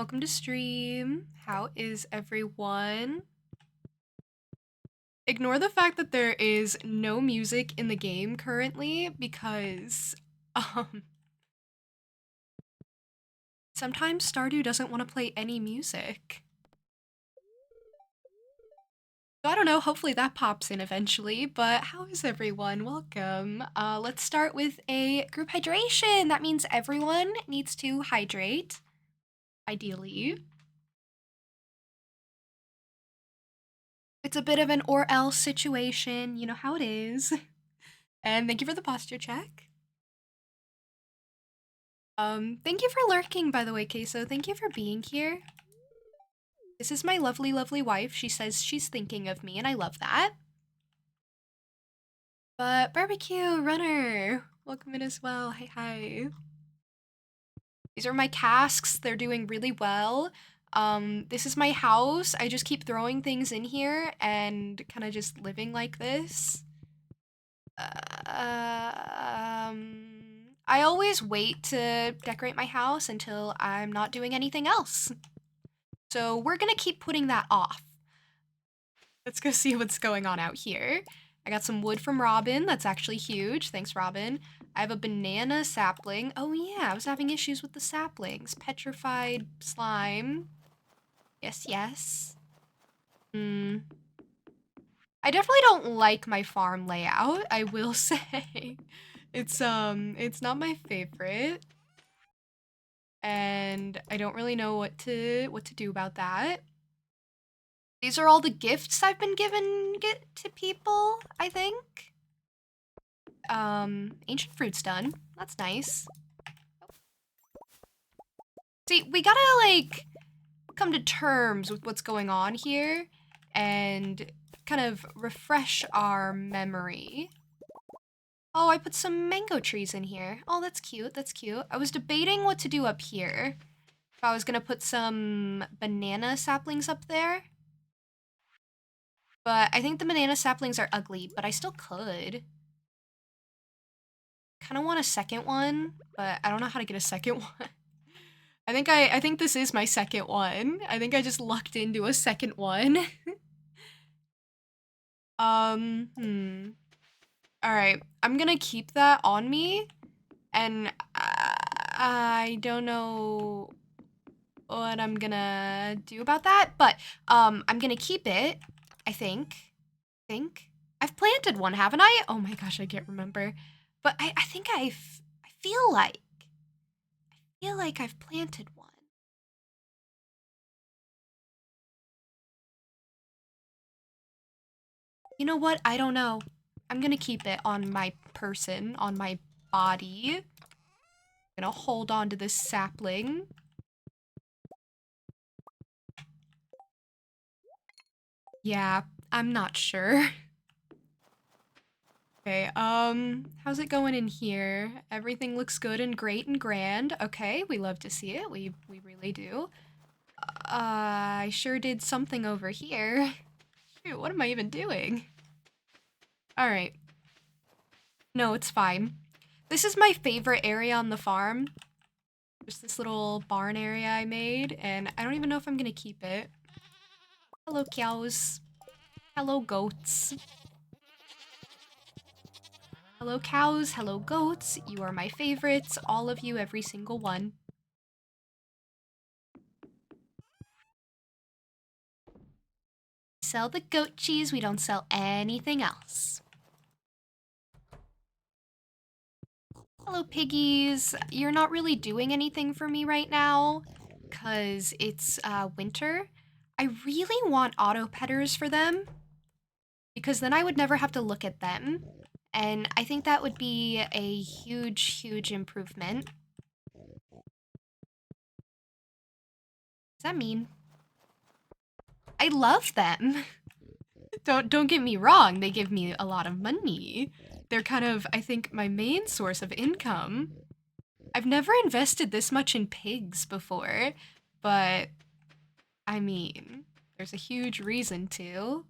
Welcome to stream. How is everyone? Ignore the fact that there is no music in the game currently because um sometimes Stardew doesn't want to play any music. So I don't know, hopefully that pops in eventually, but how is everyone? Welcome. Let's start with a group hydration. That means everyone needs to hydrate, ideally. It's a bit of an or else situation, you know how it is. And thank you for the posture check. Thank you for lurking, by the way, Queso. Thank you for being here. This is my lovely, lovely wife. She says she's thinking of me, and I love that. But Barbecue Runner, welcome in as well. Hi, hi. These are my casks. They're doing really well. This is my house. I just keep throwing things in here and kind of just living like this. I always wait to decorate my house until I'm not doing anything else. So we're gonna keep putting that off. Let's go see what's going on out here. I got some wood from Robin. That's actually huge. Thanks, Robin. I have a banana sapling. Oh yeah, I was having issues with the saplings. Petrified slime. Yes, yes. I definitely don't like my farm layout, I will say. It's not my favorite. And I don't really know what to do about that. These are all the gifts I've been given to people, I think. Ancient fruit's done. That's nice. See, we gotta, like, come to terms with what's going on here and kind of refresh our memory. Oh, I put some mango trees in here. Oh, that's cute, that's cute. I was debating what to do up here. If I was gonna put some banana saplings up there. But I think the banana saplings are ugly, but I still could. Kind of want a second one, but I don't know how to get a second one. I think this is my second one. I think I just lucked into a second one. All right, I'm gonna keep that on me, and I don't know what I'm gonna do about that, but I'm gonna keep it. I think. I've planted one, haven't I? Oh my gosh, I can't remember. But I think I feel like I've planted one. You know what? I don't know. I'm gonna keep it on my person, on my body. I'm gonna hold on to this sapling. Yeah, I'm not sure. Okay, how's it going in here? Everything looks good and great and grand. Okay, we love to see it. We really do. I sure did something over here. Shoot, what am I even doing? All right. No, it's fine. This is my favorite area on the farm. Just this little barn area I made, and I don't even know if I'm gonna keep it. Hello, cows. Hello, goats. Hello, cows. Hello, goats. You are my favorites. All of you, every single one. Sell the goat cheese. We don't sell anything else. Hello, piggies. You're not really doing anything for me right now because it's winter. I really want auto petters for them because then I would never have to look at them. And I think that would be a huge, huge improvement. Does that mean? I love them. Don't get me wrong, they give me a lot of money. They're kind of, I think, my main source of income. I've never invested this much in pigs before, but I mean, there's a huge reason to.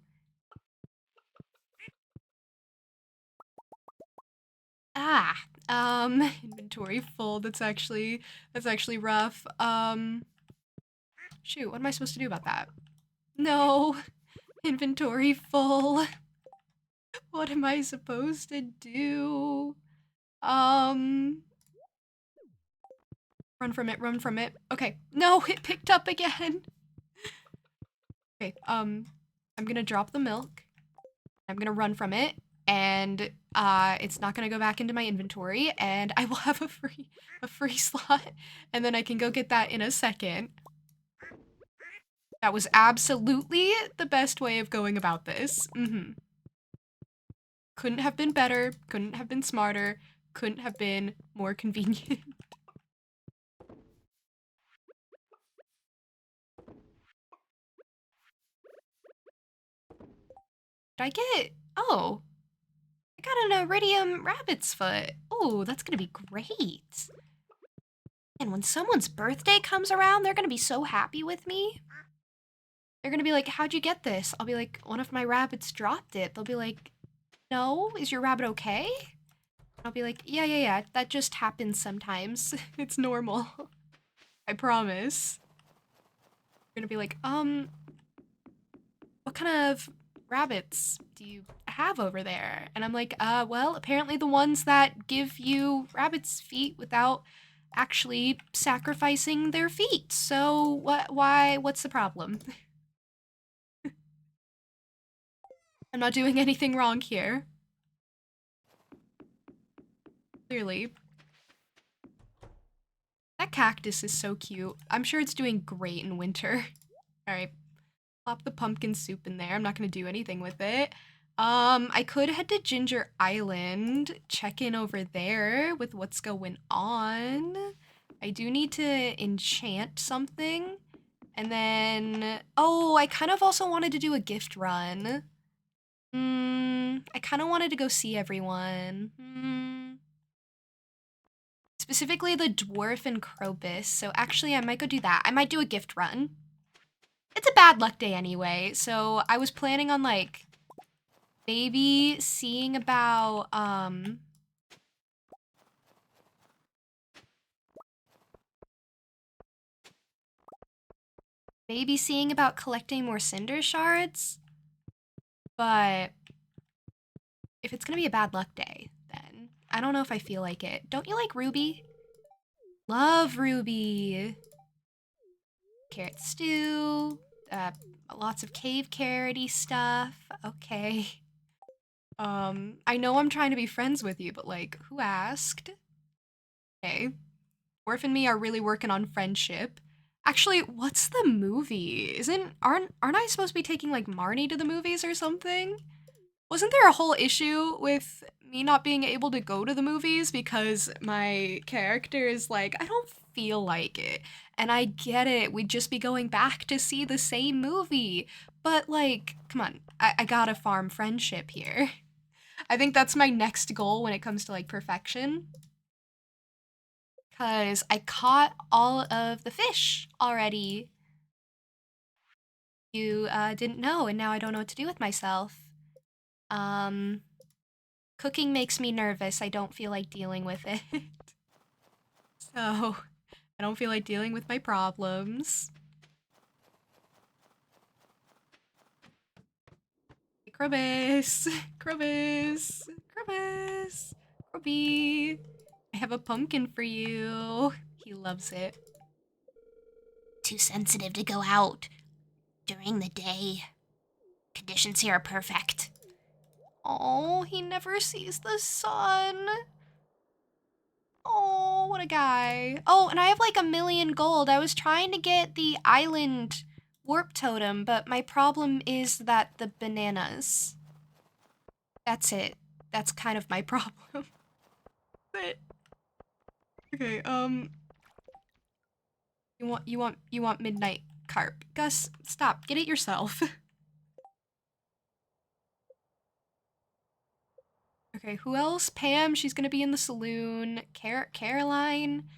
Ah, inventory full. That's actually rough. shoot, what am I supposed to do about that? No, inventory full. What am I supposed to do? Run from it, run from it. Okay, no, it picked up again. Okay, I'm gonna drop the milk. I'm gonna run from it, and it's not gonna go back into my inventory, and I will have a free slot, and then I can go get that in a second. That was absolutely the best way of going about this. Couldn't have been better, couldn't have been smarter, couldn't have been more convenient. Did I get, oh, I got an iridium rabbit's foot. Oh, that's gonna be great. And when someone's birthday comes around, they're gonna be so happy with me. They're gonna be like, how'd you get this? I'll be like, one of my rabbits dropped it. They'll be like, no, is your rabbit okay? I'll be like, yeah, that just happens sometimes. It's normal. I promise. They're gonna be like, what kind of rabbits do you have over there? And I'm like, well, apparently the ones that give you rabbit's feet without actually sacrificing their feet. So what's the problem? I'm not doing anything wrong here. Clearly. That cactus is so cute. I'm sure it's doing great in winter. All right, plop the pumpkin soup in there. I'm not gonna do anything with it. I could head to Ginger Island, check in over there with what's going on. I do need to enchant something. And then, oh, I kind of also wanted to do a gift run. I kind of wanted to go see everyone. Specifically the dwarf and Krobus. So actually, I might go do that. I might do a gift run. It's a bad luck day anyway, so I was planning on, like, maybe seeing about, maybe seeing about collecting more cinder shards, but if it's gonna be a bad luck day, then I don't know if I feel like it. Don't you like Ruby? Love Ruby. Carrot stew, lots of cave carroty stuff. Okay. I know I'm trying to be friends with you, but like, who asked? Okay. Dwarf and me are really working on friendship. Actually, what's the movie? Aren't I supposed to be taking like Marnie to the movies or something? Wasn't there a whole issue with me not being able to go to the movies because my character is like, I don't feel like it. And I get it, we'd just be going back to see the same movie. But like, come on, I gotta farm friendship here. I think that's my next goal when it comes to like perfection. Cause I caught all of the fish already. You didn't know, and now I don't know what to do with myself. Cooking makes me nervous. I don't feel like dealing with it. So, I don't feel like dealing with my problems. Hey, Krobus! Krobus! Krobus! Kroby! I have a pumpkin for you. He loves it. Too sensitive to go out during the day. Conditions here are perfect. Oh, he never sees the sun. Oh, what a guy. Oh, and I have like 1,000,000 gold. I was trying to get the island warp totem, but my problem is that the bananas. That's it. That's kind of my problem. But okay, you want midnight carp. Gus, stop. Get it yourself. Okay, who else? Pam, she's gonna be in the saloon. Caroline?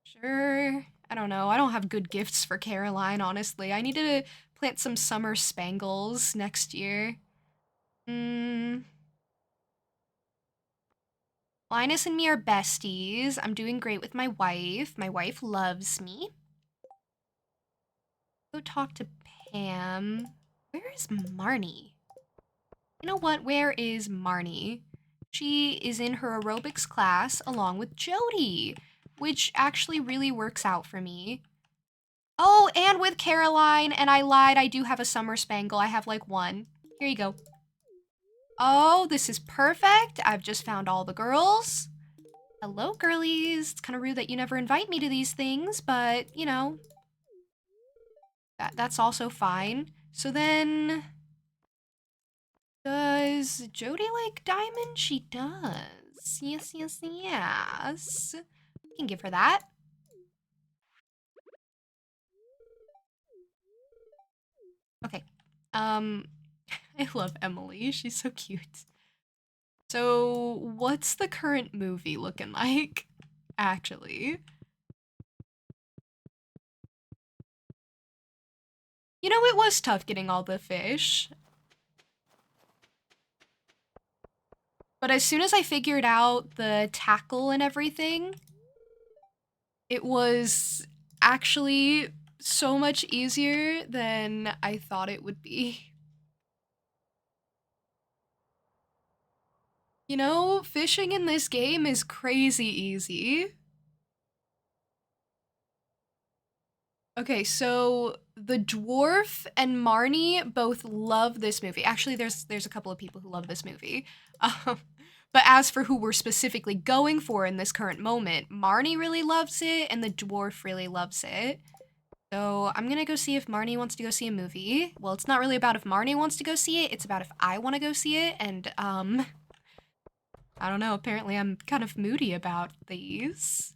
Sure. I don't know. I don't have good gifts for Caroline, honestly. I need to plant some summer spangles next year. Linus and me are besties. I'm doing great with my wife. My wife loves me. Go talk to Pam. Where is Marnie? You know what? Where is Marnie? She is in her aerobics class along with Jody, which actually really works out for me. Oh, and with Caroline, and I lied, I do have a summer spangle. I have like one. Here you go. Oh, this is perfect. I've just found all the girls. Hello, girlies. It's kind of rude that you never invite me to these things, but, you know, that's also fine. So then, does Jody like Diamond? She does. Yes, yes, yes. We can give her that. Okay. I love Emily. She's so cute. So, what's the current movie looking like, actually? You know, it was tough getting all the fish. But as soon as I figured out the tackle and everything, it was actually so much easier than I thought it would be. You know, fishing in this game is crazy easy. Okay, so the dwarf and Marnie both love this movie. Actually, there's a couple of people who love this movie. But as for who we're specifically going for in this current moment, Marnie really loves it and the dwarf really loves it. So I'm gonna go see if Marnie wants to go see a movie. Well, it's not really about if Marnie wants to go see it, it's about if I want to go see it, and I don't know, apparently I'm kind of moody about these.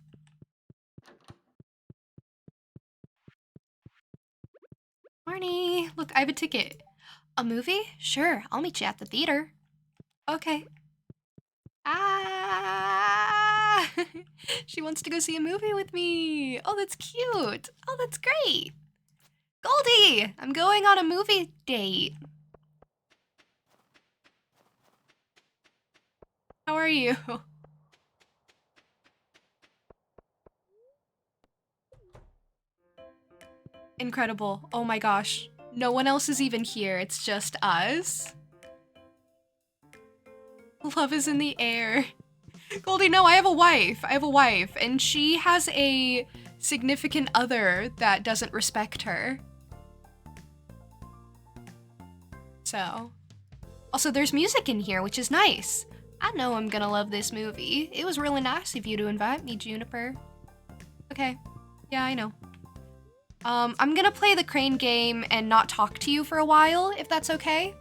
Marnie, look, I have a ticket. A movie? Sure, I'll meet you at the theater. Okay. Ah! She wants to go see a movie with me. Oh, that's cute. Oh, that's great. Goldie, I'm going on a movie date. How are you? Incredible. Oh my gosh. No one else is even here. It's just us. Love is in the air. Goldie, no, I have a wife. I have a wife, and she has a significant other that doesn't respect her. So. Also, there's music in here, which is nice. I know I'm gonna love this movie. It was really nice of you to invite me, Juniper. Okay. Yeah, I know. I'm gonna play the crane game and not talk to you for a while, if that's okay.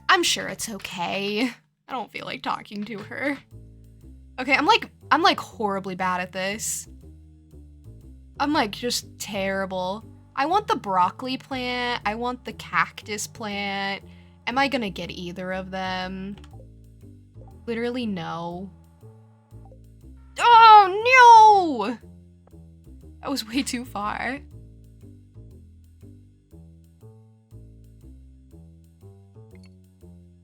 I'm sure it's okay. I don't feel like talking to her. Okay, I'm like horribly bad at this. I'm like just terrible. I want the broccoli plant. I want the cactus plant. Am I gonna get either of them? Literally no. Oh no! That was way too far.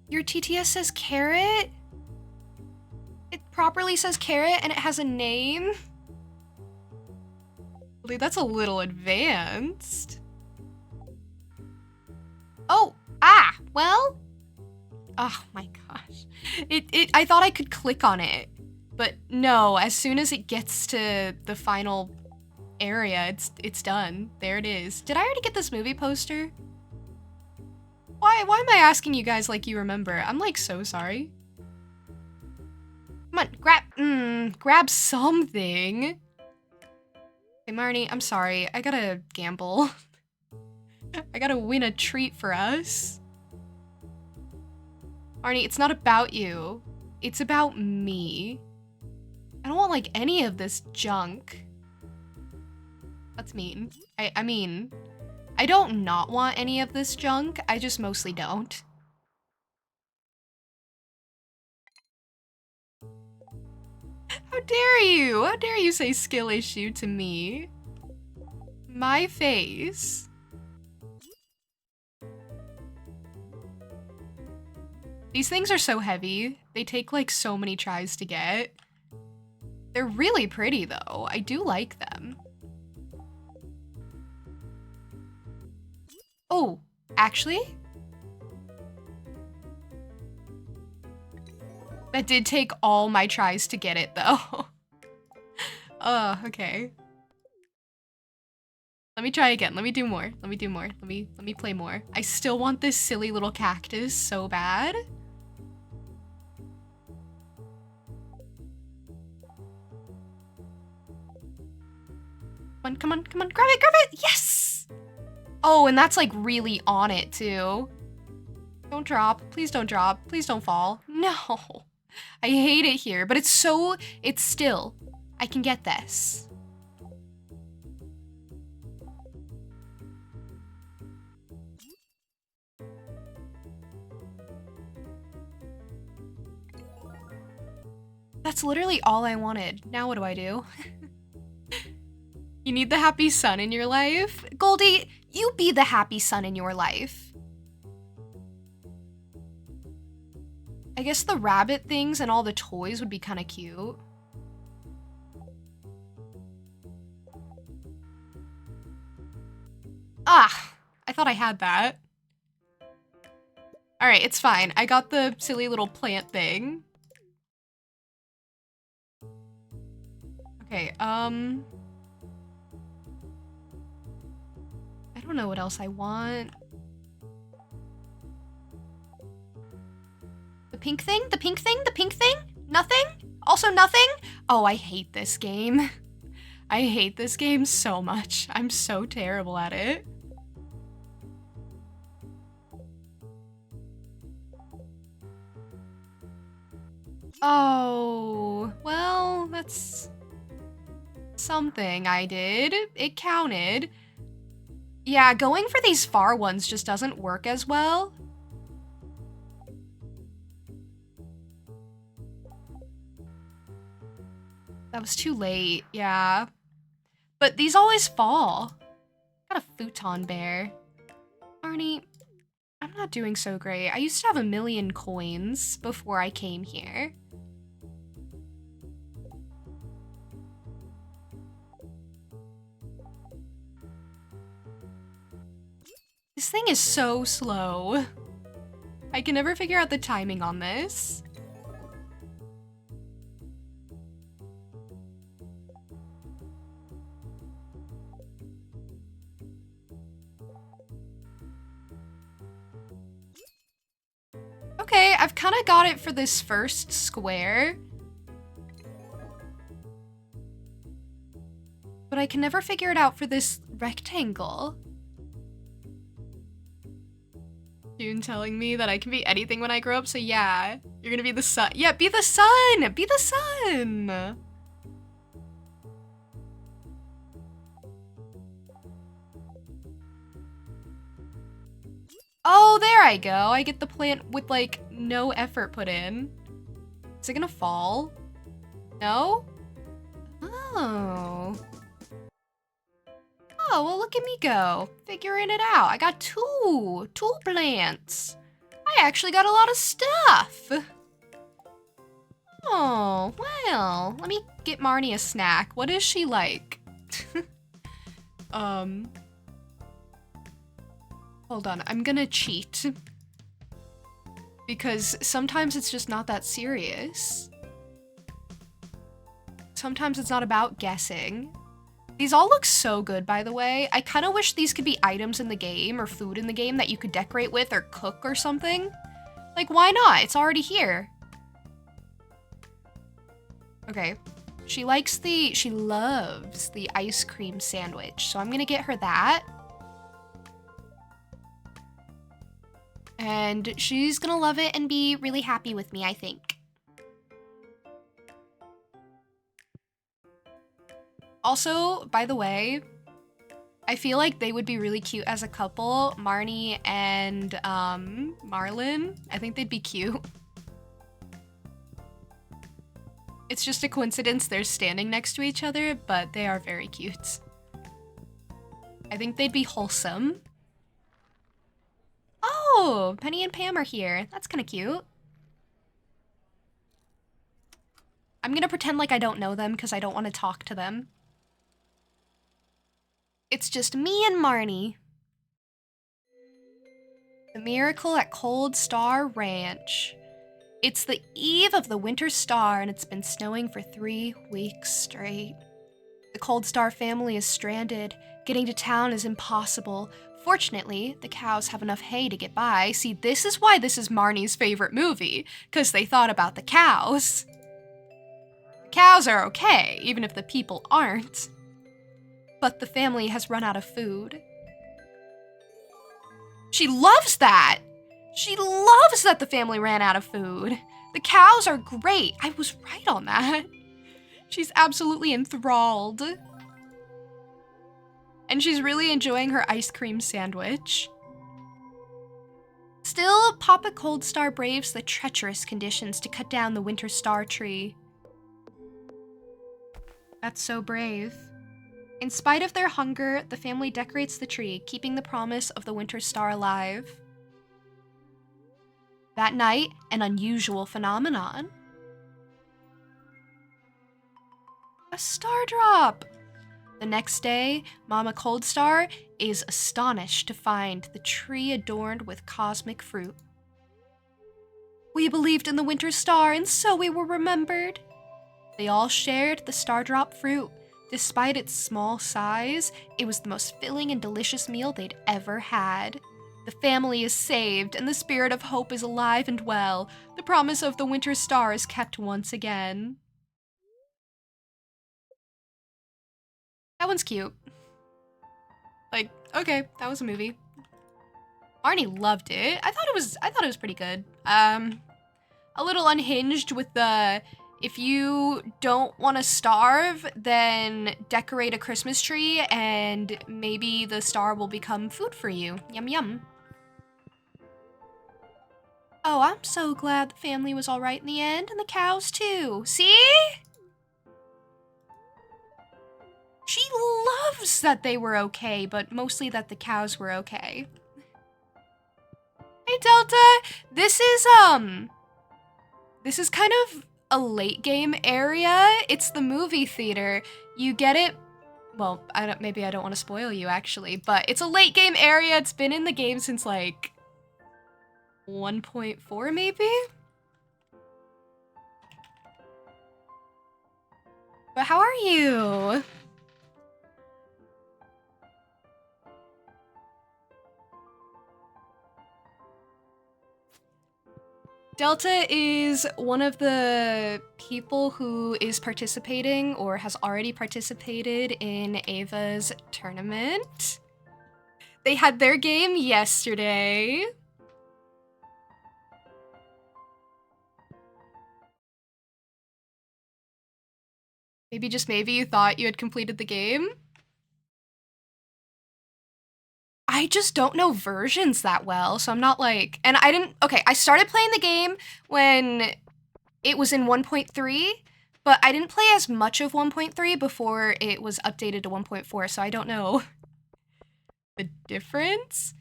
Your TTS says carrot? It properly says carrot and it has a name? That's a little advanced. Oh, well. Oh my gosh. I thought I could click on it, but no, as soon as it gets to the final area, it's done. There it is. Did I already get this movie poster? Why am I asking you guys like you remember? I'm like so sorry. Come on, grab something. Hey Marnie, I'm sorry. I gotta gamble. I gotta win a treat for us. Marnie, it's not about you. It's about me. I don't want like any of this junk. That's mean. I mean, I don't not want any of this junk. I just mostly don't. How dare you? How dare you say skill issue to me? My face. These things are so heavy. They take like so many tries to get. They're really pretty though. I do like them. Oh, actually? That did take all my tries to get it, though. Okay. Let me try again. Let me do more. Let me do more. Let me play more. I still want this silly little cactus so bad. Come on, come on. Grab it, grab it. Yes! Oh, and that's like really on it too. Don't drop. Please don't drop. Please don't fall. No. I hate it here, but it's still. I can get this. That's literally all I wanted. Now what do I do? You need the happy sun in your life? Goldie, you be the happy sun in your life. I guess the rabbit things and all the toys would be kind of cute. Ah, I thought I had that. All right, it's fine. I got the silly little plant thing. Okay, I don't know what else I want. The pink thing? The pink thing? The pink thing? Nothing? Also nothing? Oh, I hate this game. I hate this game so much. I'm so terrible at it. Oh, well, that's something I did. It counted. Yeah, going for these far ones just doesn't work as well. That was too late, yeah. But these always fall. Got a futon bear. Arnie, I'm not doing so great. I used to have 1,000,000 coins before I came here. This thing is so slow. I can never figure out the timing on this. Okay, I've kind of got it for this first square. But I can never figure it out for this rectangle. June telling me that I can be anything when I grow up, so yeah, you're gonna be the sun. Yeah, be the sun! Be the sun! Oh, there I go. I get the plant with, like, no effort put in. Is it gonna fall? No? Oh. Oh, well, look at me go. Figuring it out. I got two plants. I actually got a lot of stuff. Oh, well, let me get Marnie a snack. What is she like? Hold on, I'm gonna cheat. Because sometimes it's just not that serious. Sometimes it's not about guessing. These all look so good, by the way. I kind of wish these could be items in the game or food in the game that you could decorate with or cook or something. Like, why not? It's already here. Okay. She loves the ice cream sandwich, so I'm gonna get her that. And she's gonna love it and be really happy with me, I think. Also, by the way, I feel like they would be really cute as a couple, Marnie and Marlin. I think they'd be cute. It's just a coincidence they're standing next to each other, but they are very cute. I think they'd be wholesome. Oh, Penny and Pam are here. That's kind of cute. I'm gonna pretend like I don't know them because I don't want to talk to them. It's just me and Marnie. The Miracle at Cold Star Ranch. It's the eve of the Winter Star, and it's been snowing for 3 weeks straight. The Cold Star family is stranded. Getting to town is impossible. Fortunately, the cows have enough hay to get by. See, this is why this is Marnie's favorite movie, because they thought about the cows. The cows are okay, even if the people aren't. But the family has run out of food. She loves that! She loves that the family ran out of food. The cows are great. I was right on that. She's absolutely enthralled. And she's really enjoying her ice cream sandwich. Still, Papa Cold Star braves the treacherous conditions to cut down the Winter Star tree. That's so brave. In spite of their hunger, the family decorates the tree, keeping the promise of the Winter Star alive. That night, an unusual phenomenon. A star drop! The next day, Mama Cold Star is astonished to find the tree adorned with cosmic fruit. We believed in the Winter Star, and so we were remembered. They all shared the star drop fruit. Despite its small size, it was the most filling and delicious meal they'd ever had. The family is saved, and the spirit of hope is alive and well. The promise of the Winter Star is kept once again. That one's cute. Like, okay, that was a movie. Arnie loved it. I thought it was pretty good. A little unhinged with the, if you don't want to starve, then decorate a Christmas tree and maybe the star will become food for you. Yum yum. Oh, I'm so glad the family was all right in the end, and the cows too. See? She loves that they were okay, but mostly that the cows were okay. Hey, Delta, this is kind of a late game area. It's the movie theater. You get it? Well, maybe I don't want to spoil you actually, but it's a late game area. It's been in the game since like 1.4 maybe? But how are you? Delta is one of the people who is participating or has already participated in Ava's tournament. They had their game yesterday. Maybe just maybe you thought you had completed the game. I just don't know versions that well, so I'm not like, and I started playing the game when it was in 1.3, but I didn't play as much of 1.3 before it was updated to 1.4, so I don't know the difference.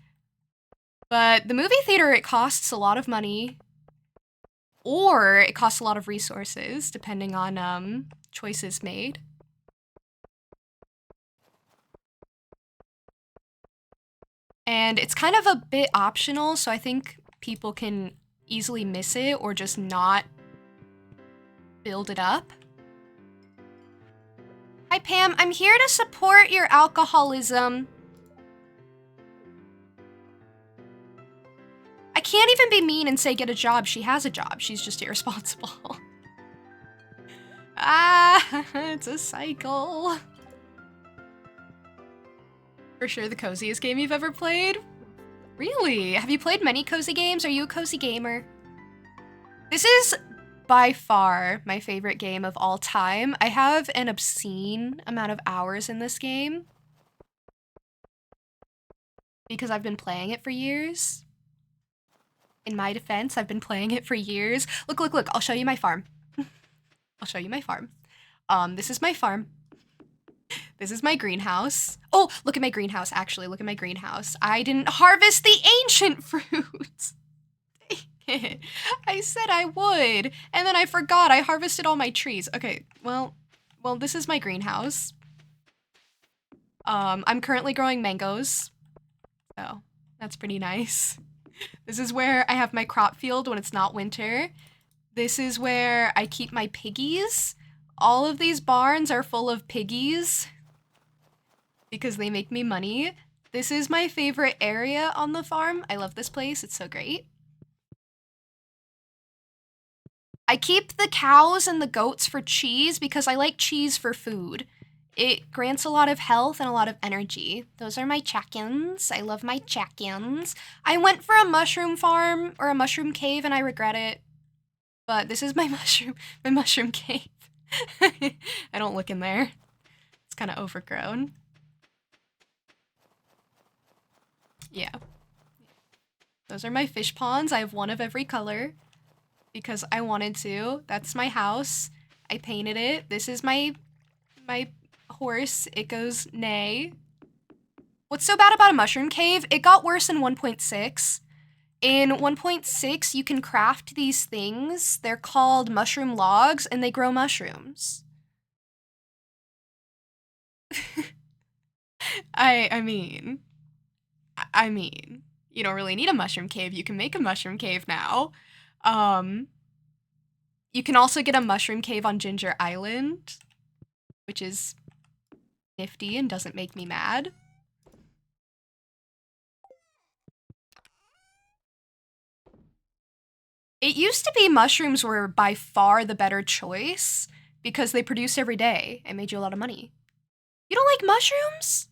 But the movie theater, it costs a lot of money, or it costs a lot of resources, depending on choices made. And it's kind of a bit optional, so I think people can easily miss it or just not build it up. Hi, Pam. I'm here to support your alcoholism. I can't even be mean and say get a job. She has a job. She's just irresponsible. It's a cycle. For sure the coziest game you've ever played? Really? Have you played many cozy games? Are you a cozy gamer? This is by far my favorite game of all time. I have an obscene amount of hours in this game because I've been playing it for years. In my defense, I've been playing it for years. Look, look, look, I'll show you my farm. I'll show you my farm. This is my farm. This is my greenhouse. Oh, look at my greenhouse, actually. Look at my greenhouse. I didn't harvest the ancient fruit. Dang it. I said I would, and then I forgot. I harvested all my trees. Okay, well, this is my greenhouse. I'm currently growing mangoes, so that's pretty nice. This is where I have my crop field when it's not winter. This is where I keep my piggies. All of these barns are full of piggies because they make me money. This is my favorite area on the farm. I love this place. It's so great. I keep the cows and the goats for cheese because I like cheese for food. It grants a lot of health and a lot of energy. Those are my chickens. I love my chickens. I went for a mushroom farm or a mushroom cave and I regret it. But this is my mushroom cave. I don't look in there. It's kind of overgrown. Yeah. Those are my fish ponds. I have one of every color because I wanted to. That's my house. I painted it. This is my horse. It goes neigh. What's so bad about a mushroom cave? It got worse in 1.6. In 1.6, you can craft these things. They're called mushroom logs, and they grow mushrooms. I mean, you don't really need a mushroom cave. You can make a mushroom cave now. You can also get a mushroom cave on Ginger Island, which is nifty and doesn't make me mad. It used to be mushrooms were by far the better choice because they produce every day and made you a lot of money. You don't like mushrooms?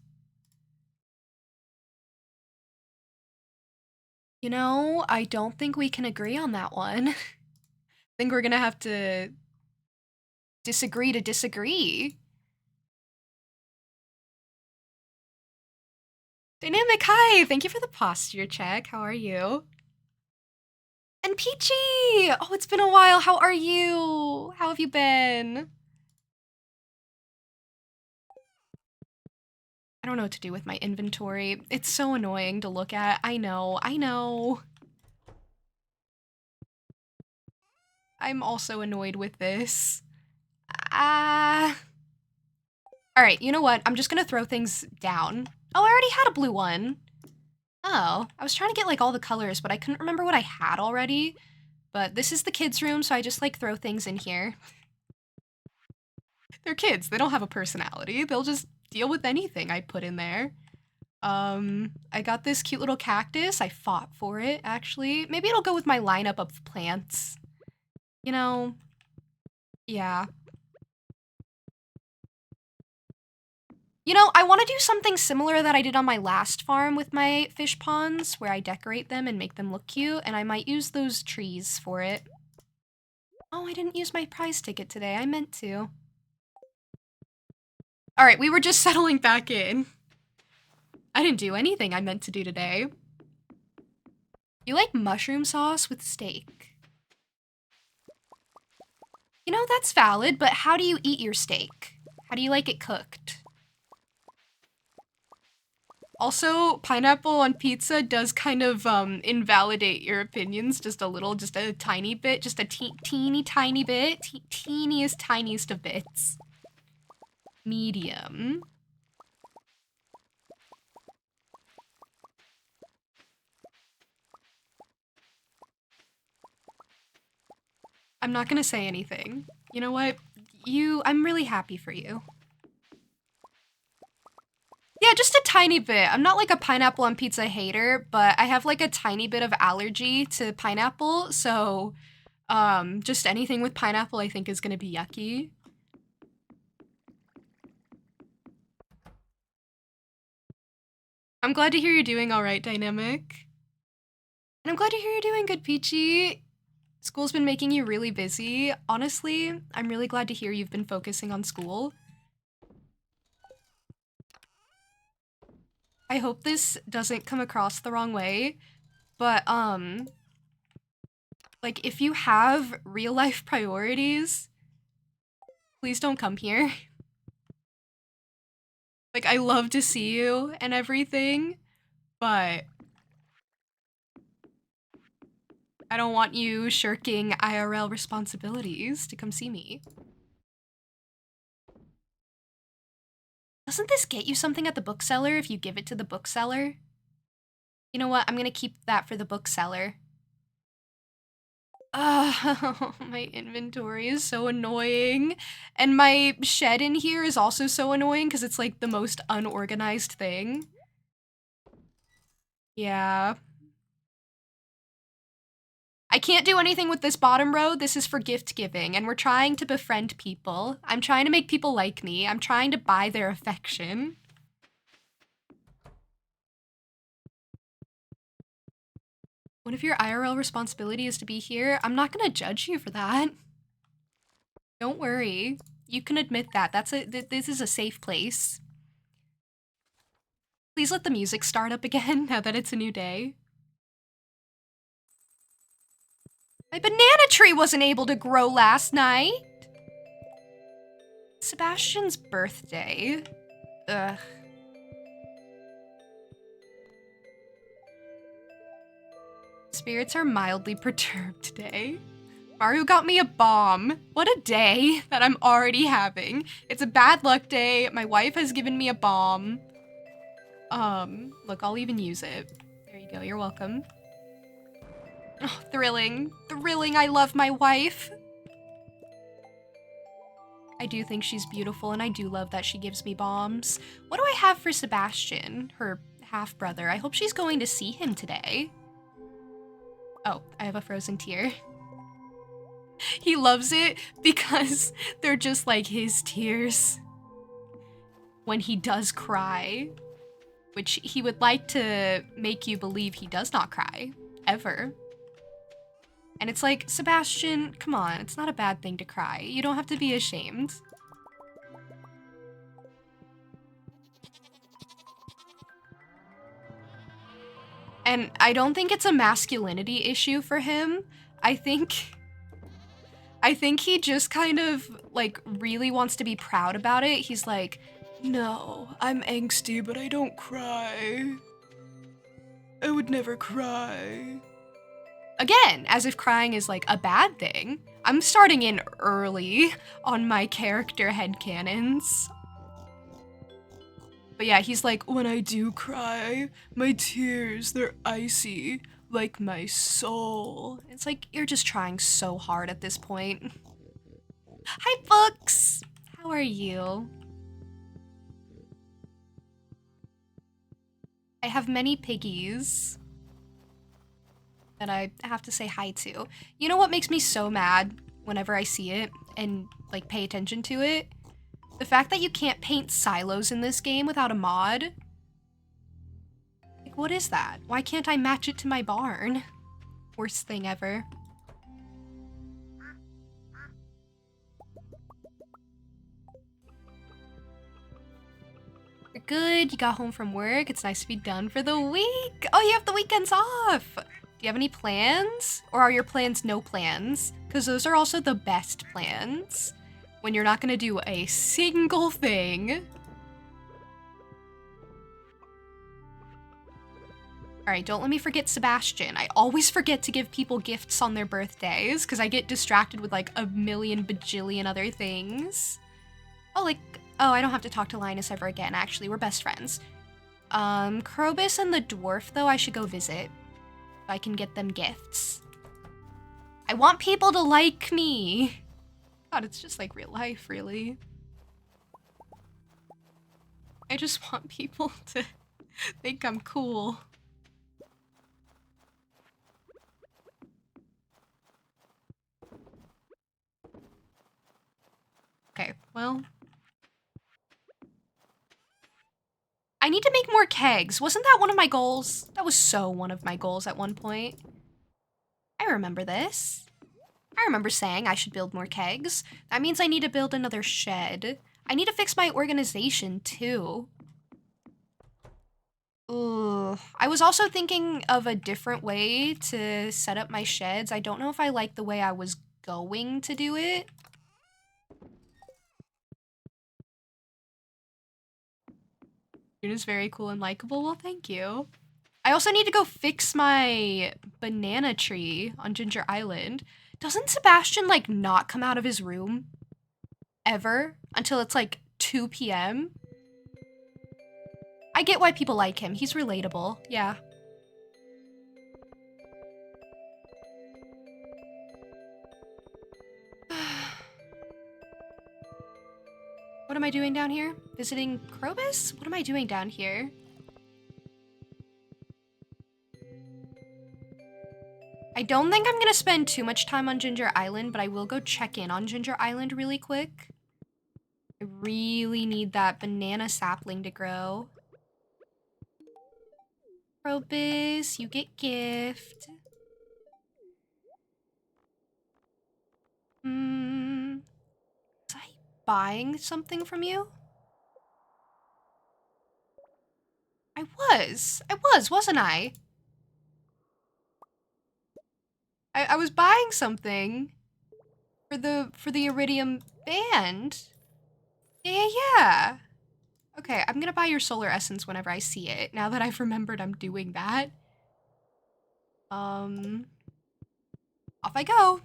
You know, I don't think we can agree on that one. I think we're gonna have to disagree to disagree. Dynamic, hi! Thank you for the posture check. How are you? And Peachy! Oh, it's been a while. How are you? How have you been? I don't know what to do with my inventory. It's so annoying to look at. I know. I'm also annoyed with this. Alright, you know what? I'm just gonna throw things down. Oh, I already had a blue one. Oh, I was trying to get like all the colors, but I couldn't remember what I had already. But this is the kids' room, so I just like throw things in here. They're kids. They don't have a personality. They'll just deal with anything I put in there. I got this cute little cactus. I fought for it, actually. Maybe it'll go with my lineup of plants. You know, yeah. You know, I want to do something similar that I did on my last farm with my fish ponds, where I decorate them and make them look cute, and I might use those trees for it. Oh, I didn't use my prize ticket today. I meant to. All right, we were just settling back in. I didn't do anything I meant to do today. You like mushroom sauce with steak? You know, that's valid, but how do you eat your steak? How do you like it cooked? Also, pineapple on pizza does kind of invalidate your opinions just a little, just a tiny bit, just a teeny tiny bit, teeniest tiniest of bits. Medium. I'm not gonna say anything. You know what? I'm really happy for you. Yeah, just a tiny bit. I'm not like a pineapple on pizza hater, but I have like a tiny bit of allergy to pineapple, so just anything with pineapple I think is gonna be yucky. I'm glad to hear you're doing all right, Dynamic. And I'm glad to hear you're doing good, Peachy. School's been making you really busy. Honestly, I'm really glad to hear you've been focusing on school. I hope this doesn't come across the wrong way, but like if you have real life priorities, please don't come here. Like I love to see you and everything, but I don't want you shirking IRL responsibilities to come see me. Doesn't this get you something at the bookseller if you give it to the bookseller? You know what? I'm gonna keep that for the bookseller. Oh, my inventory is so annoying. And my shed in here is also so annoying because it's like the most unorganized thing. Yeah. I can't do anything with this bottom row. This is for gift giving, and we're trying to befriend people. I'm trying to make people like me. I'm trying to buy their affection. One of your IRL responsibility is to be here. I'm not gonna judge you for that. Don't worry. You can admit that. This is a safe place. Please let the music start up again now that it's a new day. My banana tree wasn't able to grow last night. Sebastian's birthday. Ugh. Spirits are mildly perturbed today. Mario got me a bomb. What a day that I'm already having. It's a bad luck day. My wife has given me a bomb. Look, I'll even use it. There you go, you're welcome. Oh, thrilling. Thrilling, I love my wife. I do think she's beautiful, and I do love that she gives me bombs. What do I have for Sebastian, her half-brother? I hope she's going to see him today. Oh, I have a frozen tear. He loves it because they're just like his tears when he does cry, which he would like to make you believe he does not cry, ever. And it's like, Sebastian, come on, it's not a bad thing to cry. You don't have to be ashamed. And I don't think it's a masculinity issue for him. I think he just kind of, like, really wants to be proud about it. He's like, no, I'm angsty, but I don't cry. I would never cry. Again, as if crying is, like, a bad thing. I'm starting in early on my character headcanons. But yeah, he's like, when I do cry, my tears, they're icy, like my soul. It's like, you're just trying so hard at this point. Hi, Books! How are you? I have many piggies that I have to say hi to. You know what makes me so mad whenever I see it and, like, pay attention to it? The fact that you can't paint silos in this game without a mod. Like, what is that? Why can't I match it to my barn? Worst thing ever. You're good, you got home from work, it's nice to be done for the week. Oh, you have the weekends off. Do you have any plans? Or are your plans no plans? Because those are also the best plans. When you're not gonna do a single thing. Alright, don't let me forget Sebastian. I always forget to give people gifts on their birthdays because I get distracted with like a million bajillion other things. Oh, I don't have to talk to Linus ever again, actually. We're best friends. Krobus and the dwarf, though, I should go visit. If I can get them gifts. I want people to like me. God, it's just like real life, really. I just want people to think I'm cool. Okay, well. I need to make more kegs. Wasn't that one of my goals? That was so one of my goals at one point. I remember this. I remember saying I should build more kegs. That means I need to build another shed. I need to fix my organization, too. Ugh. I was also thinking of a different way to set up my sheds. I don't know if I like the way I was going to do it. Yuna's very cool and likable. Well, thank you. I also need to go fix my banana tree on Ginger Island. Doesn't Sebastian, like, not come out of his room? Ever? Until it's, like, 2 p.m.? I get why people like him. He's relatable. Yeah. What am I doing down here? Visiting Krobus? What am I doing down here? I don't think I'm gonna spend too much time on Ginger Island, but I will go check in on Ginger Island really quick. I really need that banana sapling to grow. Krobus, you get gift. Was I buying something from you? I was, wasn't I? I was buying something for the Iridium band. Yeah. Okay, I'm gonna buy your solar essence whenever I see it, now that I've remembered I'm doing that. Off I go.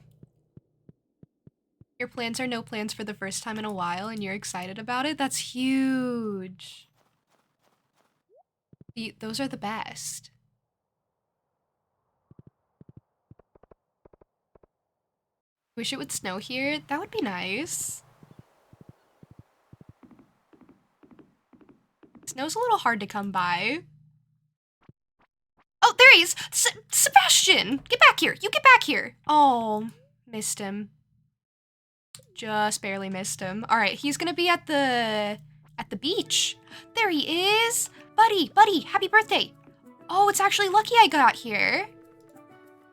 Your plans are no plans for the first time in a while and you're excited about it? That's huge. Those are the best. Wish it would snow here. That would be nice. Snow's a little hard to come by. Oh, there he is! Sebastian! Get back here! You get back here! Oh, missed him. Just barely missed him. All right, he's gonna be at the beach. There he is! Buddy, happy birthday! Oh, it's actually lucky I got here.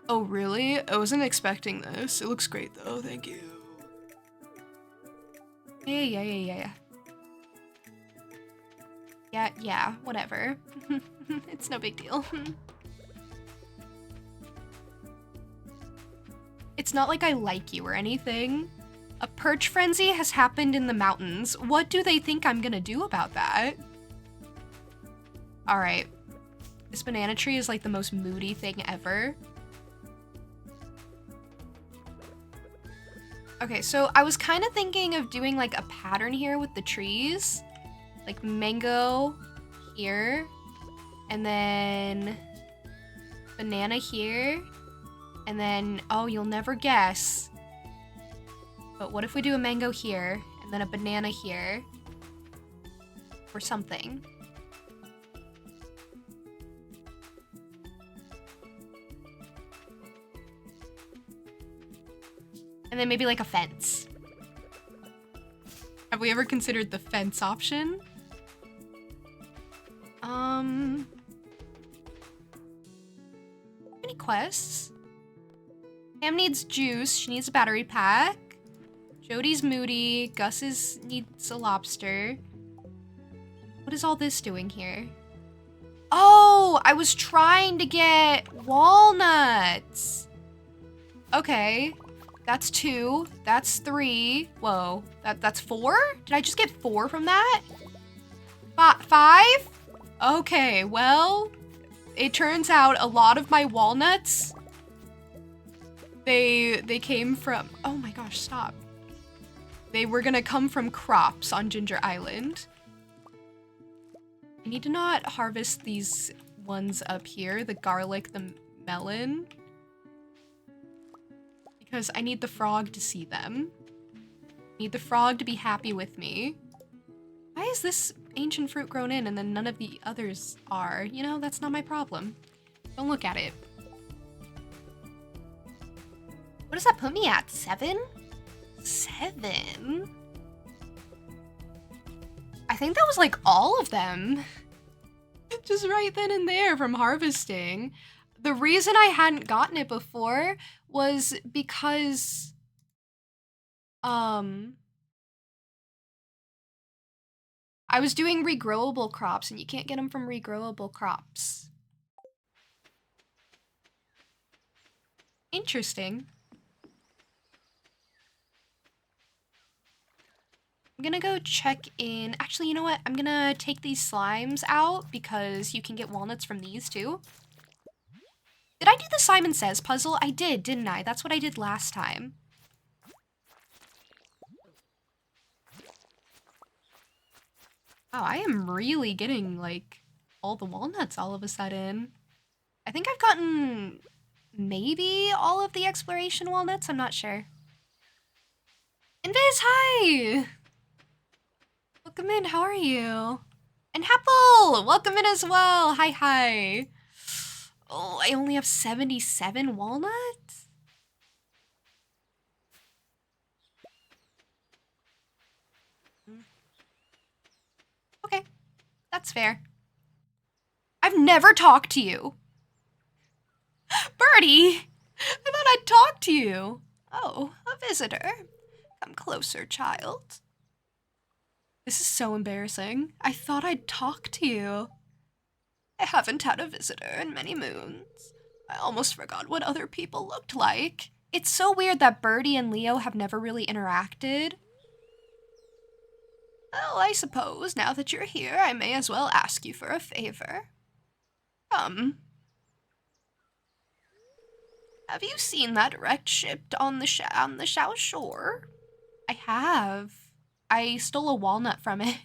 Oh, really? I wasn't expecting this. It looks great though, thank you. Yeah. Yeah, whatever. It's no big deal. It's not like I like you or anything. A perch frenzy has happened in the mountains. What do they think I'm gonna do about that? All right. This banana tree is like the most moody thing ever. Okay, so I was kind of thinking of doing like a pattern here with the trees. Like mango here, and then banana here, and then, oh, you'll never guess. But what if we do a mango here, and then a banana here, or something? And then maybe like a fence. Have we ever considered the fence option? Any quests? Pam needs juice. She needs a battery pack. Jody's moody. Gus needs a lobster. What is all this doing here? Oh, I was trying to get walnuts. Okay. That's 2. That's 3. Whoa. That's 4? Did I just get 4 from that? 5? Okay, well, it turns out a lot of my walnuts, they came from, oh my gosh, stop. They were gonna come from crops on Ginger Island. I need to not harvest these ones up here, the garlic, the melon, because I need the frog to see them. I need the frog to be happy with me. Why is this ancient fruit grown in and then none of the others are? You know, that's not my problem. Don't look at it. What does that put me at? 7? 7? I think that was like all of them. Just right then and there from harvesting. The reason I hadn't gotten it before was because I was doing regrowable crops and you can't get them from regrowable crops. Interesting. I'm gonna go check in. Actually, you know what? I'm gonna take these slimes out because you can get walnuts from these too. Did I do the Simon Says puzzle? I did, didn't I? That's what I did last time. Wow, I am really getting, like, all the walnuts all of a sudden. I think I've gotten maybe all of the exploration walnuts. I'm not sure. Invis, hi! welcome in. How are you? And Apple, welcome in as well. Hi, hi. Oh, I only have 77 walnuts? Okay, that's fair. I've never talked to you. Birdie, I thought I'd talk to you. Oh, a visitor. Come closer, child. This is so embarrassing. I thought I'd talk to you. I haven't had a visitor in many moons. I almost forgot what other people looked like. It's so weird that Birdie and Leo have never really interacted. Well, I suppose now that you're here, I may as well ask you for a favor. Come. Have you seen that wrecked ship on the South Shore? I have. I stole a walnut from it.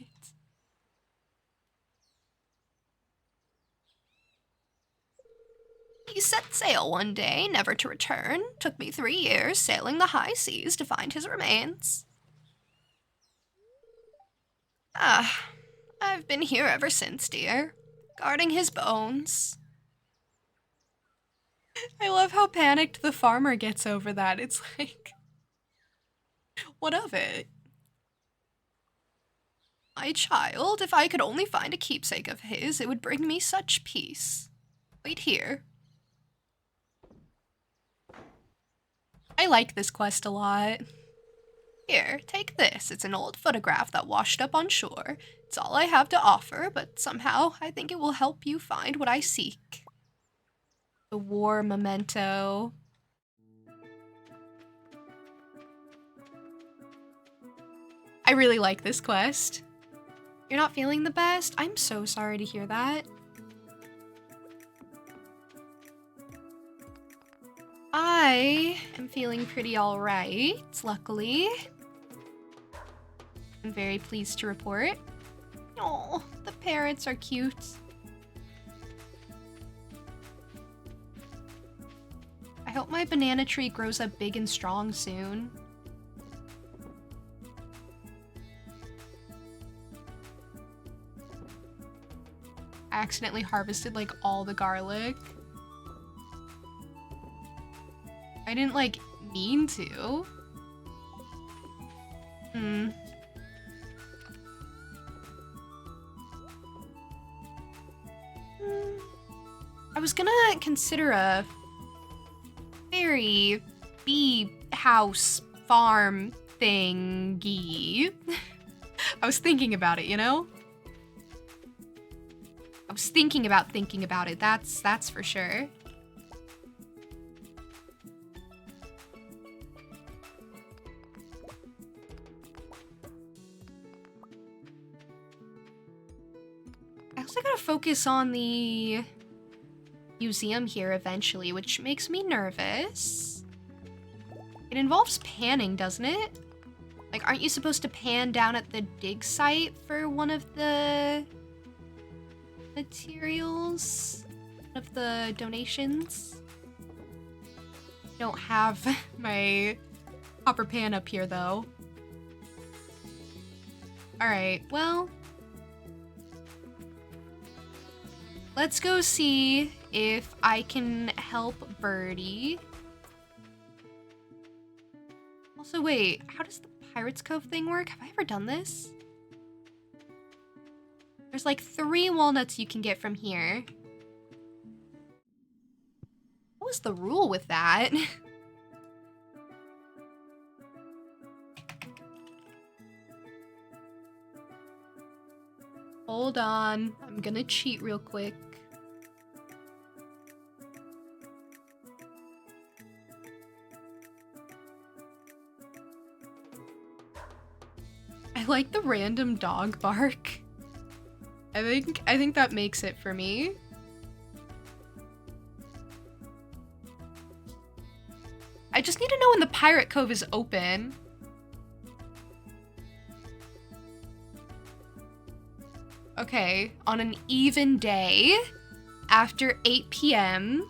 He set sail one day, never to return. Took me 3 years sailing the high seas to find his remains. I've been here ever since, dear, guarding his bones. I love how panicked the farmer gets over that. It's like, what of it? My child, if I could only find a keepsake of his, it would bring me such peace. Wait here. I like this quest a lot. Here, take this. It's an old photograph that washed up on shore. It's all I have to offer, but somehow I think it will help you find what I seek. The war memento. I really like this quest. You're not feeling the best? I'm so sorry to hear that. I am feeling pretty alright, luckily. I'm very pleased to report. Oh, the parrots are cute. I hope my banana tree grows up big and strong soon. I accidentally harvested like all the garlic. I didn't like mean to. I was gonna consider a fairy bee house farm thingy. I was thinking about it, you know? I was thinking about it, that's for sure. I also gotta focus on the museum here eventually, which makes me nervous. It involves panning, doesn't it? Like, aren't you supposed to pan down at the dig site for one of the materials? One of the donations? I don't have my copper pan up here, though. Alright, well, let's go see if I can help Birdie. Also, wait, how does the Pirates Cove thing work? Have I ever done this? There's like 3 walnuts you can get from here. What was the rule with that? Hold on, I'm gonna cheat real quick. I like the random dog bark. I think that makes it for me. I just need to know when the Pirate Cove is open. Okay, on an even day, after 8 p.m.,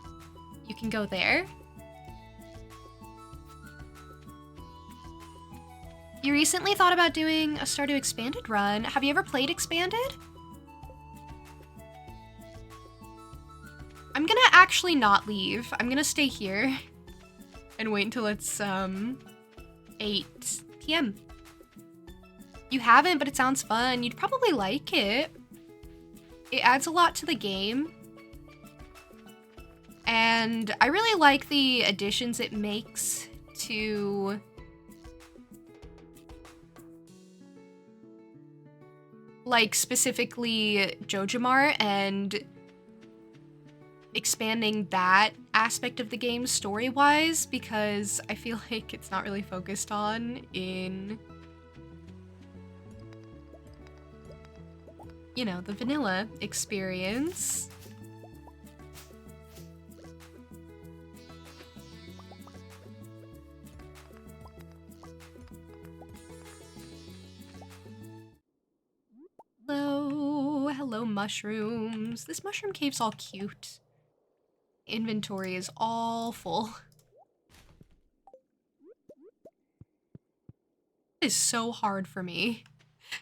you can go You recently thought about doing a Stardew Expanded run. Have you ever played Expanded? I'm gonna actually not leave. I'm gonna stay here and wait until it's 8 p.m. You haven't, but it sounds fun. You'd probably like it. It adds a lot to the game. And I really like the additions it makes to like specifically JojaMart and expanding that aspect of the game story-wise, because I feel like it's not really focused on in, you know, the vanilla experience. Hello mushrooms. This mushroom cave's all cute. Inventory is all full. It is so hard for me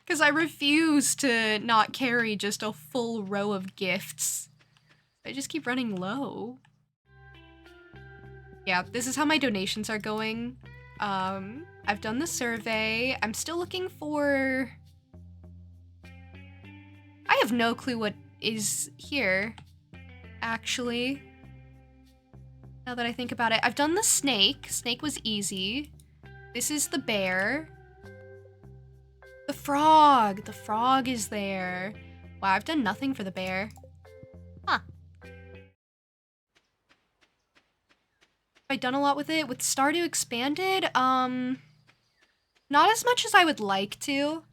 because I refuse to not carry just a full row of gifts. I just keep running low. Yeah, this is how my donations are going. I've done the survey. I'm still looking for... I have no clue what is here, actually. Now that I think about it, I've done the snake. Snake was easy. This is the bear. The frog. The frog is there. Wow, I've done nothing for the bear. Huh. Have I done a lot with it? With Stardew Expanded? Not as much as I would like to.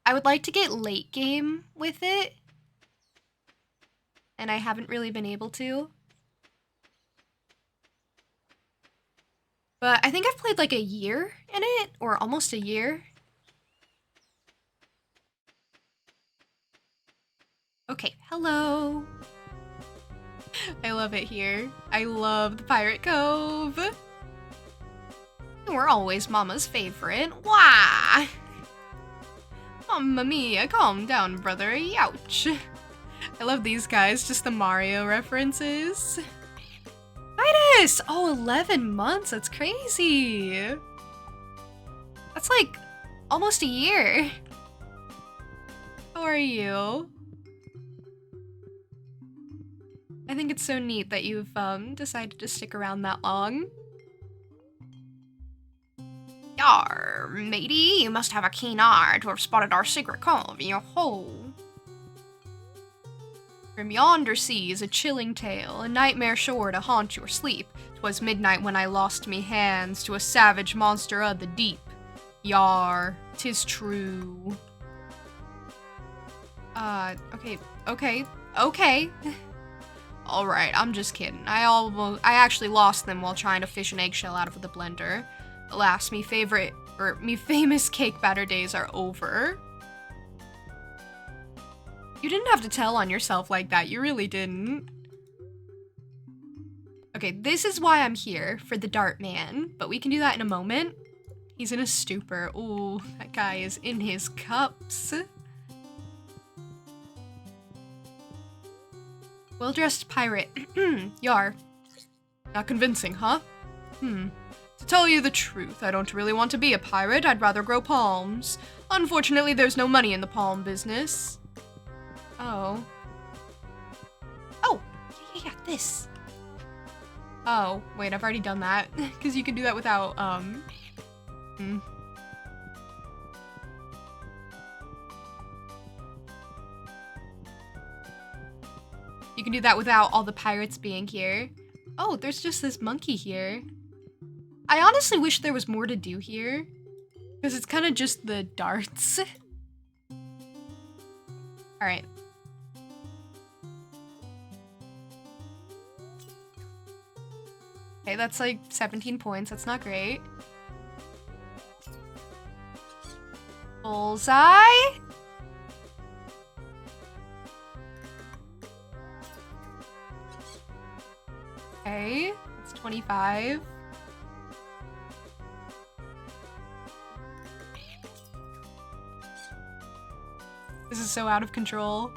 I would like to get late game with it, and I haven't really been able to. But I think I've played like a year in it, or almost a year. Okay, hello. I love it here. I love the Pirate Cove. We're always Mama's favorite. Wah! Mamma mia, calm down, brother. Youch. I love these guys, just the Mario references. Titus! Oh, 11 months, that's crazy. That's like almost a year. How are you? I think it's so neat that you've decided to stick around that long. Yar, matey, you must have a keen eye to have spotted our secret cove in your hole. From yonder sea is a chilling tale, a nightmare sure to haunt your sleep. 'Twas midnight when I lost me hands to a savage monster of the deep. Yar, 'tis true. Okay. Alright, I'm just kidding. I actually lost them while trying to fish an eggshell out of the blender. Alas, me famous cake batter days are over. You didn't have to tell on yourself like that, you really didn't. Okay, this is why I'm here, for the Dart Man, but we can do that in a moment. He's in a stupor. Ooh, that guy is in his cups. Well-dressed pirate. Yar. Not convincing, huh? To tell you the truth, I don't really want to be a pirate. I'd rather grow palms. Unfortunately, there's no money in the palm business. Oh. Oh! Yeah, this. Oh, wait, I've already done that. Because you can do that without, You can do that without all the pirates being here. Oh, there's just this monkey here. I honestly wish there was more to do here. Because it's kind of just the darts. Alright. Okay, that's like 17 points. That's not great. Bullseye? Okay, it's 25. This is so out of control.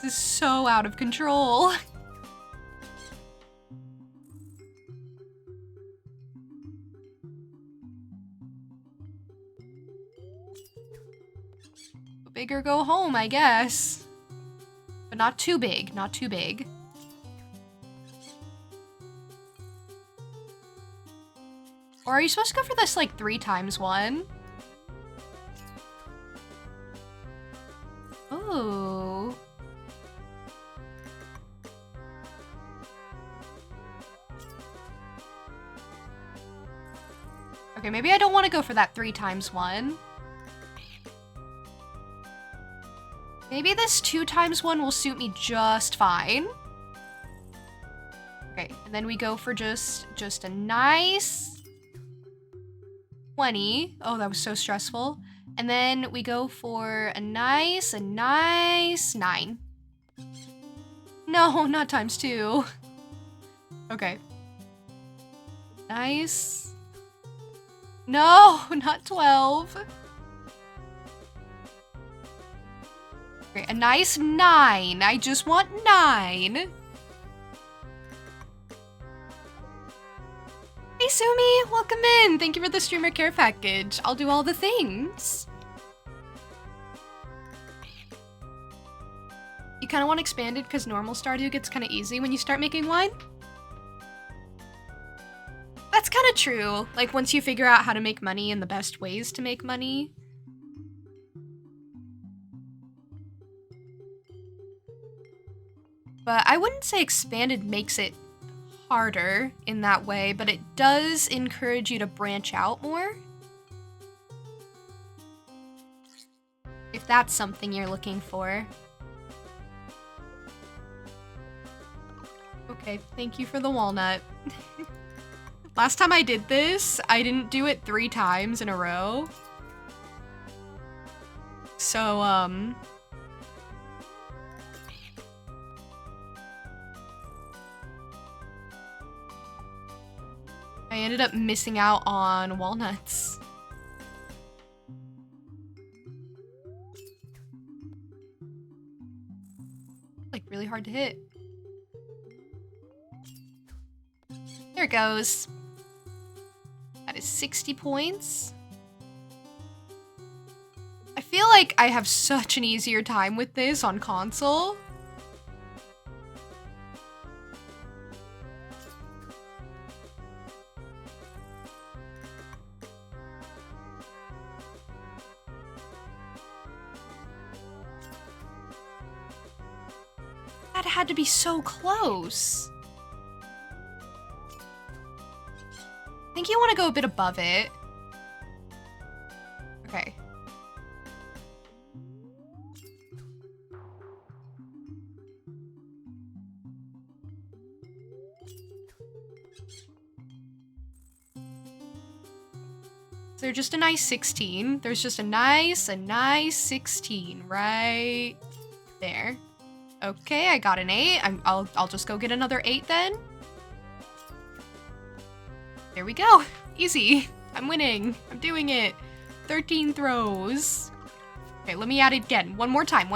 This is so out of control. Go big or go home, I guess. But not too big, not too big. Or are you supposed to go for this, like, 3 times 1? Ooh. Okay, maybe I don't want to go for that 3 times 1. Maybe this 2 times 1 will suit me just fine. Okay, and then we go for just a nice 20. Oh, that was so stressful. And then we go for a nice 9. No, not times 2. Okay. Nice. No, not 12. Okay, a nice 9. I just want 9. Hey Sumi, welcome in. Thank you for the streamer care package. I'll do all the things. You kind of want expanded because normal Stardew gets kind of easy when you start making wine? That's kind of true. Like, once you figure out how to make money and the best ways to make money. But I wouldn't say expanded makes it harder in that way, but it does encourage you to branch out more. If that's something you're looking for. Okay, thank you for the walnut. Last time I did this, I didn't do it 3 times in a row. So, I ended up missing out on walnuts. Like, really hard to hit. There it goes. That is 60 points. I feel like I have such an easier time with this on console. That had to be so close. I think you want to go a bit above it. Okay. So there's just a nice 16. There's just a nice 16 right there. Okay, I got an 8. I'll just go get another 8 then. There we go. Easy. I'm winning. I'm doing it. 13 throws. Okay, let me add it again. One more time.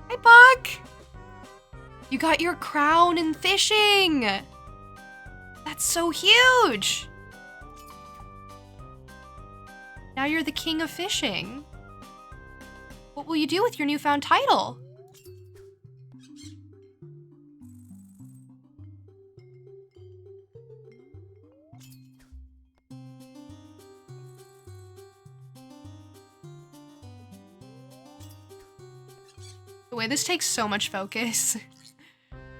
Hey, Buck! You got your crown in fishing! That's so huge! Now you're the king of fishing. What will you do with your newfound title? The way this takes so much focus.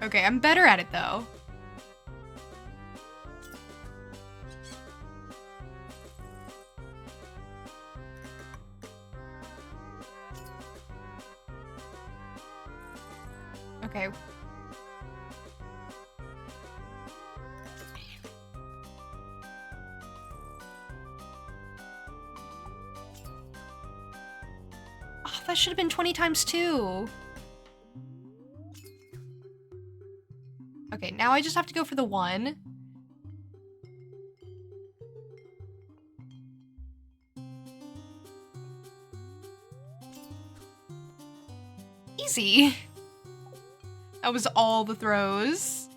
Okay, I'm better at it though. Okay. Oh, that should have been 20 times 2. Okay, now I just have to go for the 1. Easy. That was all the throws.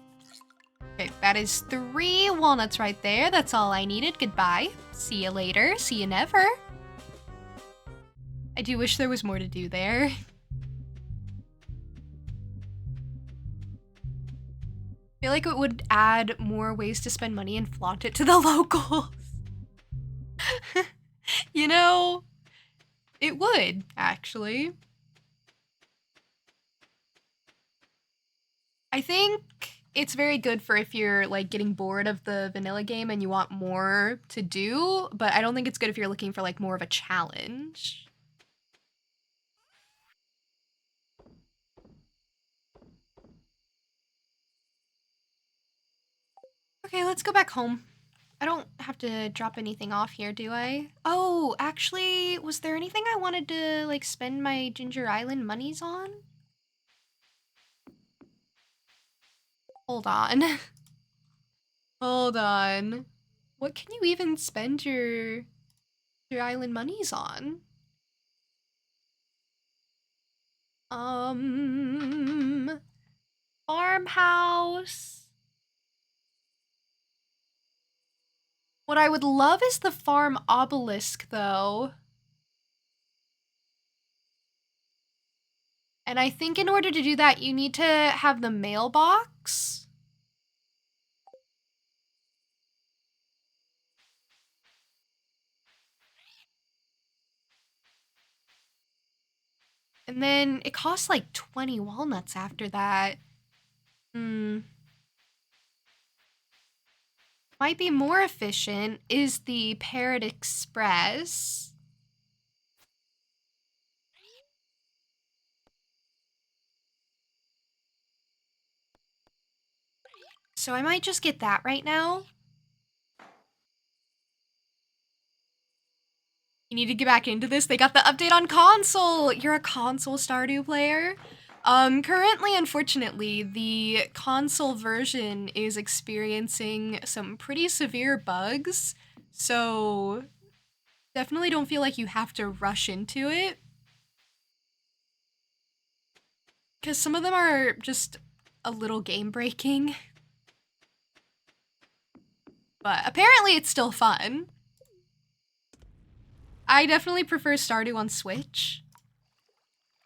Okay, that is 3 walnuts right there. That's all I needed. Goodbye. See you later. See you never. I do wish there was more to do there. I feel like it would add more ways to spend money and flaunt it to the locals. You know, it would, actually. I think it's very good for if you're like getting bored of the vanilla game and you want more to do, but I don't think it's good if you're looking for like more of a challenge. Okay, let's go back home. I don't have to drop anything off here, do I? Oh, actually, was there anything I wanted to like spend my Ginger Island monies on? Hold on. Hold on. What can you even spend your island monies on? Farmhouse. What I would love is the farm obelisk, though. And I think in order to do that, you need to have the mailbox. And then it costs like 20 walnuts after that. Might be more efficient is the Parrot Express. So I might just get that right now. You need to get back into this. They got the update on console. You're a console Stardew player. Currently, unfortunately, the console version is experiencing some pretty severe bugs. So definitely don't feel like you have to rush into it. Because some of them are just a little game breaking. But apparently it's still fun. I definitely prefer Stardew on Switch.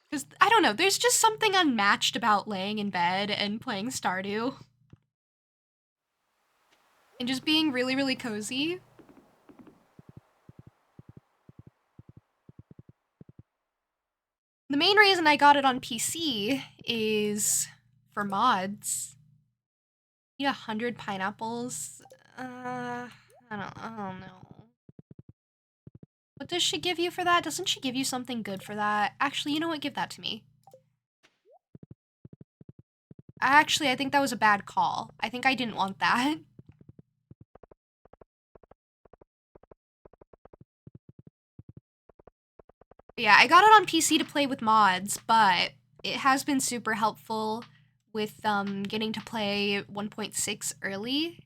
Because, I don't know, there's just something unmatched about laying in bed and playing Stardew. And just being really, really cozy. The main reason I got it on PC is for mods. You need 100 pineapples. I don't know. What does she give you for that? Doesn't she give you something good for that? Actually, you know what? Give that to me. Actually, I think that was a bad call. I think I didn't want that. But yeah, I got it on PC to play with mods, but it has been super helpful with getting to play 1.6 early.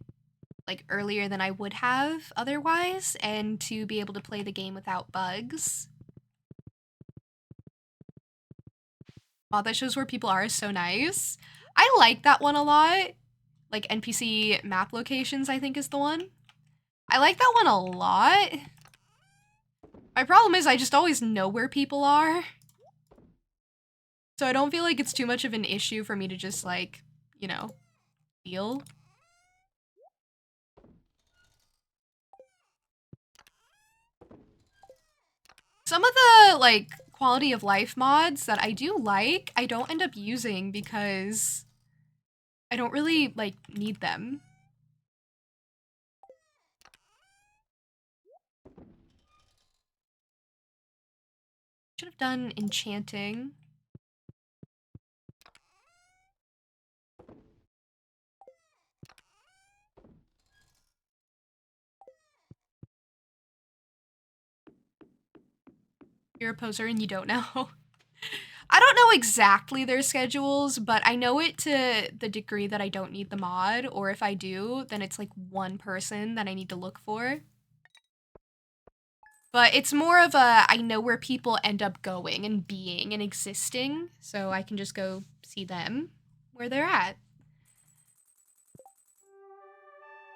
Like earlier than I would have otherwise, and to be able to play the game without bugs. Wow, that shows where people are is so nice. I like that one a lot. Like NPC map locations, I think is the one. I like that one a lot. My problem is I just always know where people are. So I don't feel like it's too much of an issue for me to just like, you know, feel. Some of the, like, quality of life mods that I do like, I don't end up using because I don't really, like, need them. Should have done enchanting. You're a poser and you don't know. I don't know exactly their schedules, but I know it to the degree that I don't need the mod, or if I do, then it's like one person that I need to look for. But it's more of a, I know where people end up going and being and existing, so I can just go see them where they're at.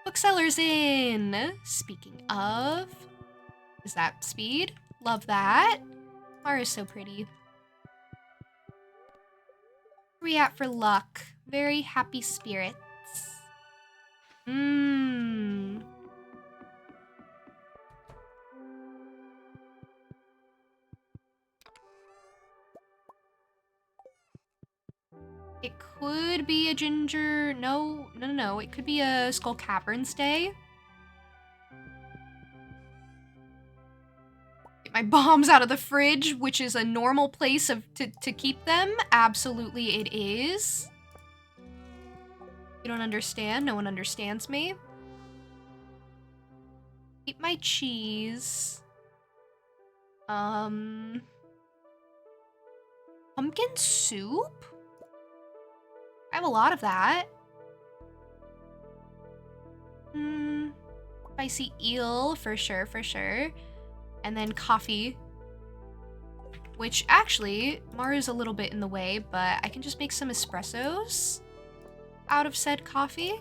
Bookseller's in. Speaking of, is that Speed? Love that. Mara's so pretty. Where we at for luck? Very happy spirits. Mmm. It could be a ginger. No. It could be a Skull Caverns day. Get my bombs out of the fridge, which is a normal place to keep them. Absolutely, it is. You don't understand. No one understands me. Eat my cheese. Pumpkin soup? I have a lot of that. Spicy eel, for sure, for sure. And then coffee. Which, actually, Maru's a little bit in the way, but I can just make some espressos out of said coffee.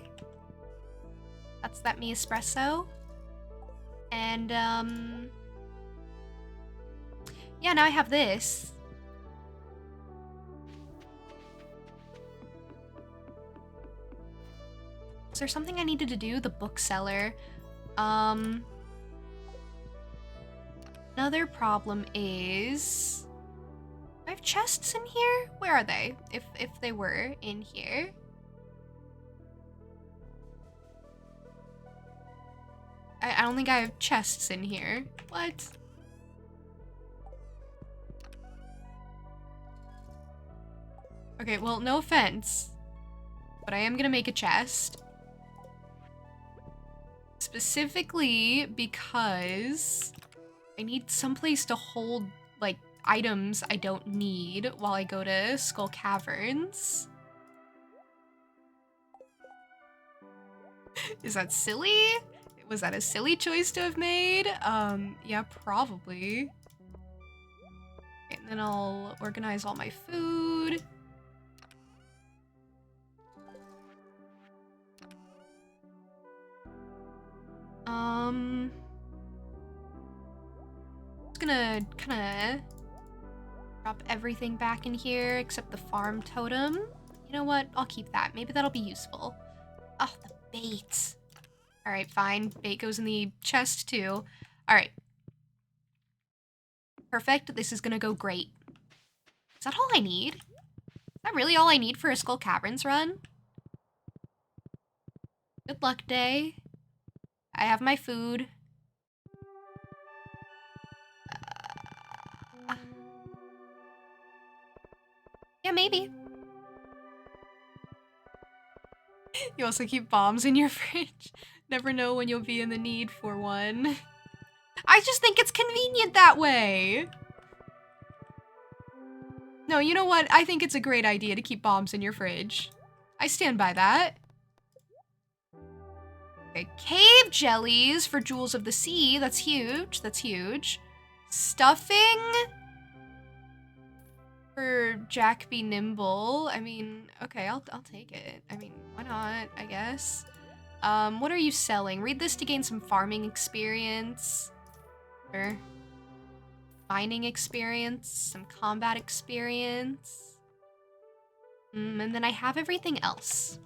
That's that me espresso. And, yeah, now I have this. Is there something I needed to do? The bookseller. Another problem is... I have chests in here? Where are they? If they were in here. I don't think I have chests in here. What? Okay, well, no offense. But I am gonna make a chest. Specifically because I need someplace to hold, like, items I don't need while I go to Skull Caverns. Is that silly? Was that a silly choice to have made? Yeah, probably. Okay, and then I'll organize all my food. Just gonna kinda drop everything back in here except the farm totem. You know what? I'll keep that. Maybe that'll be useful. Oh, the bait. Alright, fine. Bait goes in the chest too. Alright. Perfect. This is gonna go great. Is that all I need? Is that really all I need for a Skull Caverns run? Good luck day. I have my food. Yeah, maybe. You also keep bombs in your fridge. Never know when you'll be in the need for one. I just think it's convenient that way. No, you know what? I think it's a great idea to keep bombs in your fridge. I stand by that. Okay, cave jellies for Jewels of the Sea. That's huge. That's huge. Stuffing for Jack Be Nimble. I mean, okay, I'll take it. I mean, why not, I guess. What are you selling? Read this to gain some farming experience. Or mining experience, some combat experience. And then I have everything else.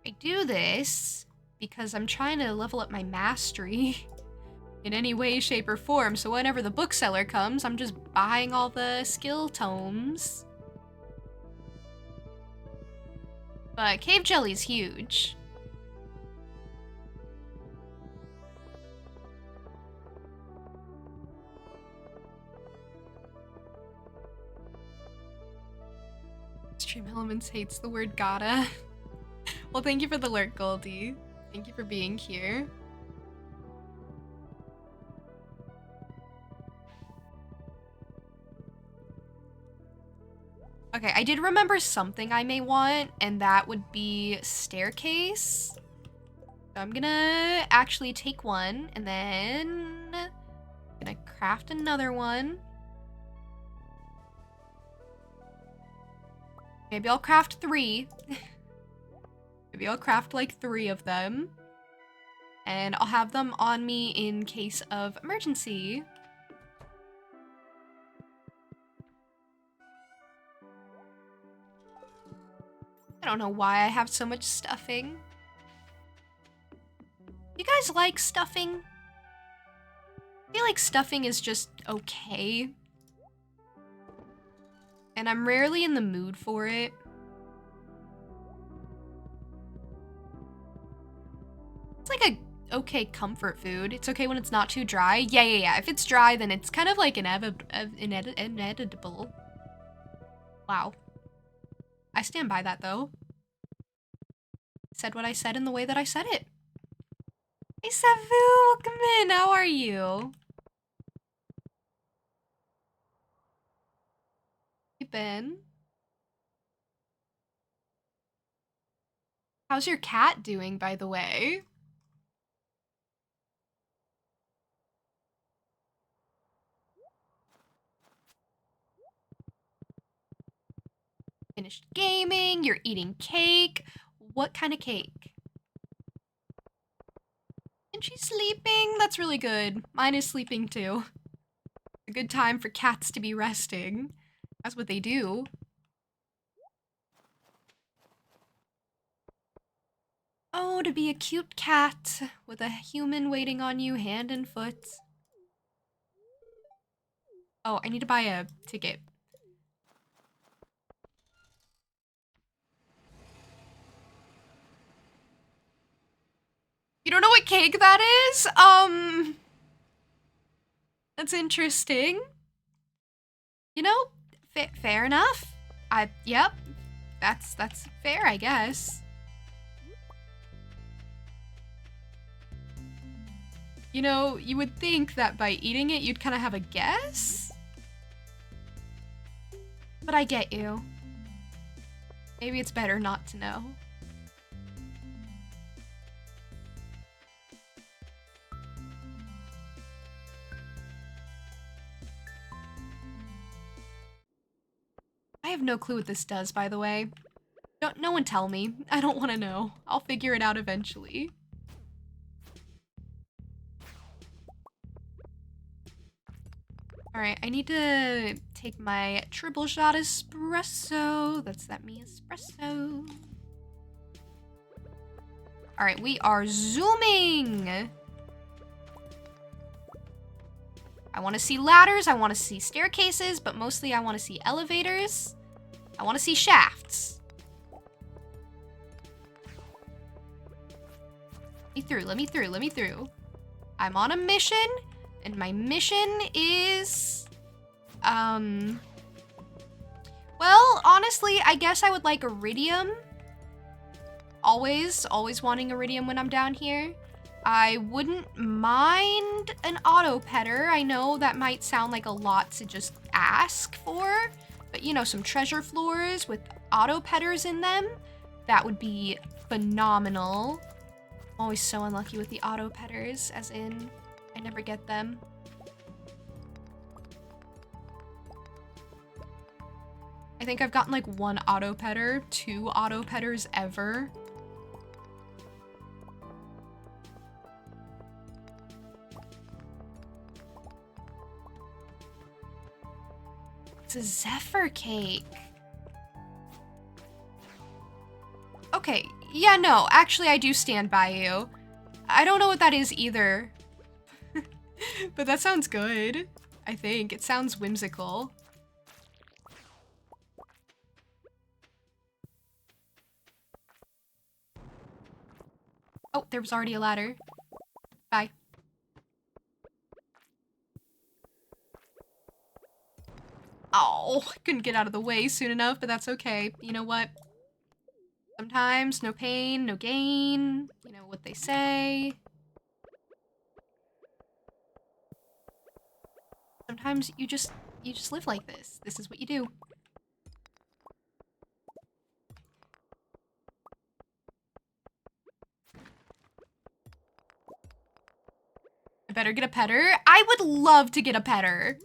I do this because I'm trying to level up my mastery in any way, shape, or form, so whenever the bookseller comes, I'm just buying all the skill tomes. But cave jelly's huge. Stream Elements hates the word gotta. Well, thank you for the lurk, Goldie. Thank you for being here. Okay, I did remember something I may want, and that would be staircase. So I'm gonna actually take one, and then gonna craft another one. Maybe I'll craft 3. Maybe I'll craft like 3 of them. And I'll have them on me in case of emergency. I don't know why I have so much stuffing. You guys like stuffing? I feel like stuffing is just okay. And I'm rarely in the mood for it. It's like a okay comfort food. It's okay when it's not too dry. Yeah. If it's dry, then it's kind of like inedible. Wow. I stand by that, though. I said what I said in the way that I said it. Hey, Savu, welcome in. How are you? You been? How's your cat doing, by the way? Finished gaming, you're eating cake. What kind of cake? And she's sleeping? That's really good. Mine is sleeping too. A good time for cats to be resting. That's what they do. Oh, to be a cute cat with a human waiting on you hand and foot. Oh, I need to buy a ticket. You don't know what cake that is? That's interesting. You know, fair enough. Yep, that's fair, I guess. You know, you would think that by eating it, you'd kind of have a guess. But I get you. Maybe it's better not to know. I have no clue what this does, by the way. No one tell me. I don't want to know. I'll figure it out eventually. Alright, I need to take my triple shot espresso. That's me espresso. Alright, we are zooming! I want to see ladders, I want to see staircases, but mostly I want to see elevators. I want to see shafts. Let me through. I'm on a mission, and my mission is... Well, honestly, I guess I would like iridium. Always wanting iridium when I'm down here. I wouldn't mind an auto petter. I know that might sound like a lot to just ask for, but you know, some treasure floors with auto petters in them, that would be phenomenal. I'm always so unlucky with the auto petters, as in, I never get them. I think I've gotten like 1 auto petter, 2 auto petters ever. It's a Zephyr cake. Okay, yeah, no, actually I do stand by you. I don't know what that is either. But that sounds good, I think. It sounds whimsical. Oh, there was already a ladder. Bye. Oh, I couldn't get out of the way soon enough, but that's okay. You know what? Sometimes no pain, no gain. You know what they say. Sometimes you just live like this. This is what you do. I better get a petter. I would love to get a petter.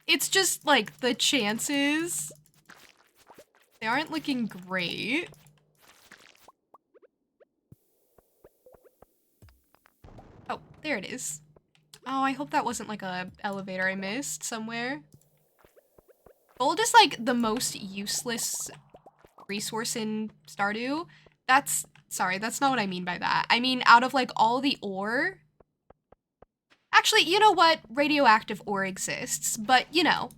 It's just like the chances. They aren't looking great. Oh, there it is. Oh, I hope that wasn't like a elevator I missed somewhere. Gold is like the most useless resource in Stardew. Sorry, that's not what I mean by that. I mean, out of like all the ore. Actually, you know what? Radioactive ore exists, but you know.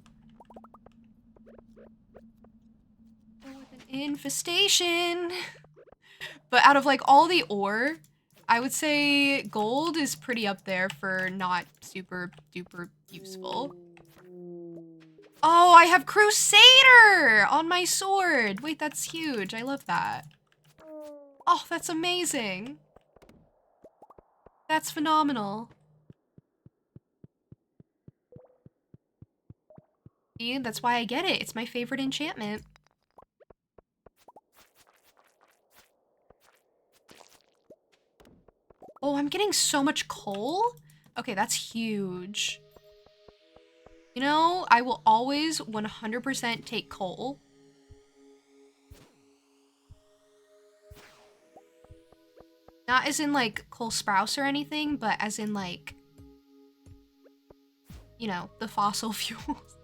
With an infestation. But out of like all the ore, I would say gold is pretty up there for not super duper useful. Oh, I have Crusader on my sword. Wait, that's huge. I love that. Oh, that's amazing. That's phenomenal. See, that's why I get it. It's my favorite enchantment. Oh, I'm getting so much coal? Okay, that's huge. You know, I will always 100% take coal. Not as in like Cole Sprouse or anything, but as in like, you know, the fossil fuels.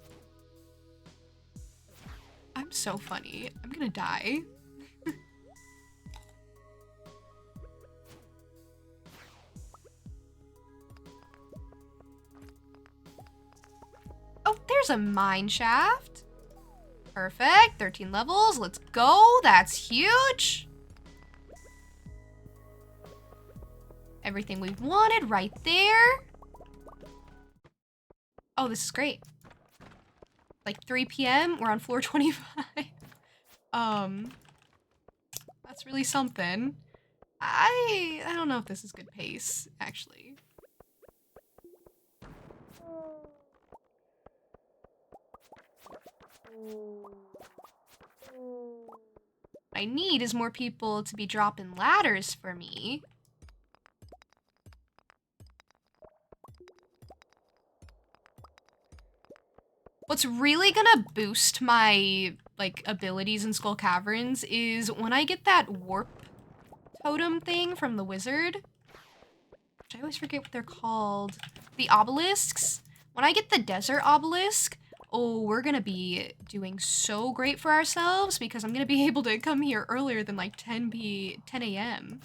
I'm so funny. I'm gonna die. Oh, there's a mine shaft. Perfect. 13 levels. Let's go. That's huge. Everything we wanted right there. Oh, this is great. Like 3 p.m. We're on floor 25. That's really something. I don't know if this is good pace, actually. What I need is more people to be dropping ladders for me. What's really gonna boost my, like, abilities in Skull Caverns is when I get that warp totem thing from the wizard. Which I always forget what they're called. The obelisks. When I get the desert obelisk, oh, we're gonna be doing so great for ourselves because I'm gonna be able to come here earlier than like 10 a.m.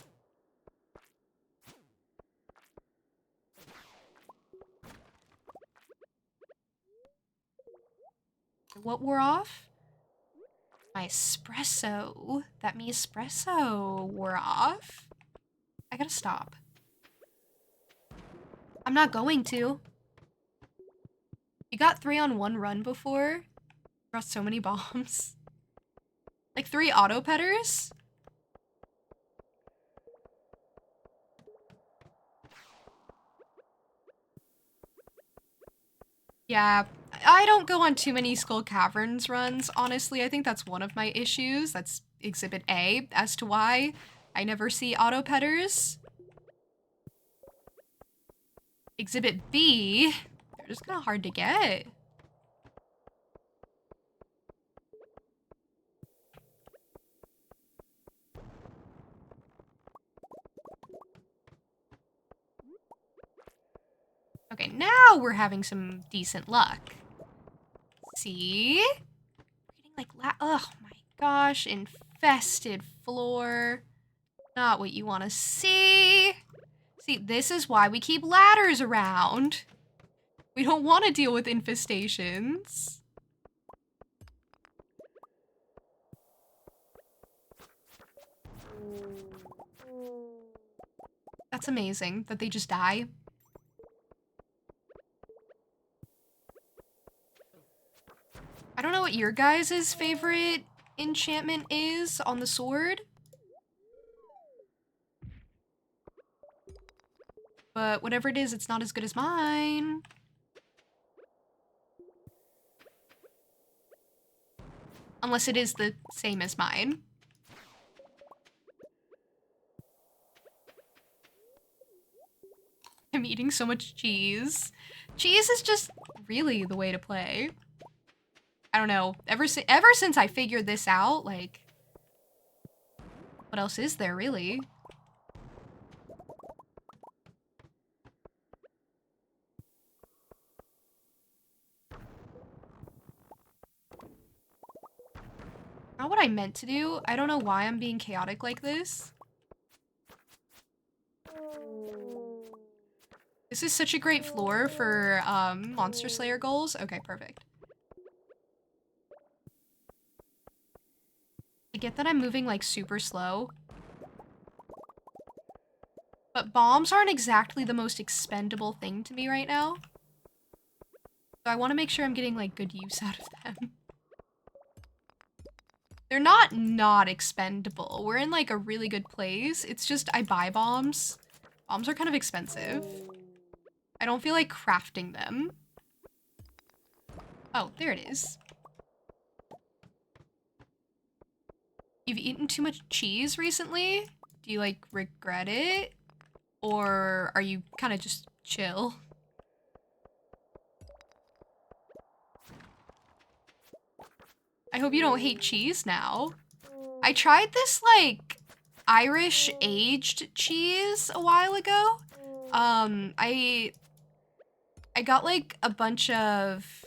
What wore off? My espresso. That me espresso wore off. I gotta stop. I'm not going to. You got 3-on-1 run before? Brought so many bombs. Like 3 auto petters? Yeah, I don't go on too many Skull Caverns runs, honestly. I think that's one of my issues. That's Exhibit A as to why I never see auto petters. Exhibit B, they're just kind of hard to get. Okay, now we're having some decent luck. See? We're getting like, oh my gosh, infested floor. Not what you want to see. See, this is why we keep ladders around. We don't want to deal with infestations. That's amazing that they just die. I don't know what your guys' favorite enchantment is on the sword. But whatever it is, it's not as good as mine. Unless it is the same as mine. I'm eating eating so much cheese. Cheese is just really the way to play. I don't know. Ever since I figured this out, like, what else is there really? Not what I meant to do. I don't know why I'm being chaotic like this. This is such a great floor for Monster Slayer goals. Okay, perfect. I get that I'm moving like super slow. But bombs aren't exactly the most expendable thing to me right now. So I want to make sure I'm getting like good use out of them. They're not expendable. We're in like a really good place. It's just I buy bombs. Bombs are kind of expensive. I don't feel like crafting them. Oh, there it is. You've eaten too much cheese recently? Do you like regret it? Or are you kind of just chill? I hope you don't hate cheese now. I tried this like Irish aged cheese a while ago. I got like a bunch of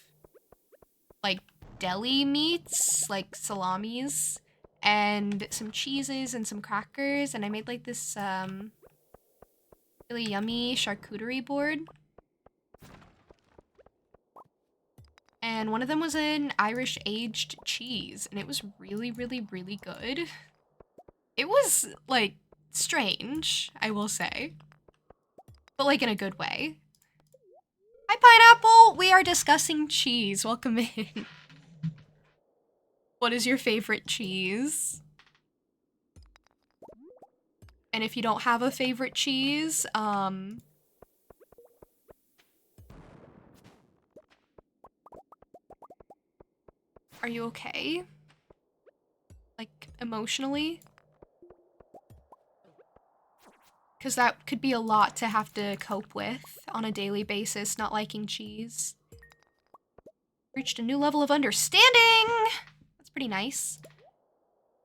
like deli meats, like salamis, and some cheeses and some crackers, and I made like this really yummy charcuterie board. And one of them was an Irish aged cheese, and it was really, really, really good. It was like strange, I will say, but like in a good way. Hi, Pineapple! We are discussing cheese. Welcome in. What is your favorite cheese? And if you don't have a favorite cheese, are you okay? Like, emotionally? Because that could be a lot to have to cope with on a daily basis, not liking cheese. Reached a new level of understanding! That's pretty nice.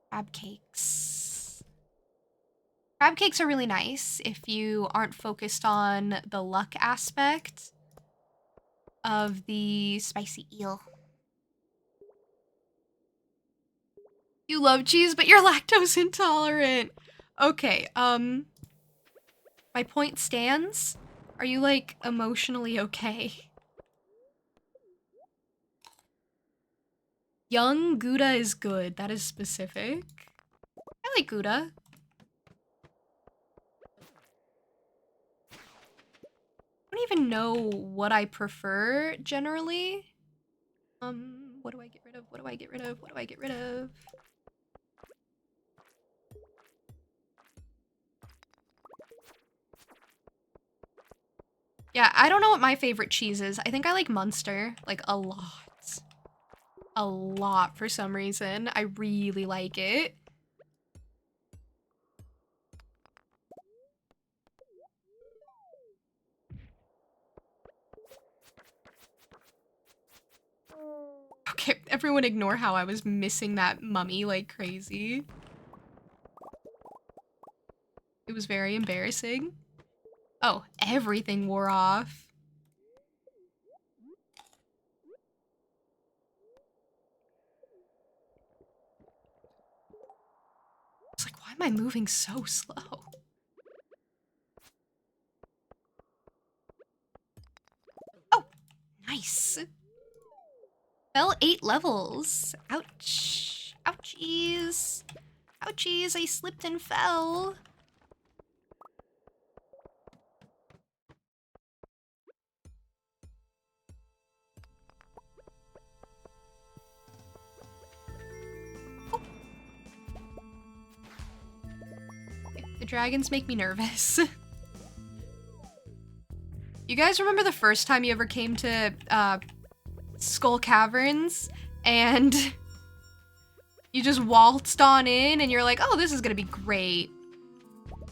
Crab cakes. Crab cakes are really nice if you aren't focused on the luck aspect of the spicy eel. You love cheese, but you're lactose intolerant. Okay, my point stands. Are you, like, emotionally okay? Young Gouda is good. That is specific. I like Gouda. I don't even know what I prefer, generally. What do I get rid of? What do I get rid of? What do I get rid of? Yeah, I don't know what my favorite cheese is. I think I like Munster, like, a lot. A lot for some reason. I really like it. Okay, everyone ignore how I was missing that mummy like crazy. It was very embarrassing. Oh, everything wore off. It's like, why am I moving so slow? Oh, nice. Fell 8 levels. Ouch. Ouchies. Ouchies, I slipped and fell. Oh. The dragons make me nervous. You guys remember the first time you ever came to Skull Caverns and you just waltzed on in and you're like, oh, this is gonna be great.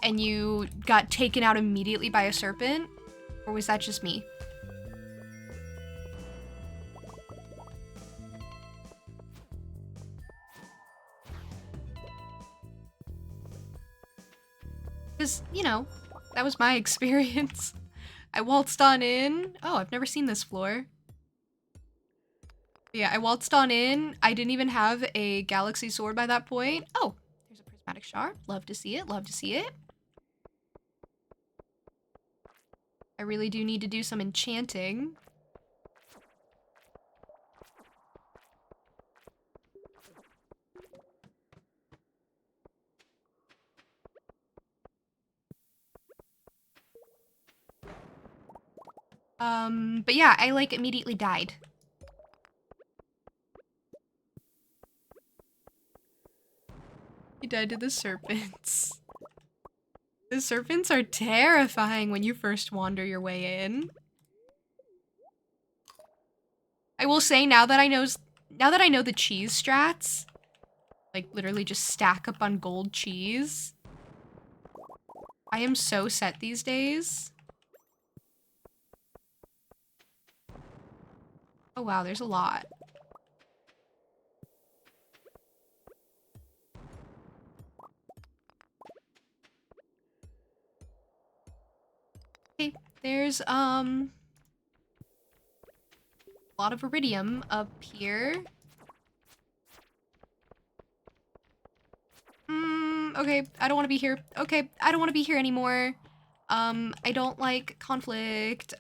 And you got taken out immediately by a serpent? Or was that just me? Because, you know, that was my experience. I waltzed on in. Oh, I've never seen this floor. Yeah, I waltzed on in. I didn't even have a galaxy sword by that point. Oh, there's a prismatic shard. Love to see it. Love to see it. I really do need to do some enchanting. But yeah, I like immediately died. You died to the serpents. The serpents are terrifying when you first wander your way in. I will say now that I know the cheese strats, like literally just stack up on gold cheese. I am so set these days. Oh wow, there's a lot. Okay, there's a lot of iridium up here. Okay, I don't want to be here. Okay, I don't want to be here anymore. I don't like conflict.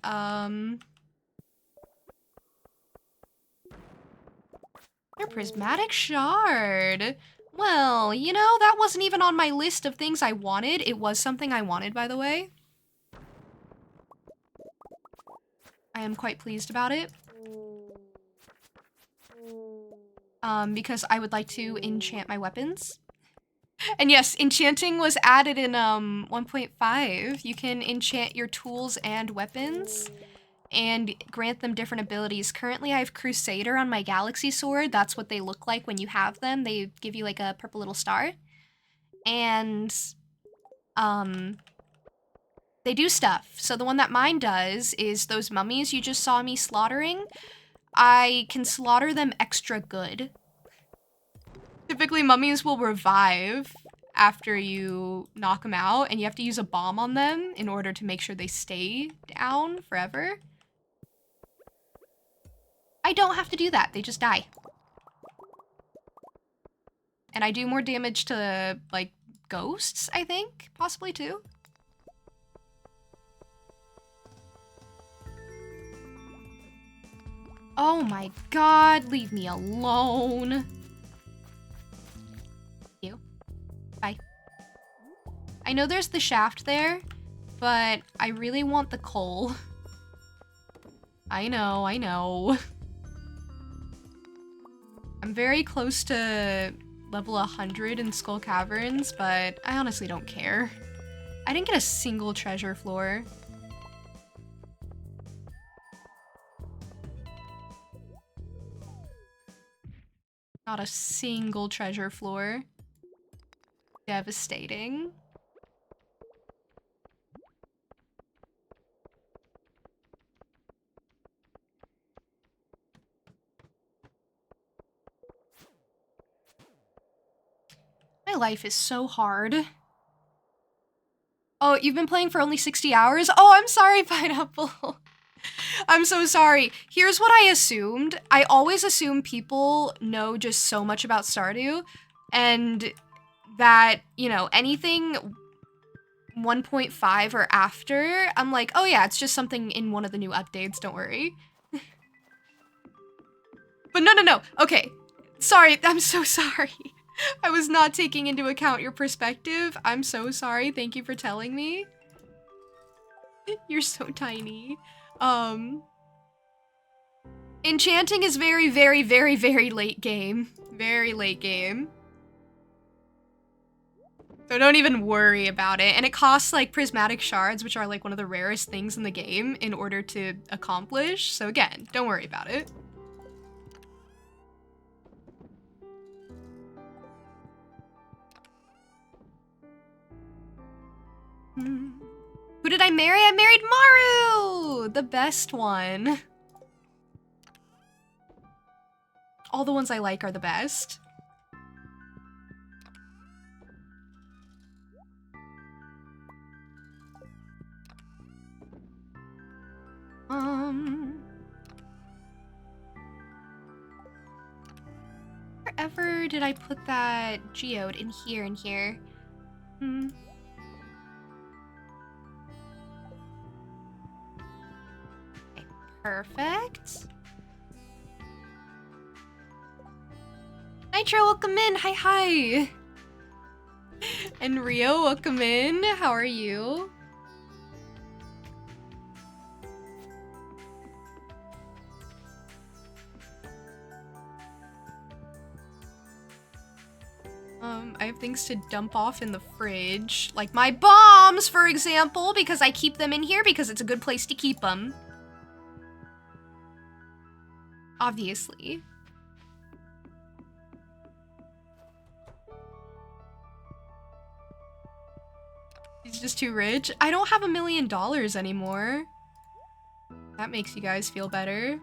Your prismatic shard. Well, you know, that wasn't even on my list of things I wanted. It was something I wanted, by the way. I am quite pleased about it. Because I would like to enchant my weapons. And yes, enchanting was added in 1.5. You can enchant your tools and weapons and grant them different abilities. Currently, I have Crusader on my Galaxy Sword. That's what they look like when you have them. They give you like a purple little star. And they do stuff. So the one that mine does is those mummies you just saw me slaughtering. I can slaughter them extra good. Typically, mummies will revive after you knock them out, and you have to use a bomb on them in order to make sure they stay down forever. I don't have to do that. They just die. And I do more damage to, like, ghosts, I think, possibly too. Oh my god, leave me alone. You. Bye. I know there's the shaft there, but I really want the coal. I know, I know. I'm very close to level 100 in Skull Caverns, but I honestly don't care. I didn't get a single treasure floor. Not a single treasure floor. Devastating. My life is so hard. Oh, you've been playing for only 60 hours? Oh, I'm sorry, Pineapple. I'm so sorry. Here's what I assumed. I always assume people know just so much about Stardew, and that, you know, anything 1.5 or after, I'm like, oh yeah, it's just something in one of the new updates, don't worry. But no. Okay. Sorry, I'm so sorry. I was not taking into account your perspective. I'm so sorry. Thank you for telling me. You're so tiny. Enchanting is very, very, very, very late game. Very late game. So don't even worry about it. And it costs like prismatic shards, which are like one of the rarest things in the game, in order to accomplish. So again, don't worry about it. Who did I marry? I married Maru! the best one. All the ones I like are the best. Wherever did I put that geode? In here, in here. Okay, perfect. Nitro, welcome in. Hi, hi. And Rio, welcome in. How are you? I have things to dump off in the fridge, like my bombs, for example, because I keep them in here because it's a good place to keep them. Obviously. He's just too rich. I don't have $1 million anymore. That makes you guys feel better.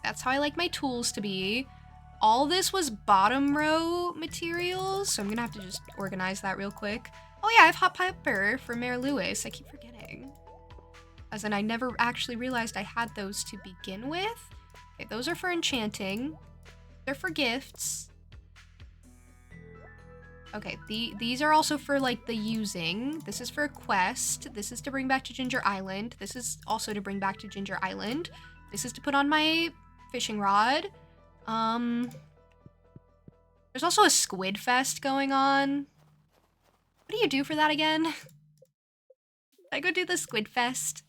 That's how I like my tools to be. All this was bottom row materials, so I'm gonna have to just organize that real quick. Oh yeah, I have hot pepper for Mayor Lewis. I keep forgetting. As in, I never actually realized I had those to begin with. Okay, those are for enchanting. They're for gifts. Okay, these are also for, like, the using. This is for a quest. This is to bring back to Ginger Island. This is also to bring back to Ginger Island. This is to put on my fishing rod. There's also a Squid Fest going on. What do you do for that again? Did I go do the Squid Fest?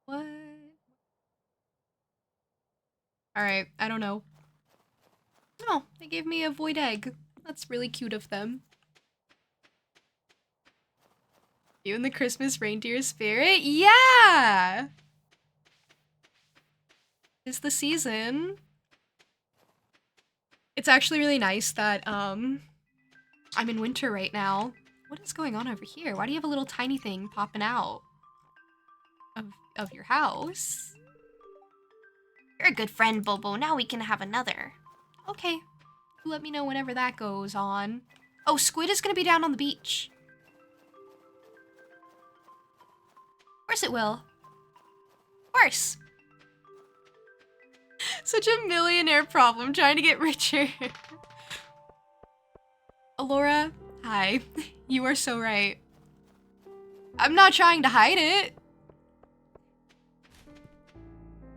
What? Alright, I don't know. No, they gave me a void egg. That's really cute of them. You and the Christmas reindeer spirit? Yeah! It's the season. It's actually really nice that, I'm in winter right now. What is going on over here? Why do you have a little tiny thing popping out of your house? You're a good friend, Bobo. Now we can have another. Okay. You let me know whenever that goes on. Oh, Squid is gonna be down on the beach. Of course it will. Of course. Such a millionaire problem trying to get richer. Alora, hi. You are so right. I'm not trying to hide it.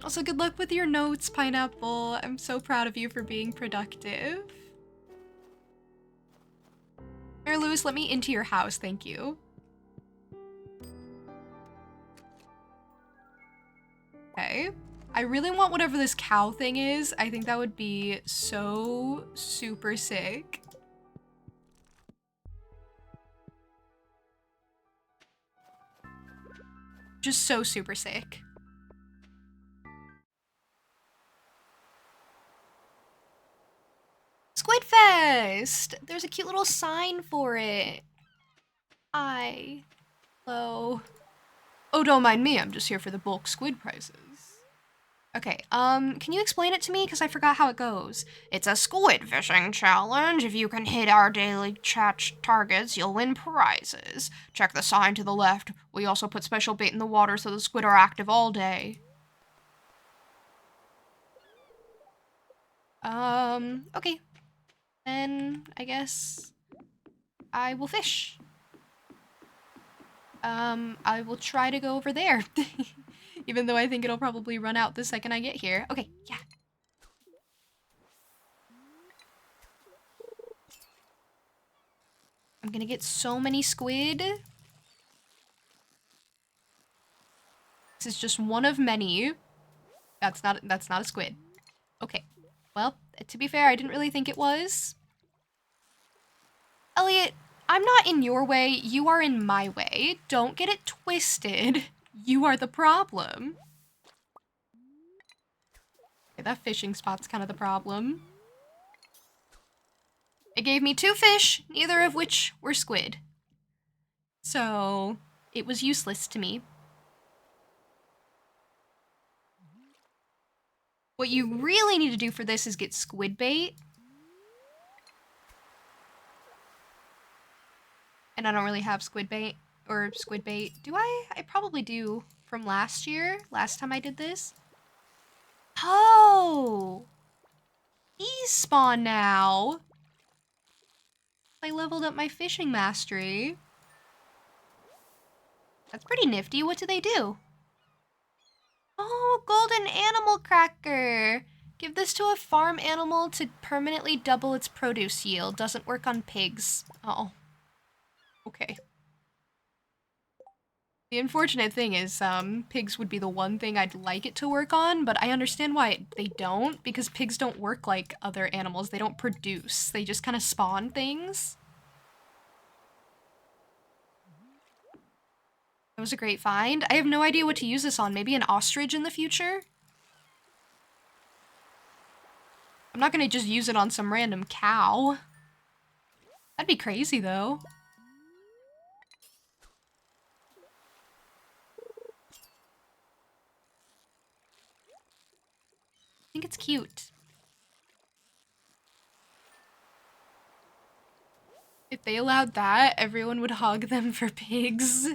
Also, good luck with your notes, Pineapple. I'm so proud of you for being productive. Mayor Lewis, let me into your house, thank you. Okay. I really want whatever this cow thing is. I think that would be so super sick. Just so super sick. Squid Fest! There's a cute little sign for it. Hi. Hello. Oh, don't mind me. I'm just here for the bulk squid prices. Okay, can you explain it to me? Because I forgot how it goes. It's a squid fishing challenge. If you can hit our daily catch targets, you'll win prizes. Check the sign to the left. We also put special bait in the water so the squid are active all day. Okay. Then I guess I will fish. I will try to go over there. Even though I think it'll probably run out the second I get here. Okay, yeah. I'm gonna get so many squid. This is just one of many. That's not a squid. Okay. Well, to be fair, I didn't really think it was. Elliot, I'm not in your way, you are in my way. Don't get it twisted. You are the problem. Okay, that fishing spot's kind of the problem. It gave me 2 fish, neither of which were squid. So, it was useless to me. What you really need to do for this is get squid bait. And I don't really have squid bait, or squid bait. Do I? I probably do from last year, last time I did this. Oh! Bees spawn now. I leveled up my fishing mastery. That's pretty nifty. What do they do? Oh, golden animal cracker. Give this to a farm animal to permanently double its produce yield. Doesn't work on pigs. Oh. Okay. The unfortunate thing is, pigs would be the one thing I'd like it to work on, but I understand why they don't, because pigs don't work like other animals. They don't produce. They just kind of spawn things. That was a great find. I have no idea what to use this on. Maybe an ostrich in the future? I'm not gonna just use it on some random cow. That'd be crazy, though. I think it's cute. If they allowed that, everyone would hog them for pigs.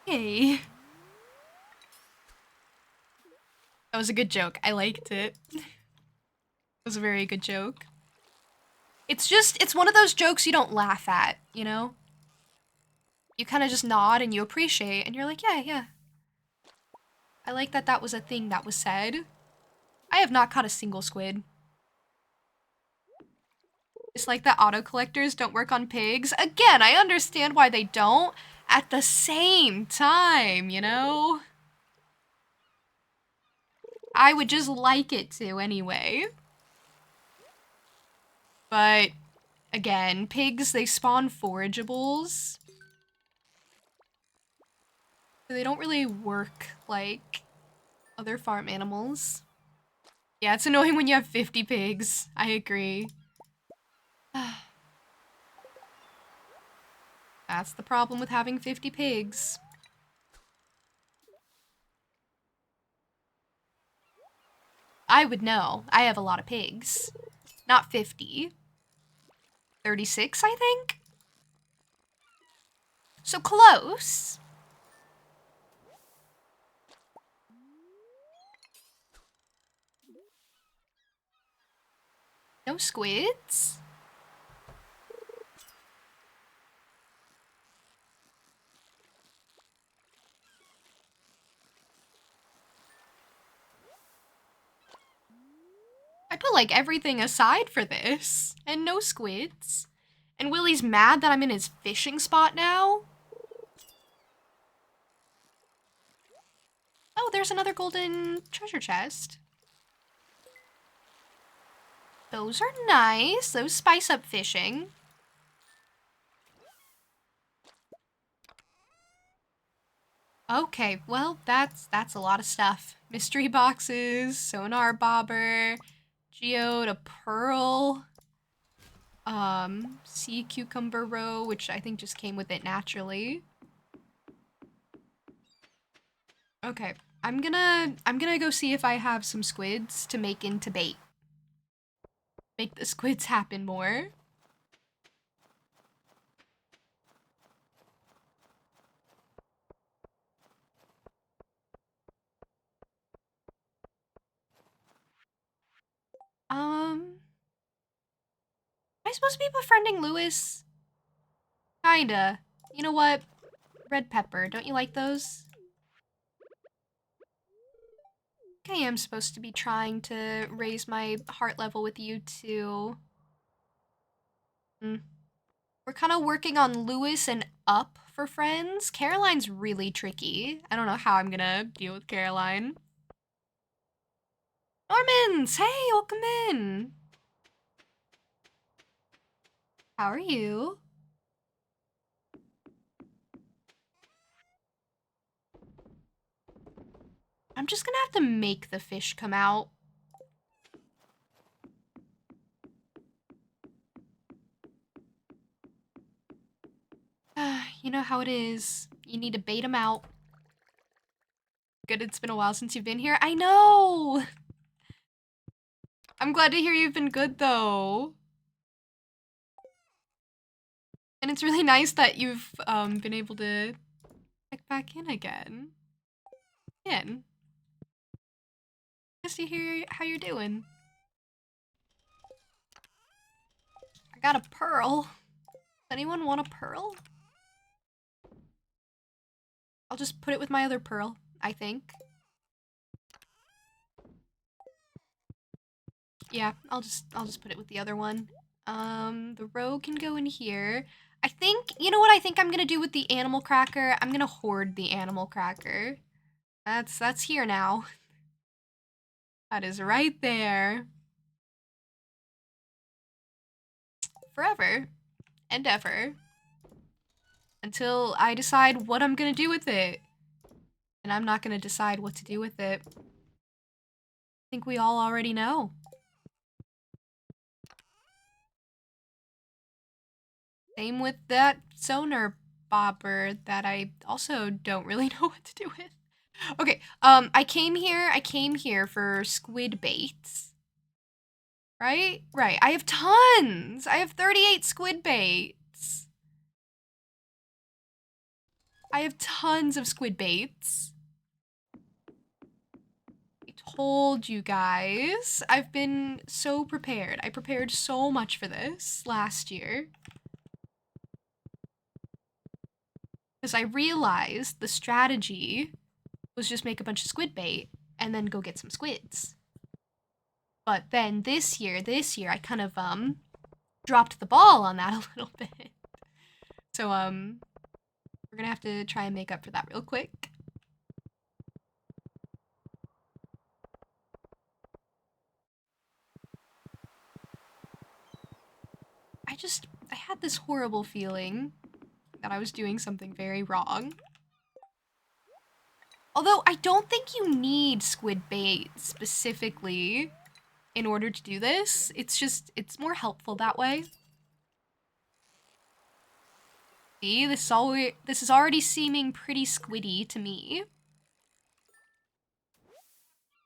Hey. That was a good joke. I liked it. It was a very good joke. It's one of those jokes you don't laugh at, you know? You kind of just nod and you appreciate, and you're like, yeah, yeah. I like that that was a thing that was said. I have not caught a single squid. It's like that auto collectors don't work on pigs. Again, I understand why they don't. At the same time, you know? I would just like it to anyway. But, again, pigs, they spawn forageables. So they don't really work like other farm animals. Yeah, it's annoying when you have 50 pigs. I agree. That's the problem with having 50 pigs. I would know. I have a lot of pigs. Not 50. 36, I think? So close. No squids? I put like everything aside for this, and no squids. And Willie's mad that I'm in his fishing spot now. Oh, there's another golden treasure chest. Those are nice. Those spice up fishing. Okay, well, that's a lot of stuff. Mystery boxes, sonar bobber, geode, a pearl, sea cucumber roe, which I think just came with it naturally. Okay, I'm gonna go see if I have some squids to make into bait. Make the squids happen more. Am I supposed to be befriending Lewis? Kinda. You know what? Red pepper, don't you like those? I am supposed to be trying to raise my heart level with you too. We're kind of working on Lewis and up for friends. Caroline's really tricky. I don't know how I'm gonna deal with Caroline. Normans! Hey, welcome in! How are you? I'm just gonna have to make the fish come out. You know how it is. You need to bait them out. Good, it's been a while since you've been here. I know! I'm glad to hear you've been good, though. And it's really nice that you've been able to check back in again. Just to hear how you're doing. I got a pearl. Does anyone want a pearl? I'll just put it with my other pearl, I think. Yeah, I'll just put it with the other one. The rogue can go in here. I think, you know what I think I'm gonna do with the animal cracker? I'm gonna hoard the animal cracker. That's here now. That is right there. Forever and ever. Until I decide what I'm gonna do with it. And I'm not gonna decide what to do with it. I think we all already know. Same with that sonar bobber that I also don't really know what to do with. Okay, I came here for squid baits. Right? Right. I have tons! I have 38 squid baits. I have tons of squid baits. I told you guys. I've been so prepared. I prepared so much for this last year. Because I realized the strategy was just make a bunch of squid bait and then go get some squids. But then this year, I kind of, dropped the ball on that a little bit. So, we're gonna have to try and make up for that real quick. I had this horrible feeling that I was doing something very wrong. Although, I don't think you need squid bait specifically in order to do this. It's more helpful that way. See, this is already seeming pretty squiddy to me.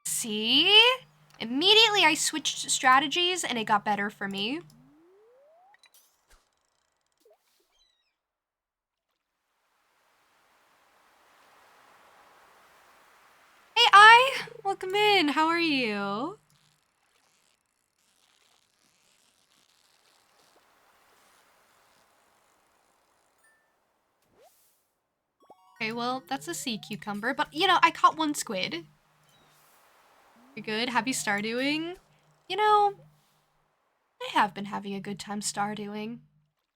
See? Immediately I switched strategies and it got better for me. Hey, welcome in. How are you? Okay, well, that's a sea cucumber, but you know, I caught one squid. You're good? Happy Stardewing? You know, I have been having a good time Stardewing.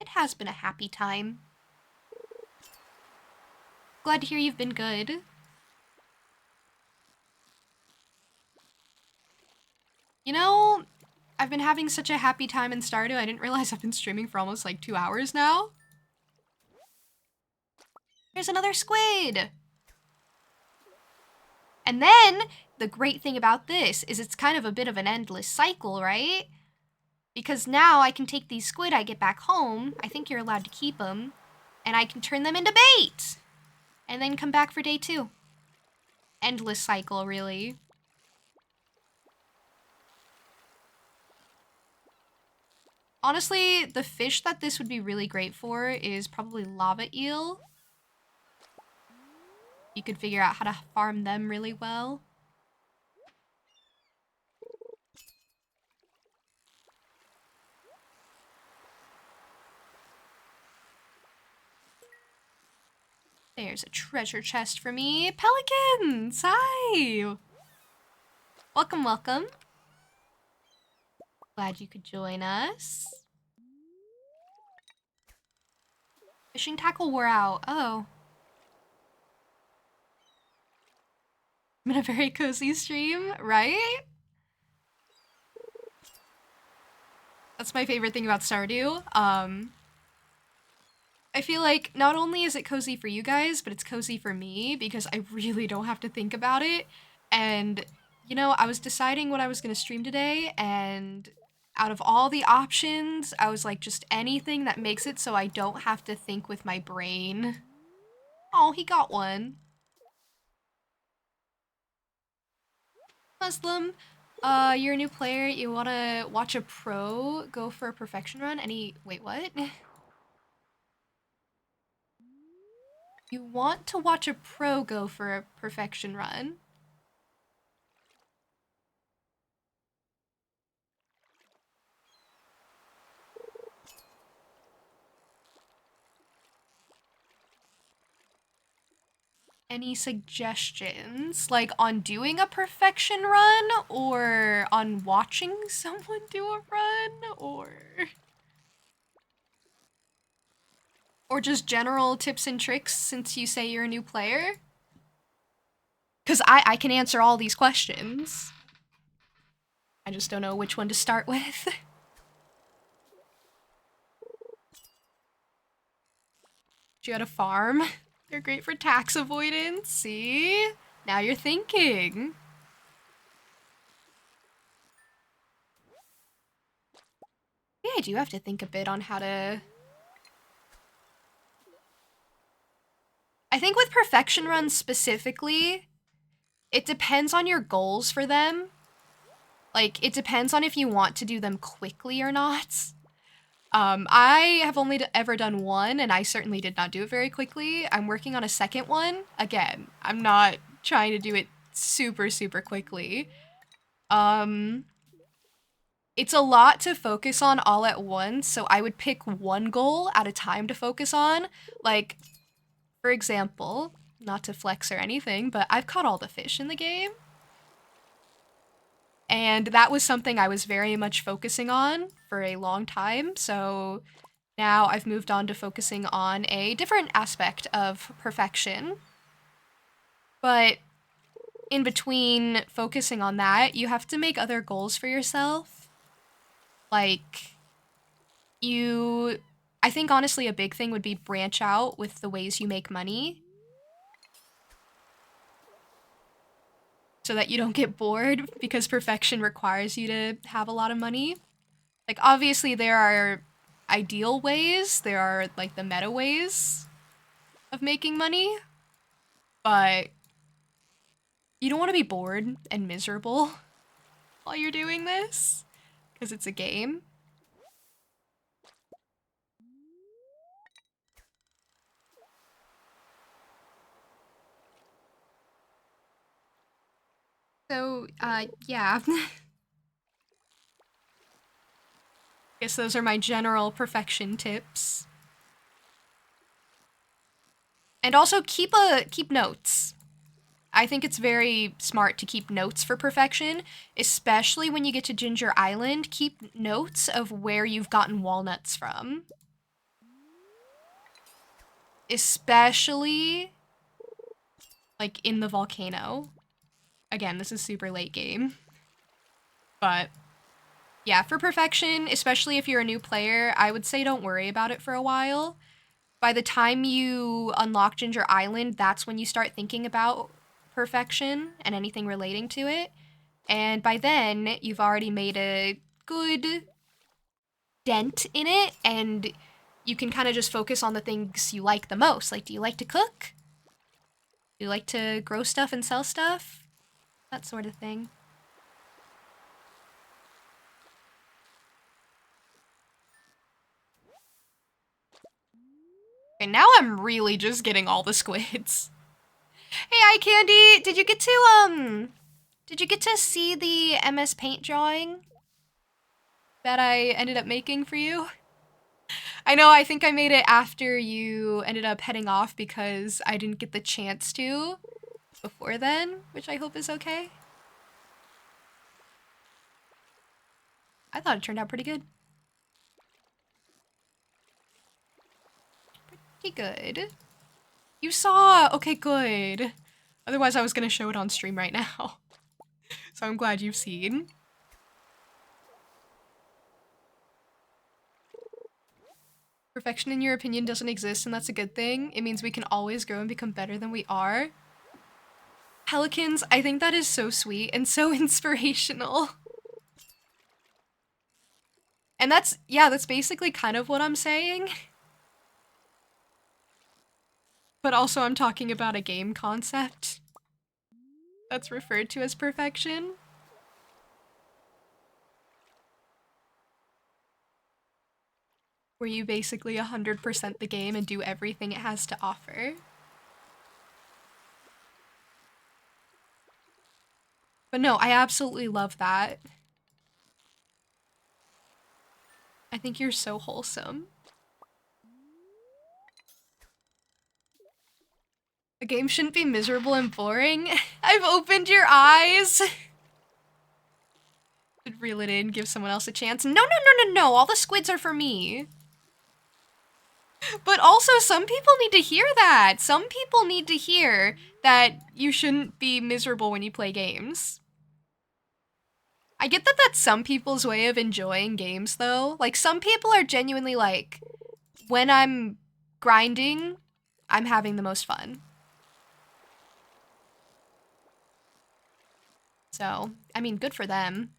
It has been a happy time. Glad to hear you've been good. You know, I've been having such a happy time in Stardew, I didn't realize I've been streaming for almost like 2 hours now. There's another squid! And then, the great thing about this is it's kind of a bit of an endless cycle, right? Because now I can take these squid I get back home, I think you're allowed to keep them, and I can turn them into bait! And then come back for day 2. Endless cycle, really. Honestly, the fish that this would be really great for is probably lava eel. You could figure out how to farm them really well. There's a treasure chest for me. Pelicans! Hi! Welcome, welcome. Glad you could join us. Fishing tackle wore out. Oh. I'm in a very cozy stream, right? That's my favorite thing about Stardew. I feel like not only is it cozy for you guys, but it's cozy for me because I really don't have to think about it. And, you know, I was deciding what I was going to stream today, and out of all the options, I was like, just anything that makes it so I don't have to think with my brain. Oh, he got one. Muslim, you're a new player, you want to watch a pro go for a perfection run? Wait, what? You want to watch a pro go for a perfection run? Any suggestions? Like on doing a perfection run or on watching someone do a run or just general tips and tricks since you say you're a new player? Cuz I can answer all these questions. I just don't know which one to start with. You had a farm? They're great for tax avoidance. See? Now you're thinking. Yeah, I do have to think a bit on how to... I think with perfection runs specifically, it depends on your goals for them. Like, it depends on if you want to do them quickly or not. I have only ever done one, and I certainly did not do it very quickly. I'm working on a second one. Again, I'm not trying to do it super, super quickly. It's a lot to focus on all at once, so I would pick one goal at a time to focus on. Like, for example, not to flex or anything, but I've caught all the fish in the game. And that was something I was very much focusing on for a long time, so now I've moved on to focusing on a different aspect of perfection. But in between focusing on that, you have to make other goals for yourself. Like, I think honestly a big thing would be branch out with the ways you make money. So that you don't get bored, because perfection requires you to have a lot of money. Like, obviously there are ideal ways, there are like the meta ways of making money, but you don't want to be bored and miserable while you're doing this, because it's a game. So, yeah. Guess those are my general perfection tips. And also keep notes. I think it's very smart to keep notes for perfection, especially when you get to Ginger Island. Keep notes of where you've gotten walnuts from. Especially, like, in the volcano. Again, this is super late game. But, yeah, for perfection, especially if you're a new player, I would say don't worry about it for a while. By the time you unlock Ginger Island, that's when you start thinking about perfection and anything relating to it. And by then, you've already made a good dent in it, and you can kind of just focus on the things you like the most. Like, do you like to cook? Do you like to grow stuff and sell stuff? That sort of thing. And now I'm really just getting all the squids. Hey, Eye Candy, did you get to see the MS Paint drawing that I ended up making for you? I know, I think I made it after you ended up heading off because I didn't get the chance to before then, which I hope is okay. I thought it turned out pretty good. Pretty good. You saw! Okay, good. Otherwise I was gonna show it on stream right now. So I'm glad you've seen. Perfection, in your opinion, doesn't exist, and that's a good thing. It means we can always grow and become better than we are. Pelicans, I think that is so sweet and so inspirational. And that's basically kind of what I'm saying. But also I'm talking about a game concept that's referred to as perfection. Where you basically 100% the game and do everything it has to offer. But no, I absolutely love that. I think you're so wholesome. A game shouldn't be miserable and boring. I've opened your eyes. Should reel it in, give someone else a chance. No. All the squids are for me. But also, some people need to hear that. Some people need to hear that you shouldn't be miserable when you play games. I get that that's some people's way of enjoying games, though. Like, some people are genuinely like, when I'm grinding, I'm having the most fun. So, I mean, good for them.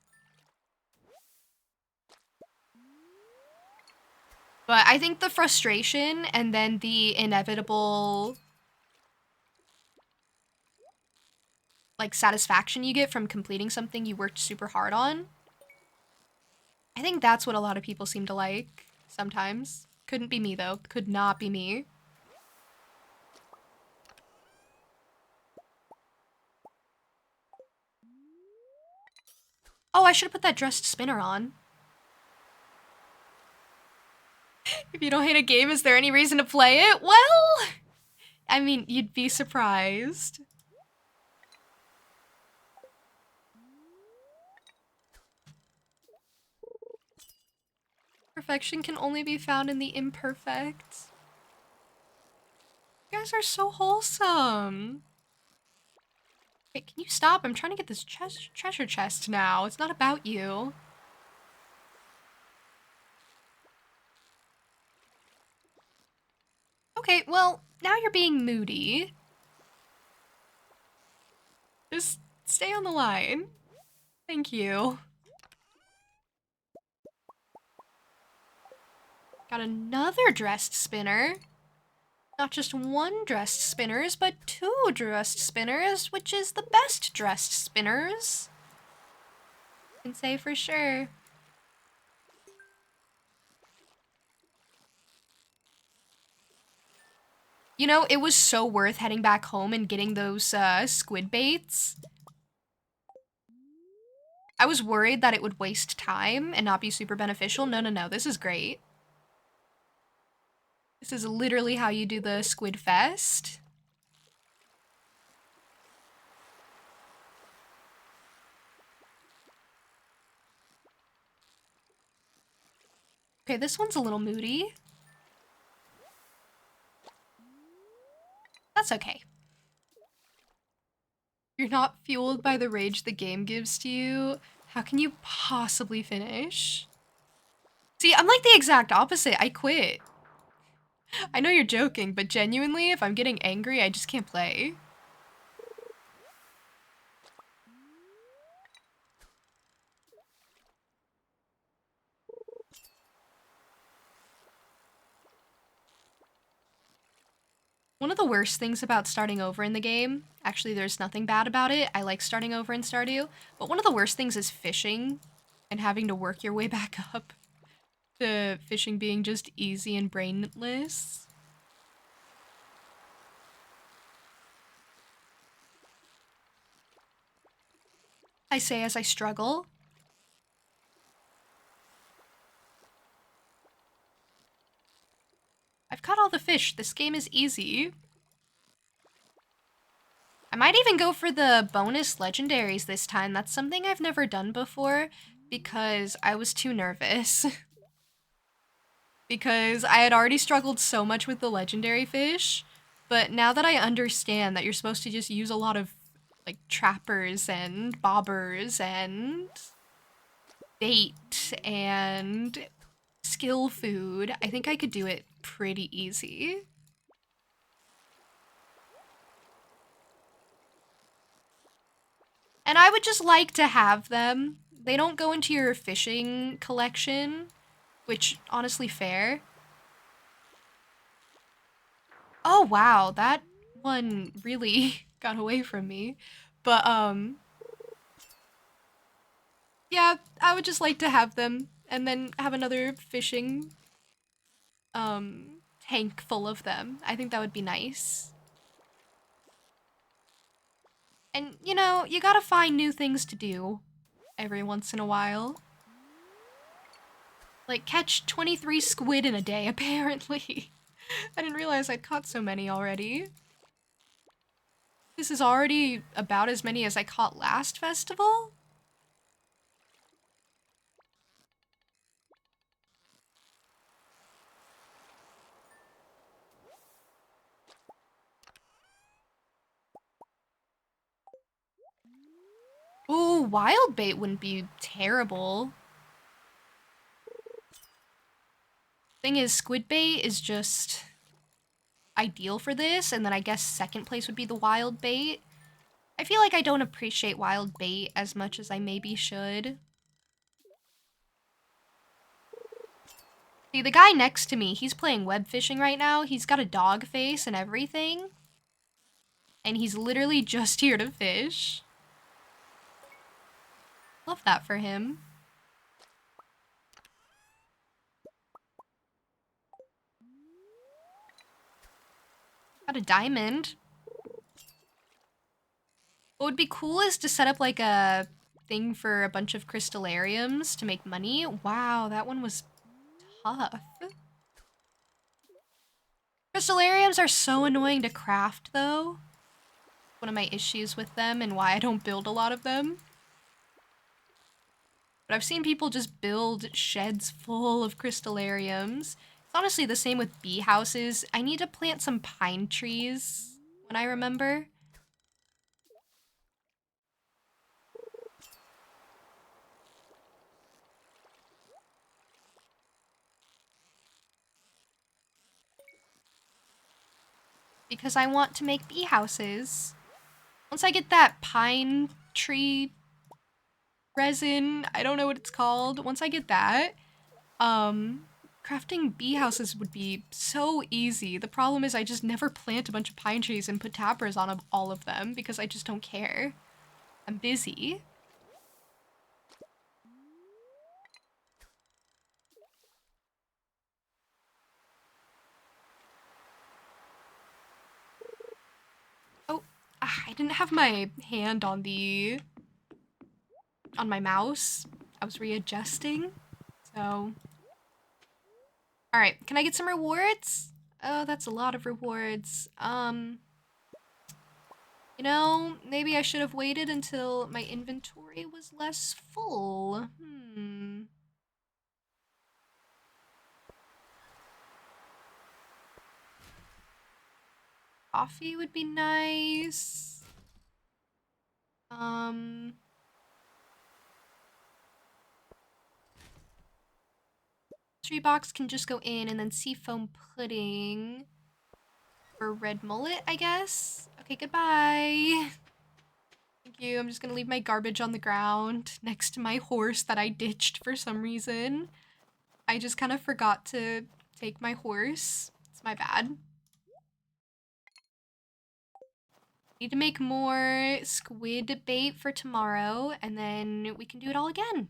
But I think the frustration and then the inevitable, like, satisfaction you get from completing something you worked super hard on, I think that's what a lot of people seem to like sometimes. Couldn't be me, though. Could not be me. Oh, I should have put that dressed spinner on. If you don't hate a game, is there any reason to play it? Well, I mean, you'd be surprised. Perfection can only be found in the imperfect. You guys are so wholesome. Wait, can you stop? I'm trying to get this treasure chest now. It's not about you. Okay, well, now you're being moody. Just stay on the line. Thank you. Got another dressed spinner. Not just one dressed spinners, but two dressed spinners, which is the best dressed spinners. Can say for sure. You know, it was so worth heading back home and getting those squid baits. I was worried that it would waste time and not be super beneficial. No, this is great. This is literally how you do the Squid Fest. Okay, this one's a little moody. That's okay. You're not fueled by the rage the game gives to you. How can you possibly finish? See, I'm like the exact opposite. I quit. I know you're joking, but genuinely, if I'm getting angry, I just can't play. One of the worst things about starting over in the game, actually there's nothing bad about it, I like starting over in Stardew, but one of the worst things is fishing and having to work your way back up. The fishing being just easy and brainless. I say as I struggle. I've caught all the fish. This game is easy. I might even go for the bonus legendaries this time. That's something I've never done before because I was too nervous. Because I had already struggled so much with the legendary fish, but now that I understand that you're supposed to just use a lot of like trappers and bobbers and bait and skill food, I think I could do it pretty easy. And I would just like to have them. They don't go into your fishing collection, which, honestly, fair. Oh, wow, that one really got away from me. But, yeah, I would just like to have them and then have another fishing, tank full of them. I think that would be nice. And, you know, you gotta find new things to do every once in a while. Like, catch 23 squid in a day, apparently. I didn't realize I'd caught so many already. This is already about as many as I caught last festival? Ooh, wild bait wouldn't be terrible. Thing is, squid bait is just ideal for this, and then I guess second place would be the wild bait. I feel like I don't appreciate wild bait as much as I maybe should. See, the guy next to me, he's playing web fishing right now. He's got a dog face and everything. And he's literally just here to fish. Love that for him. Got a diamond. What would be cool is to set up like a thing for a bunch of crystallariums to make money. Wow, that one was tough. Crystallariums are so annoying to craft though. One of my issues with them and why I don't build a lot of them. But I've seen people just build sheds full of crystallariums. It's honestly the same with bee houses. I need to plant some pine trees when I remember. Because I want to make bee houses. Once I get that pine tree resin, I don't know what it's called. Once I get that, crafting bee houses would be so easy. The problem is I just never plant a bunch of pine trees and put tappers on all of them because I just don't care. I'm busy. Oh, I didn't have my hand on my mouse. I was readjusting, so. All right, can I get some rewards? Oh, that's a lot of rewards. You know, maybe I should have waited until my inventory was less full. Coffee would be nice. Mystery box can just go in, and then seafoam pudding for red mullet, I guess. Okay, goodbye. Thank you. I'm just gonna leave my garbage on the ground next to my horse that I ditched for some reason. I just kind of forgot to take my horse. It's my bad. Need to make more squid bait for tomorrow, and then we can do it all again.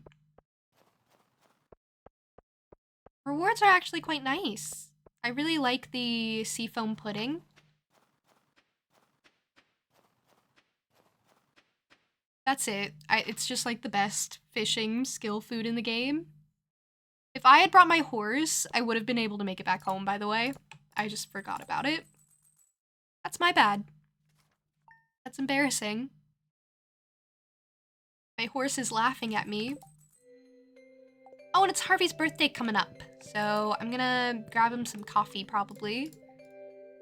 Rewards are actually quite nice. I really like the seafoam pudding. That's it. It's just like the best fishing skill food in the game. If I had brought my horse, I would have been able to make it back home, by the way. I just forgot about it. That's my bad. That's embarrassing. My horse is laughing at me. Oh, and it's Harvey's birthday coming up. So I'm gonna grab him some coffee, probably.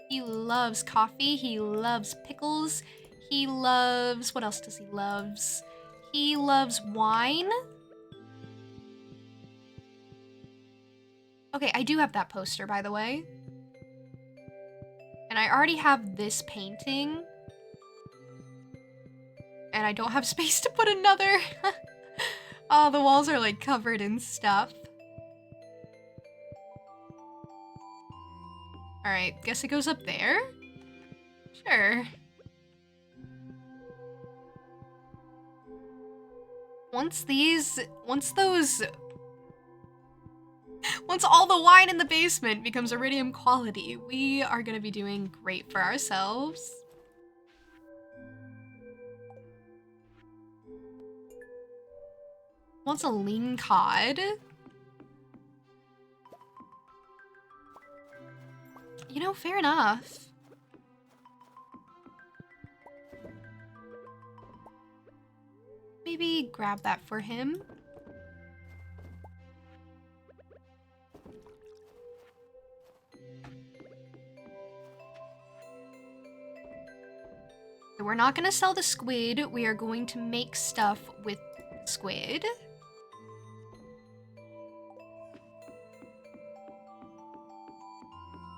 He loves coffee. He loves pickles. He loves... What else does he loves? He loves wine. Okay, I do have that poster, by the way. And I already have this painting. And and I don't have space to put another. Oh, the walls are like covered in stuff. Alright, guess it goes up there? Sure. Once all the wine in the basement becomes iridium quality, we are gonna be doing great for ourselves. Wants a lean cod? You know, fair enough. Maybe grab that for him. We're not gonna sell the squid. We are going to make stuff with squid.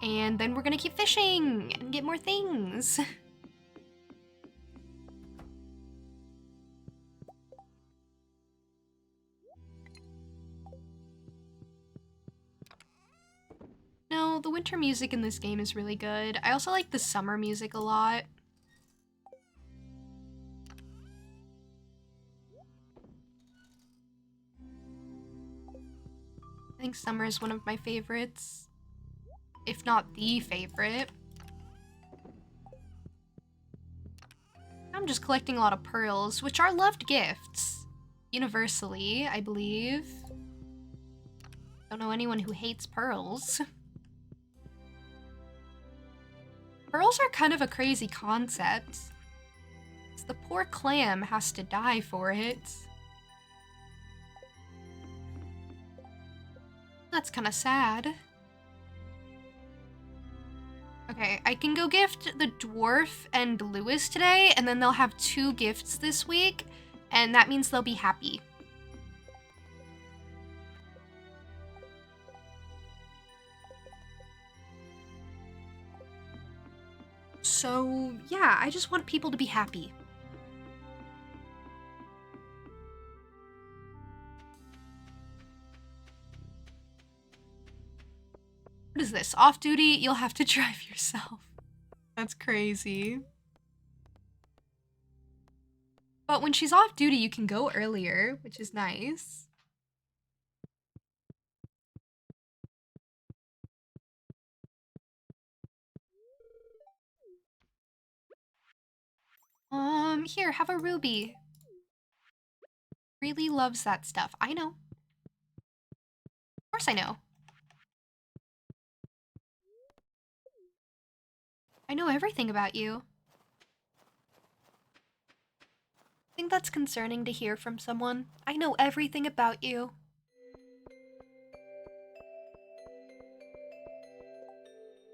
And then we're gonna keep fishing and get more things. No, the winter music in this game is really good. I also like the summer music a lot. I think summer is one of my favorites, if not the favorite. I'm just collecting a lot of pearls, which are loved gifts. Universally, I believe. Don't know anyone who hates pearls. Pearls are kind of a crazy concept. The poor clam has to die for it. That's kind of sad. Okay, I can go gift the dwarf and Lewis today, and then they'll have 2 gifts this week, and that means they'll be happy. So, yeah, I just want people to be happy. What is this? Off duty, you'll have to drive yourself. That's crazy. But when she's off duty, you can go earlier, which is nice. Here, have a ruby. Really loves that stuff. I know. Of course I know. I know everything about you. I think that's concerning to hear from someone. I know everything about you.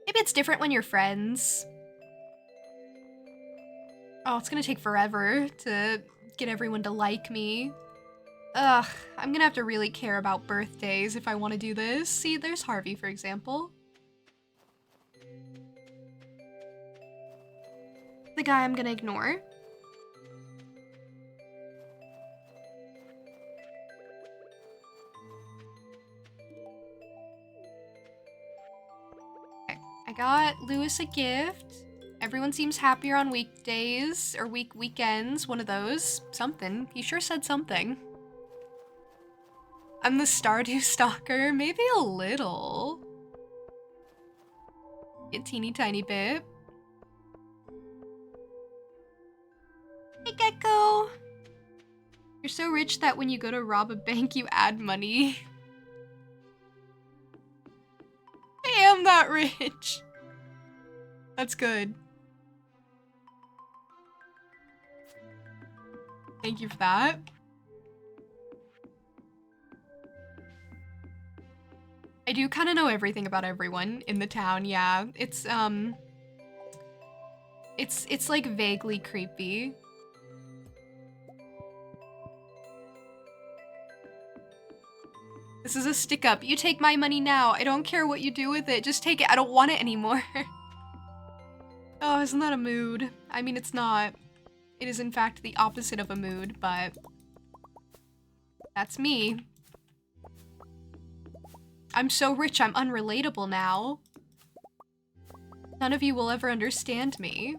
Maybe it's different when you're friends. Oh, it's gonna take forever to get everyone to like me. Ugh, I'm gonna have to really care about birthdays if I want to do this. See, there's Harvey, for example. The guy I'm gonna ignore. Okay, I got Lewis a gift. Everyone seems happier on weekdays or weekends, one of those. Something. He sure said something. I'm the Stardew stalker, maybe a little. A teeny tiny bit. Hey, Gecko! You're so rich that when you go to rob a bank, you add money. I am that rich. That's good. Thank you for that. I do kind of know everything about everyone in the town, yeah. It's like vaguely creepy. This is a stick up. You take my money now. I don't care what you do with it. Just take it. I don't want it anymore. Oh, isn't that a mood? I mean, it's not. It is in fact the opposite of a mood, but that's me. I'm so rich, I'm unrelatable now. None of you will ever understand me.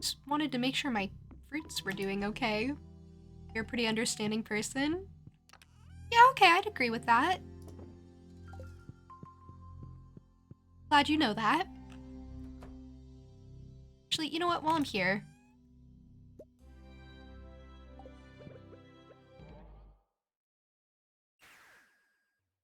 Just wanted to make sure my fruits were doing okay. You're a pretty understanding person. Yeah, okay, I'd agree with that. Glad you know that. Actually, you know what? While I'm here,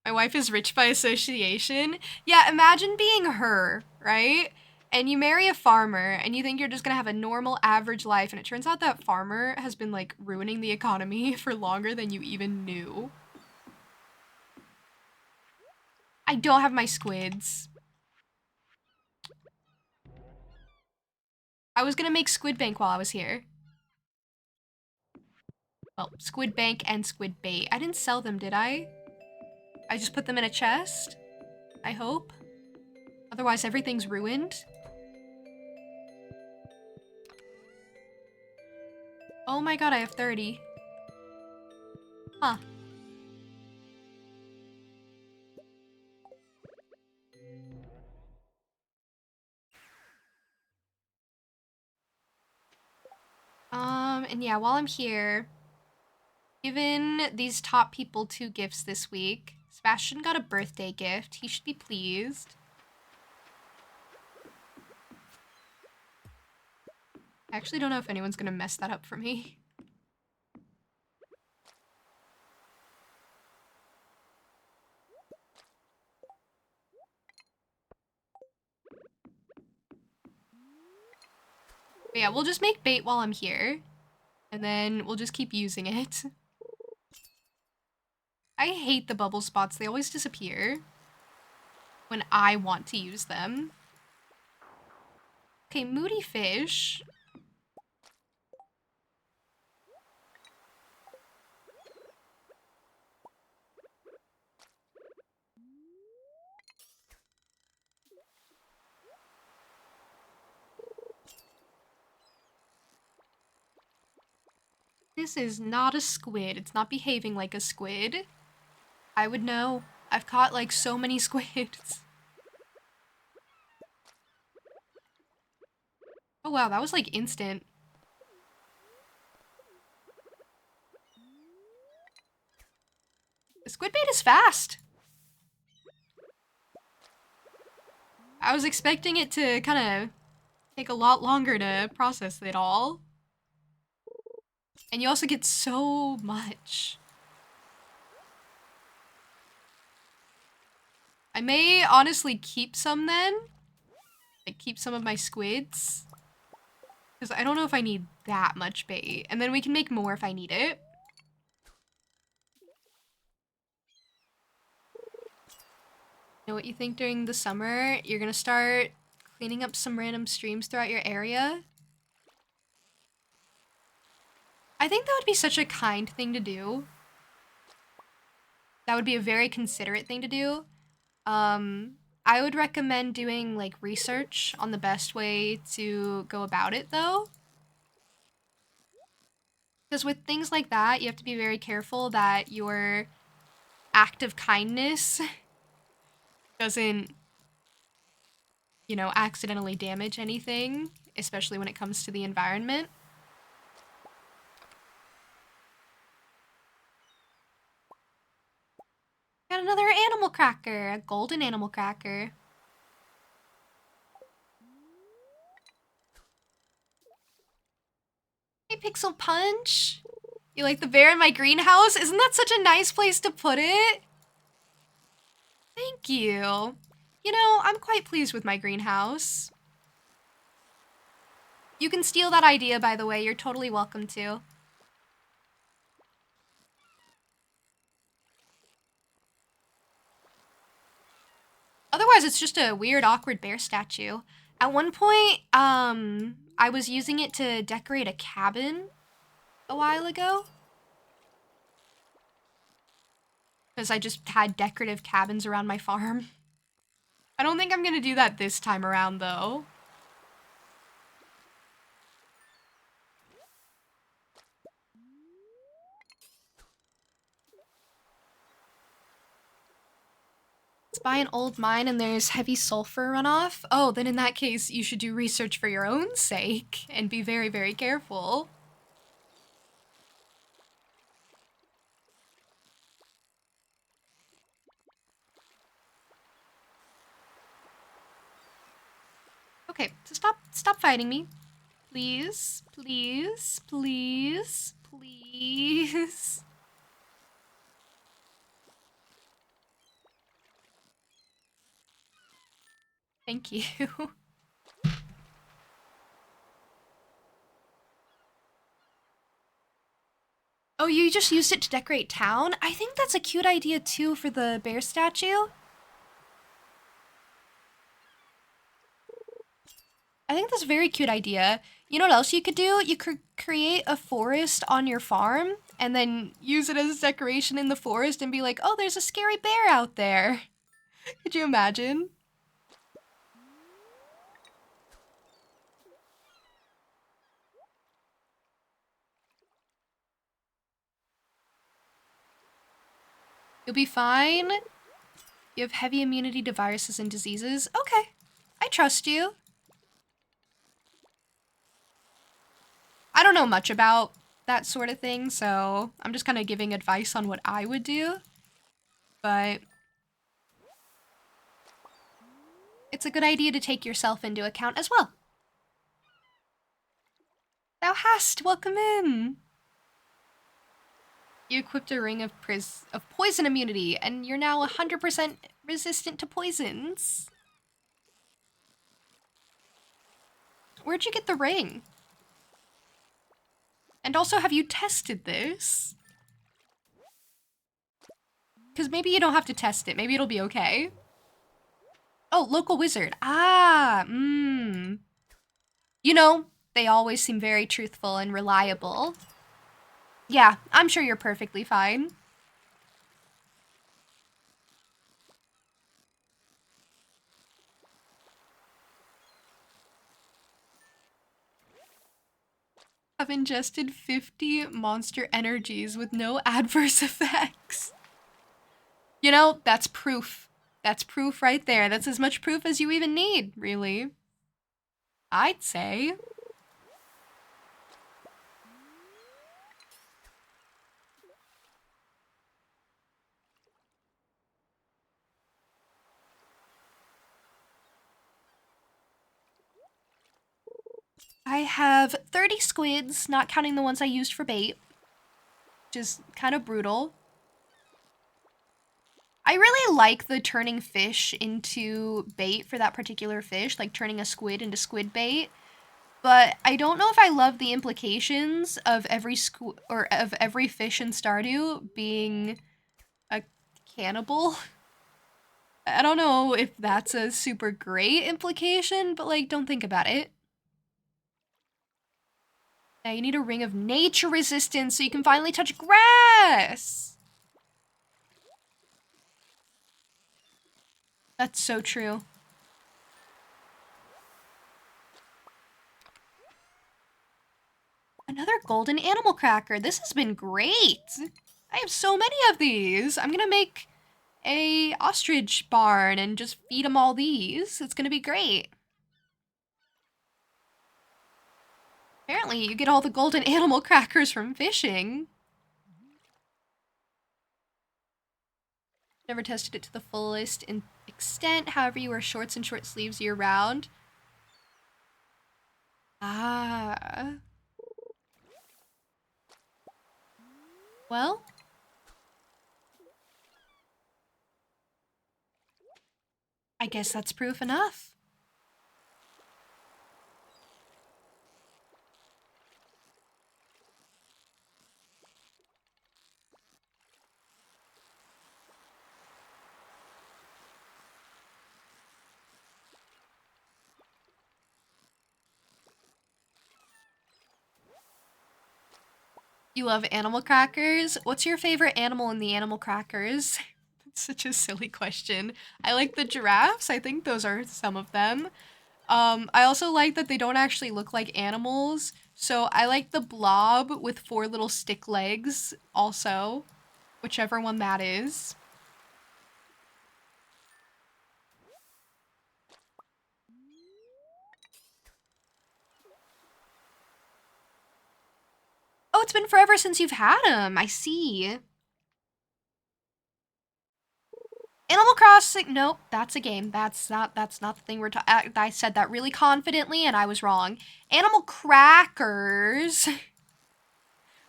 my wife is rich by association. Yeah, imagine being her, right? And you marry a farmer and you think you're just gonna have a normal average life, and it turns out that farmer has been like ruining the economy for longer than you even knew. I don't have my squids. I was gonna make squid bank while I was here. Well, squid bank and squid bait. I didn't sell them, did I? I just put them in a chest? I hope. Otherwise, everything's ruined. Oh my god, I have 30. Huh. And yeah, while I'm here, given these top people 2 gifts this week, Sebastian got a birthday gift. He should be pleased. I actually don't know if anyone's gonna mess that up for me. But yeah, we'll just make bait while I'm here, and then we'll just keep using it. I hate the bubble spots. They always disappear when I want to use them. Okay, moody fish. This is not a squid. It's not behaving like a squid. I would know. I've caught like so many squids. Oh wow, that was like instant. The squid bait is fast. I was expecting it to kind of take a lot longer to process it all. And you also get so much. I may honestly keep some then. Like keep some of my squids. Because I don't know if I need that much bait. And then we can make more if I need it. Know what you think during the summer? You're gonna start cleaning up some random streams throughout your area. I think that would be such a kind thing to do. That would be a very considerate thing to do. I would recommend doing like research on the best way to go about it though. Because with things like that, you have to be very careful that your act of kindness doesn't, you know, accidentally damage anything, especially when it comes to the environment. Got another animal cracker, a golden animal cracker. Hey, Pixel Punch. You like the bear in my greenhouse? Isn't that such a nice place to put it? Thank you. You know, I'm quite pleased with my greenhouse. You can steal that idea, by the way. You're totally welcome to. Otherwise, it's just a weird, awkward bear statue. At one point, I was using it to decorate a cabin a while ago. because I just had decorative cabins around my farm. I don't think I'm gonna do that this time around, though. Let's buy an old mine and there's heavy sulfur runoff. Oh, then in that case, you should do research for your own sake and be very, very careful. Okay, so stop fighting me. Please, please, please, please. Thank you. Oh, you just used it to decorate town? I think that's a cute idea too for the bear statue. I think that's a very cute idea. You know what else you could do? You could create a forest on your farm and then use it as decoration in the forest and be like, oh, there's a scary bear out there. Could you imagine? You'll be fine. You have heavy immunity to viruses and diseases. Okay, I trust you. I don't know much about that sort of thing, so I'm just kind of giving advice on what I would do. But it's a good idea to take yourself into account as well. Thou hast, welcome in. You equipped a ring of poison immunity, and you're now 100% resistant to poisons. Where'd you get the ring? And also, have you tested this? Because maybe you don't have to test it. Maybe it'll be okay. Oh, local wizard. Ah, You know, they always seem very truthful and reliable. Yeah, I'm sure you're perfectly fine. I've ingested 50 monster energies with no adverse effects. You know, that's proof. That's proof right there. That's as much proof as you even need, really. I'd say. I have 30 squids, not counting the ones I used for bait, which is kind of brutal. I really like the turning fish into bait for that particular fish, like turning a squid into squid bait. But I don't know if I love the implications of every fish in Stardew being a cannibal. I don't know if that's a super great implication, but like, don't think about it. Now you need a ring of nature resistance so you can finally touch grass. That's so true. Another golden animal cracker. This has been great. I have so many of these. I'm gonna make a ostrich barn and just feed them all these. It's gonna be great. Apparently, you get all the golden animal crackers from fishing. Never tested it to the fullest extent. However, you wear shorts and short sleeves year round. Ah. Well. I guess that's proof enough. You love animal crackers? What's your favorite animal in the animal crackers? That's such a silly question. I like the giraffes. I think those are some of them. I also like that they don't actually look like animals. So I like the blob with four little stick legs also, whichever one that is. Oh, it's been forever since you've had them. I see. Animal Crossing. Nope, that's a game. That's not the thing we're talking. I said that really confidently and I was wrong. Animal Crackers.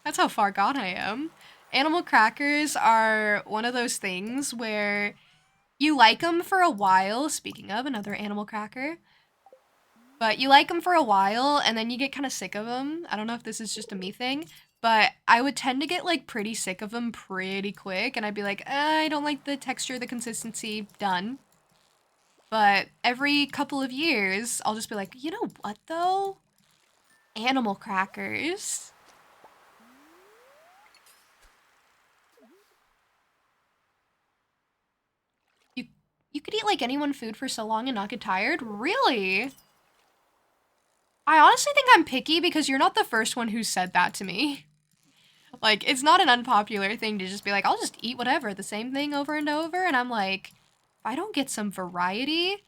That's how far gone I am. Animal Crackers are one of those things where you like them for a while. Speaking of another animal cracker, but you like them for a while and then you get kind of sick of them. I don't know if this is just a me thing, but I would tend to get like pretty sick of them pretty quick and I'd be like, I don't like the texture, the consistency, done. But every couple of years, I'll just be like, you know what though? Animal crackers. You you could eat like anyone food for so long and not get tired? Really? I honestly think I'm picky because you're not the first one who said that to me. Like, it's not an unpopular thing to just be like, I'll just eat whatever, the same thing over and over. And I'm like, if I don't get some variety,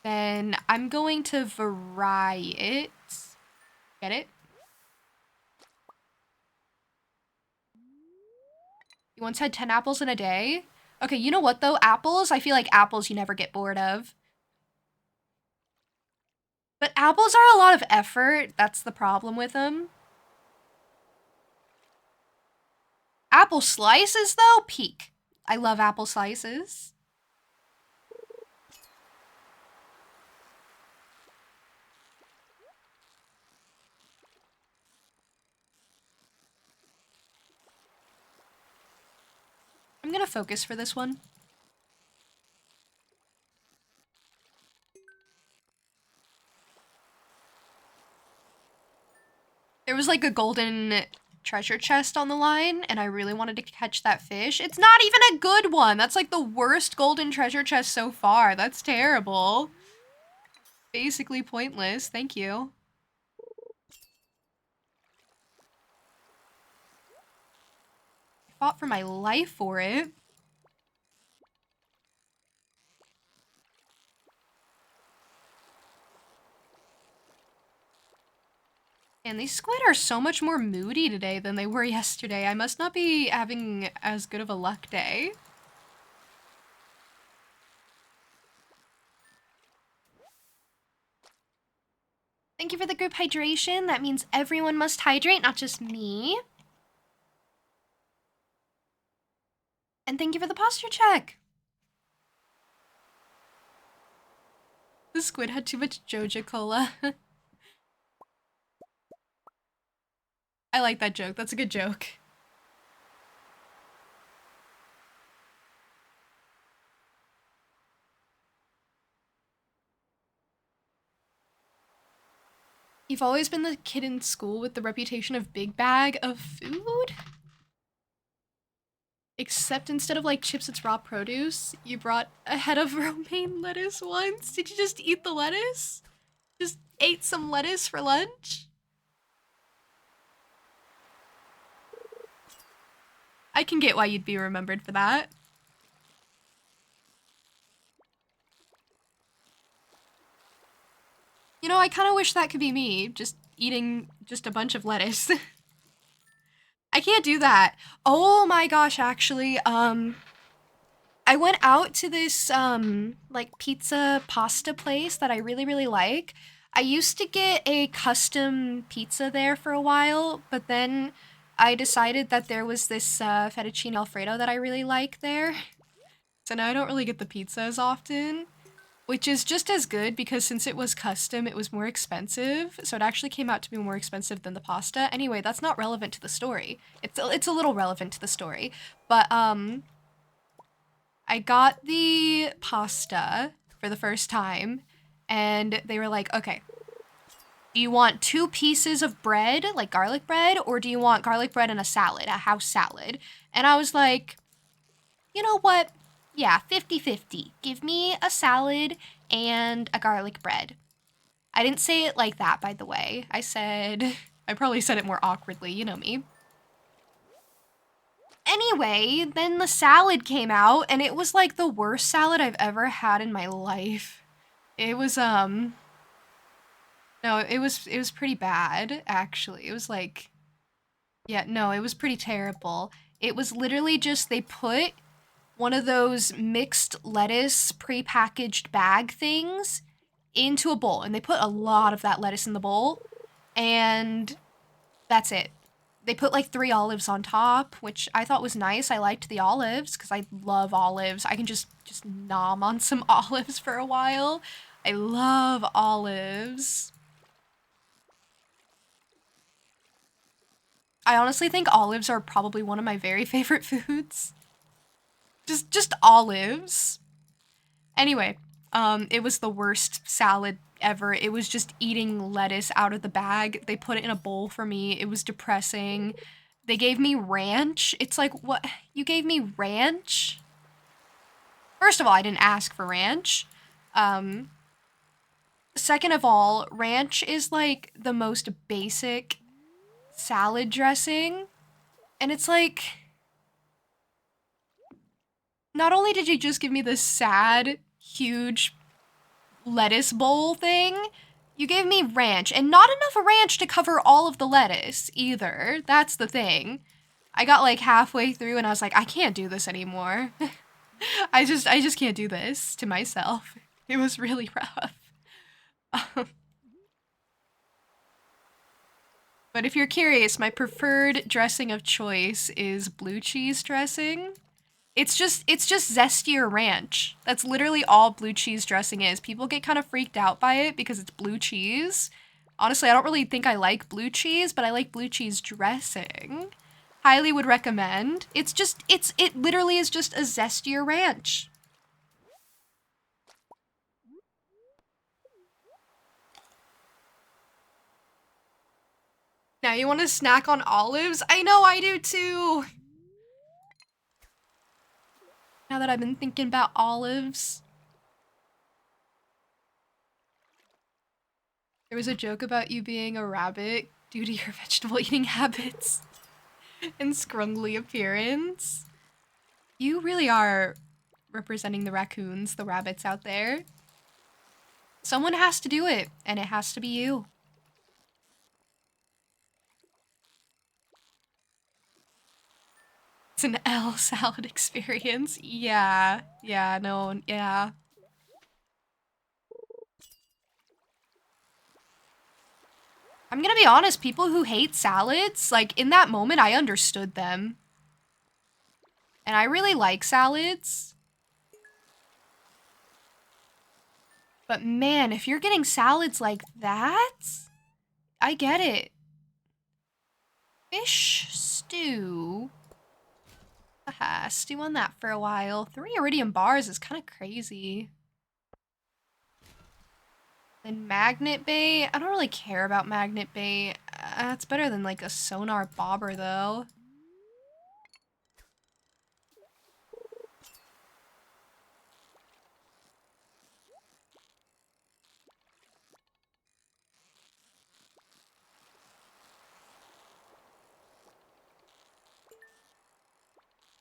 then I'm going to vary it. Get it? You once had 10 apples in a day? Okay, you know what though? Apples, I feel like apples you never get bored of. But apples are a lot of effort. That's the problem with them. Apple slices, though, peak. I love apple slices. I'm gonna focus for this one. There was like a golden treasure chest on the line, and I really wanted to catch that fish. It's not even a good one. That's like the worst golden treasure chest so far. That's terrible. Basically pointless. Thank you. I fought for my life for it. And these squid are so much more moody today than they were yesterday. I must not be having as good of a luck day. Thank you for the group hydration. That means everyone must hydrate, not just me. And thank you for the posture check. The squid had too much Joja Cola. I like that joke. That's a good joke. You've always been the kid in school with the reputation of big bag of food? Except instead of like chips, it's raw produce. You brought a head of romaine lettuce once. Did you just eat the lettuce? Just ate some lettuce for lunch? I can get why you'd be remembered for that. You know, I kind of wish that could be me, just eating just a bunch of lettuce. I can't do that. Oh my gosh, actually, I went out to this like pizza pasta place that I really really like. I used to get a custom pizza there for a while, but then I decided that there was this fettuccine alfredo that I really like there. So now I don't really get the pizza as often, which is just as good because since it was custom, it was more expensive. So it actually came out to be more expensive than the pasta. Anyway, that's not relevant to the story. It's a little relevant to the story, but I got the pasta for the first time, and they were like, okay, Do you want 2 pieces of bread, like garlic bread, or do you want garlic bread and a salad, a house salad? And I was like, you know what? Yeah, 50-50. Give me a salad and a garlic bread. I didn't say it like that, by the way. I probably said it more awkwardly, you know me. Anyway, then the salad came out, and it was like the worst salad I've ever had in my life. It was, no, it was pretty bad, actually. It was like, yeah, no, it was pretty terrible. It was literally just, they put one of those mixed lettuce pre-packaged bag things into a bowl, and they put a lot of that lettuce in the bowl, and that's it. They put like 3 olives on top, which I thought was nice. I liked the olives because I love olives. I can just nom on some olives for a while. I love olives. I honestly think olives are probably one of my very favorite foods. Just olives. Anyway, it was the worst salad ever. It was just eating lettuce out of the bag. They put it in a bowl for me. It was depressing. They gave me ranch. It's like, what? You gave me ranch? First of all, I didn't ask for ranch. Second of all, ranch is like the most basic salad dressing. And it's like, not only did you just give me this sad, huge lettuce bowl thing, you gave me ranch, and not enough ranch to cover all of the lettuce either. That's the thing. I got like halfway through and I was like, I can't do this anymore. I just can't do this to myself. It was really rough. But if you're curious, my preferred dressing of choice is blue cheese dressing. It's just zestier ranch. That's literally all blue cheese dressing is. People get kind of freaked out by it because it's blue cheese. Honestly, I don't really think I like blue cheese, but I like blue cheese dressing. Highly would recommend. It literally is just a zestier ranch. Now you want to snack on olives? I know, I do too. Now that I've been thinking about olives. There was a joke about you being a rabbit due to your vegetable eating habits and scrungly appearance. You really are representing the raccoons, the rabbits out there. Someone has to do it, and it has to be you. It's an L salad experience. Yeah, no, yeah. I'm gonna be honest, people who hate salads, like, in that moment, I understood them. And I really like salads. But man, if you're getting salads like that, I get it. Fish stew. Haha, stew on that for a while. 3 iridium bars is kind of crazy. Then magnet bait. I don't really care about magnet bait. It's better than like a sonar bobber though.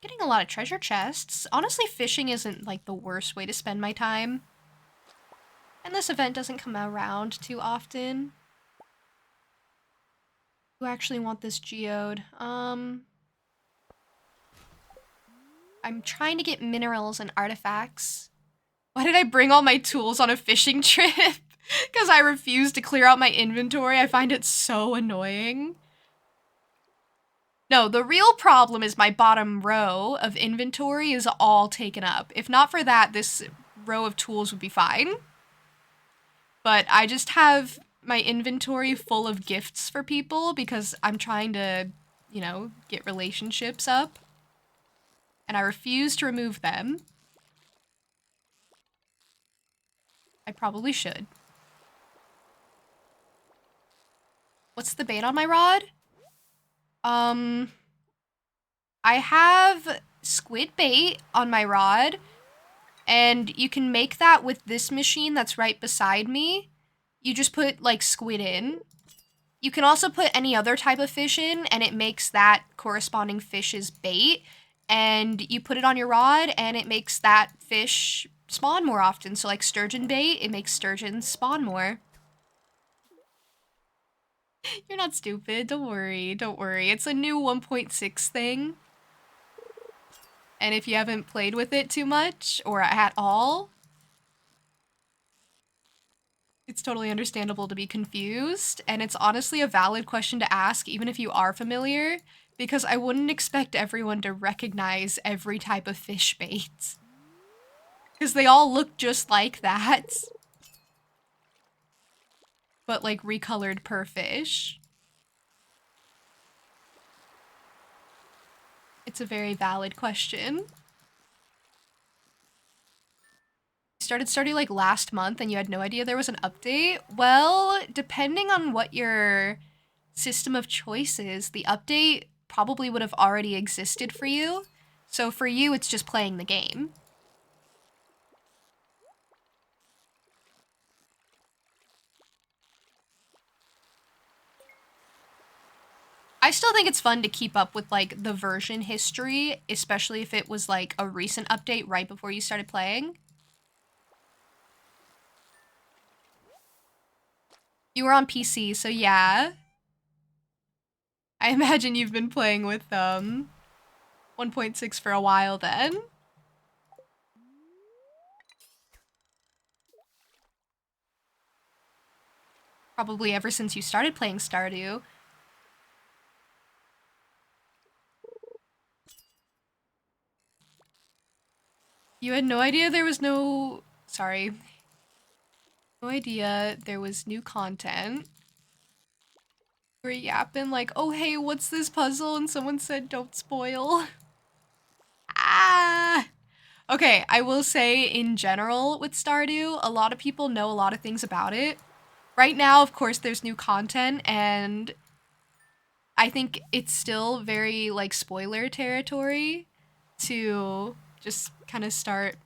Getting a lot of treasure chests. Honestly, fishing isn't like the worst way to spend my time. And this event doesn't come around too often. Who actually want this geode? I'm trying to get minerals and artifacts. Why did I bring all my tools on a fishing trip? Because I refuse to clear out my inventory. I find it so annoying. No, the real problem is my bottom row of inventory is all taken up. If not for that, this row of tools would be fine. But I just have my inventory full of gifts for people because I'm trying to, you know, get relationships up. And I refuse to remove them. I probably should. What's the bait on my rod? I have squid bait on my rod, and you can make that with this machine that's right beside me. You just put, like, squid in. You can also put any other type of fish in, and it makes that corresponding fish's bait. And you put it on your rod, and it makes that fish spawn more often. So, like, sturgeon bait, it makes sturgeons spawn more. You're not stupid. Don't worry. Don't worry. It's a new 1.6 thing. And if you haven't played with it too much, or at all, it's totally understandable to be confused, and it's honestly a valid question to ask even if you are familiar, because I wouldn't expect everyone to recognize every type of fish bait. Because they all look just like that. But like recolored per fish. It's a very valid question. Started starting like last month and you had no idea there was an update? Well, depending on what your system of choice is, the update probably would have already existed for you. So for you, it's just playing the game. I still think it's fun to keep up with like the version history, especially if it was like a recent update right before you started playing. You were on PC, so yeah. I imagine you've been playing with 1.6 for a while then. Probably ever since you started playing Stardew. You had no idea there was no... Sorry. No idea there was new content. You were yapping like, oh hey, what's this puzzle? And someone said, don't spoil. Ah! Okay, I will say in general with Stardew, a lot of people know a lot of things about it. Right now, of course, there's new content, and I think it's still very, like, spoiler territory to just kind of start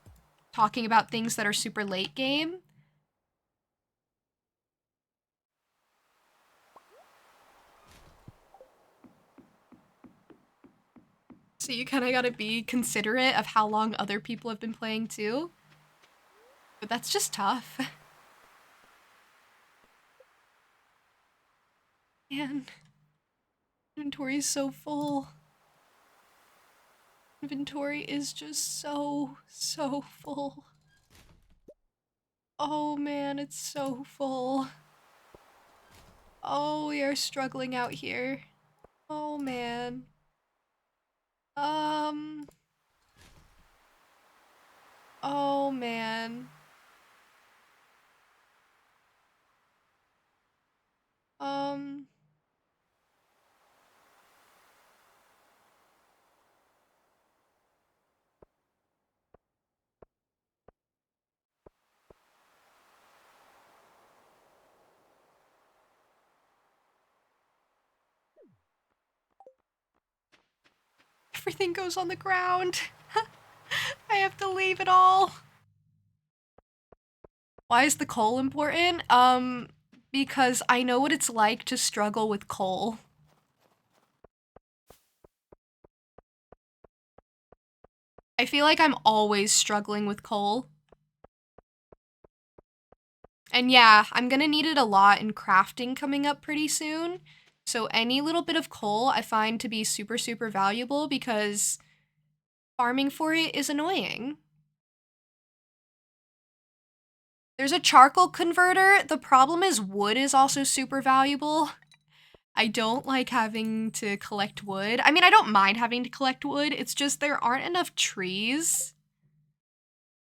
talking about things that are super late game. So you kind of gotta be considerate of how long other people have been playing too. But that's just tough. Man, inventory is so full. Inventory is just so full. Oh man, it's so full. Oh, we are struggling out here. Oh man. Oh man. Everything goes on the ground. I have to leave it all. Why is the coal important? Because I know what it's like to struggle with coal. I feel like I'm always struggling with coal. And yeah, I'm gonna need it a lot in crafting coming up pretty soon. So any little bit of coal I find to be super valuable because farming for it is annoying. There's a charcoal converter. The problem is wood is also super valuable. I don't like having to collect wood. I mean, I don't mind having to collect wood. It's just there aren't enough trees.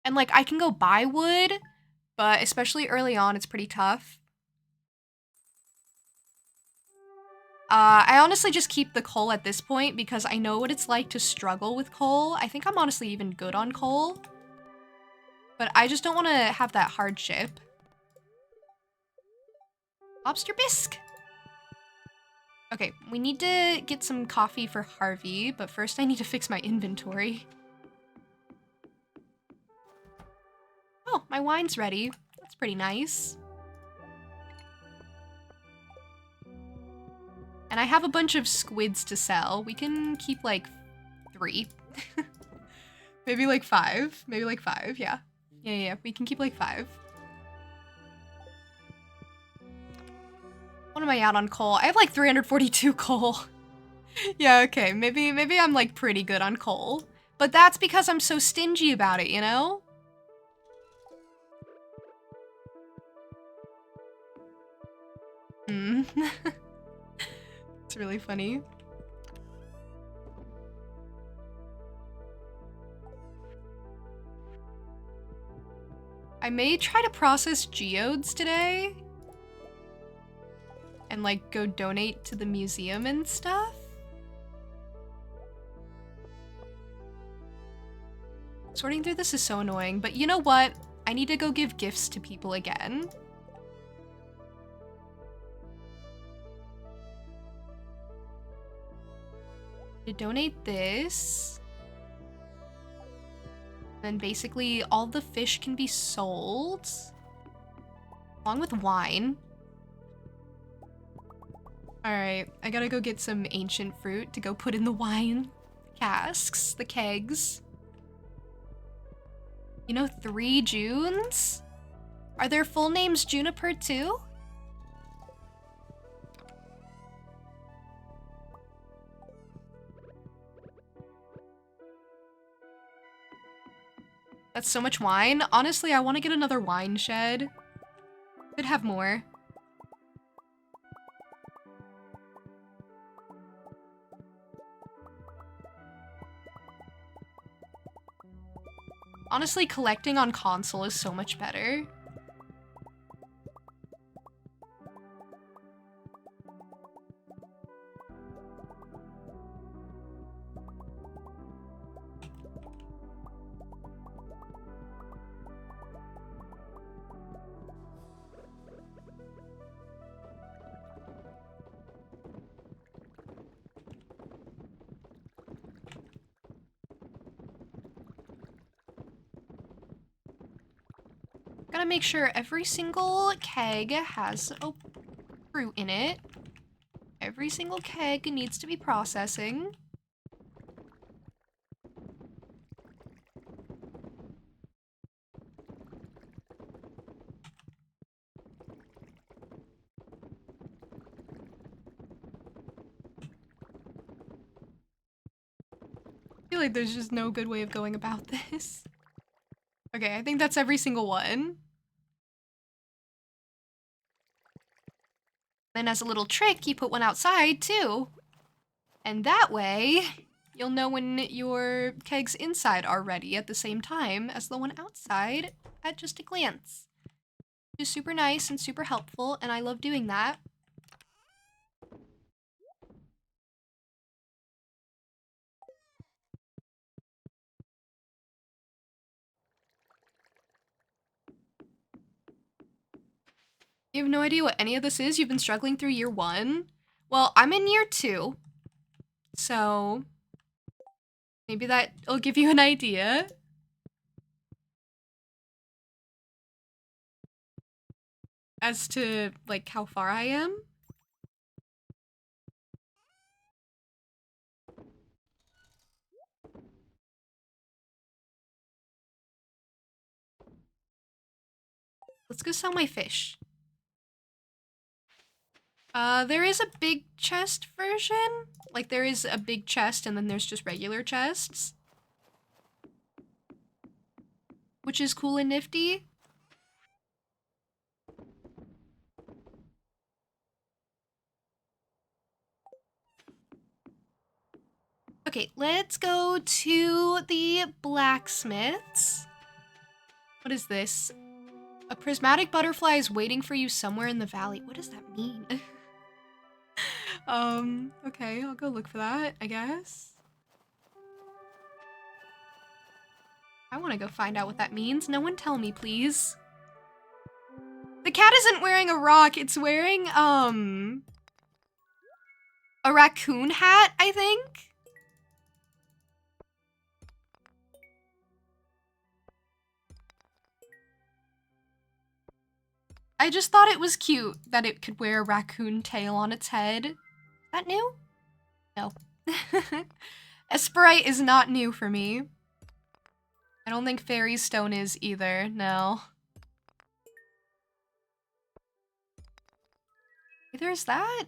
And like, I can go buy wood, but especially early on, it's pretty tough. I honestly just keep the coal at this point because I know what it's like to struggle with coal. I think I'm honestly even good on coal. But I just don't want to have that hardship. Lobster bisque. Okay, we need to get some coffee for Harvey, but first I need to fix my inventory. Oh, my wine's ready. That's pretty nice. And I have a bunch of squids to sell. We can keep like 3. Maybe like 5. Maybe like 5, yeah. Yeah, we can keep like 5. What am I out on coal? I have like 342 coal. Yeah, okay, maybe I'm like pretty good on coal. But that's because I'm so stingy about it, you know? It's really funny. I may try to process geodes today. And like go donate to the museum and stuff. Sorting through this is so annoying, but you know what? I need to go give gifts to people again. To donate this. Then basically all the fish can be sold. Along with wine. Alright, I gotta go get some ancient fruit to go put in the wine casks, the kegs. You know 3 Junes? Are their full names Juniper too? That's so much wine. Honestly, I want to get another wine shed. Could have more. Honestly, collecting on console is so much better. Gotta make sure every single keg has a fruit in it. Every single keg needs to be processing. I feel like there's just no good way of going about this. Okay, I think that's every single one. Then as a little trick, you put one outside too. And that way, you'll know when your kegs inside are ready at the same time as the one outside at just a glance. Which is super nice and super helpful, and I love doing that. You have no idea what any of this is? You've been struggling through year 1? Well, I'm in year 2. So maybe that'll give you an idea. As to, like, how far I am. Let's go sell my fish. There is a big chest version. Like, there is a big chest and then there's just regular chests. Which is cool and nifty. Okay, let's go to the blacksmiths. What is this? A prismatic butterfly is waiting for you somewhere in the valley. What does that mean? Okay, I'll go look for that, I guess. I want to go find out what that means. No one tell me, please. The cat isn't wearing a rock, it's wearing, A raccoon hat, I think? I just thought it was cute that it could wear a raccoon tail on its head. Is that new? No. Esperite is not new for me. I don't think Fairy Stone is either, no. Either is that?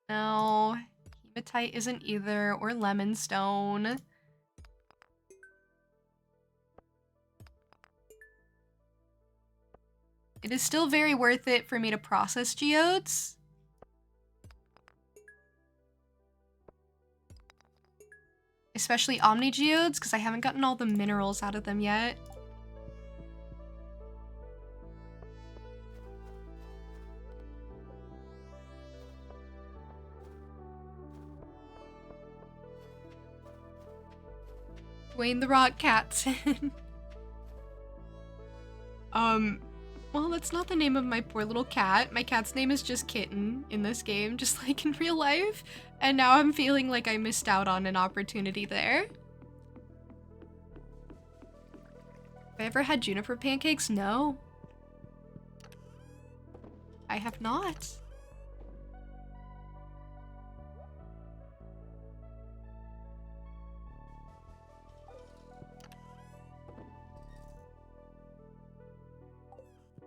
No. Hematite isn't either, or Lemon Stone. It is still very worth it for me to process geodes. Especially Omni Geodes, because I haven't gotten all the minerals out of them yet. Dwayne the Rock Catson. Well, that's not the name of my poor little cat. My cat's name is just Kitten in this game, just like in real life. And now I'm feeling like I missed out on an opportunity there. Have I ever had juniper pancakes? No. I have not.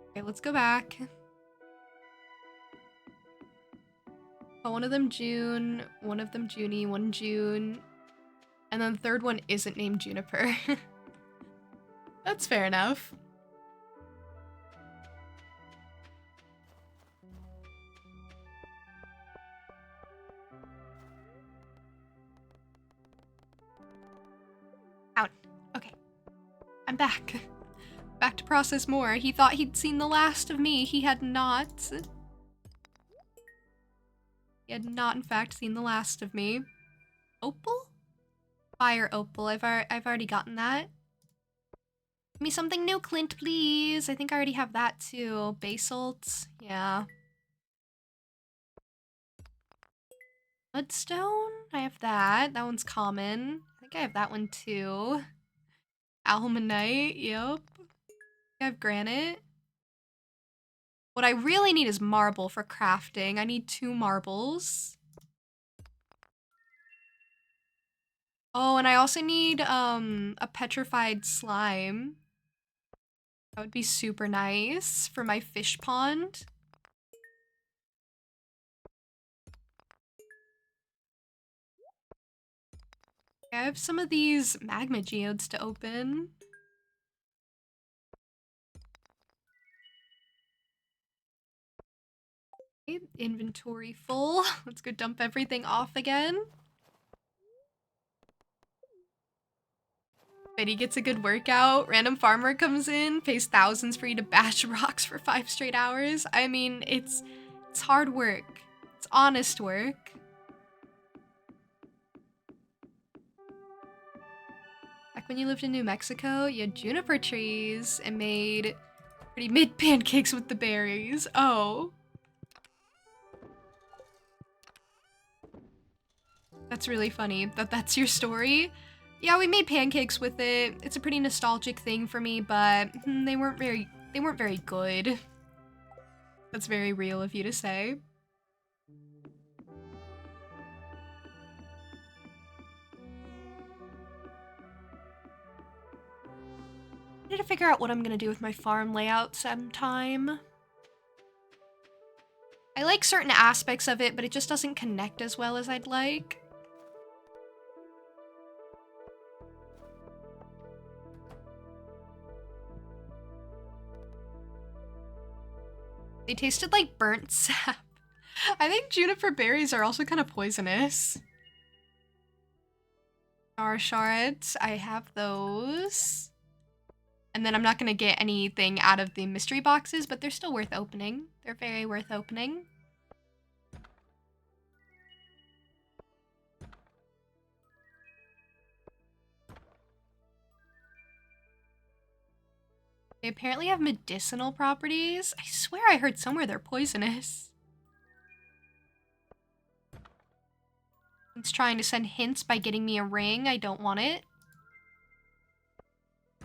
Okay, let's go back. Oh, one of them June, one of them Junie, one June. And then the third one isn't named Juniper. That's fair enough. Out. Okay. I'm back. Back to process more. He thought he'd seen the last of me. He had not. He had not, in fact, seen the last of me. Opal? Fire opal. I've already gotten that. Give me something new, Clint, please. I think I already have that too. Basalt. Yeah. Mudstone? I have that. That one's common. I think I have that one too. Almanite. Yep. I have granite. What I really need is marble for crafting. I need 2 marbles. Oh, and I also need a petrified slime. That would be super nice for my fish pond. I have some of these magma geodes to open. Okay, inventory full. Let's go dump everything off again. Betty gets a good workout. Random farmer comes in, pays thousands for you to bash rocks for 5 straight hours. I mean, it's hard work. It's honest work. Back when you lived in New Mexico, you had juniper trees and made pretty mid pancakes with the berries. Oh. That's really funny that that's your story. Yeah, we made pancakes with it. It's a pretty nostalgic thing for me, but they weren't very good. That's very real of you to say. I need to figure out what I'm gonna do with my farm layout sometime. I like certain aspects of it, but it just doesn't connect as well as I'd like. They tasted like burnt sap. I think juniper berries are also kind of poisonous. Star shards, I have those. And then I'm not going to get anything out of the mystery boxes, but they're still worth opening. They're very worth opening. They apparently have medicinal properties. I swear I heard somewhere they're poisonous. He's trying to send hints by getting me a ring. I don't want it.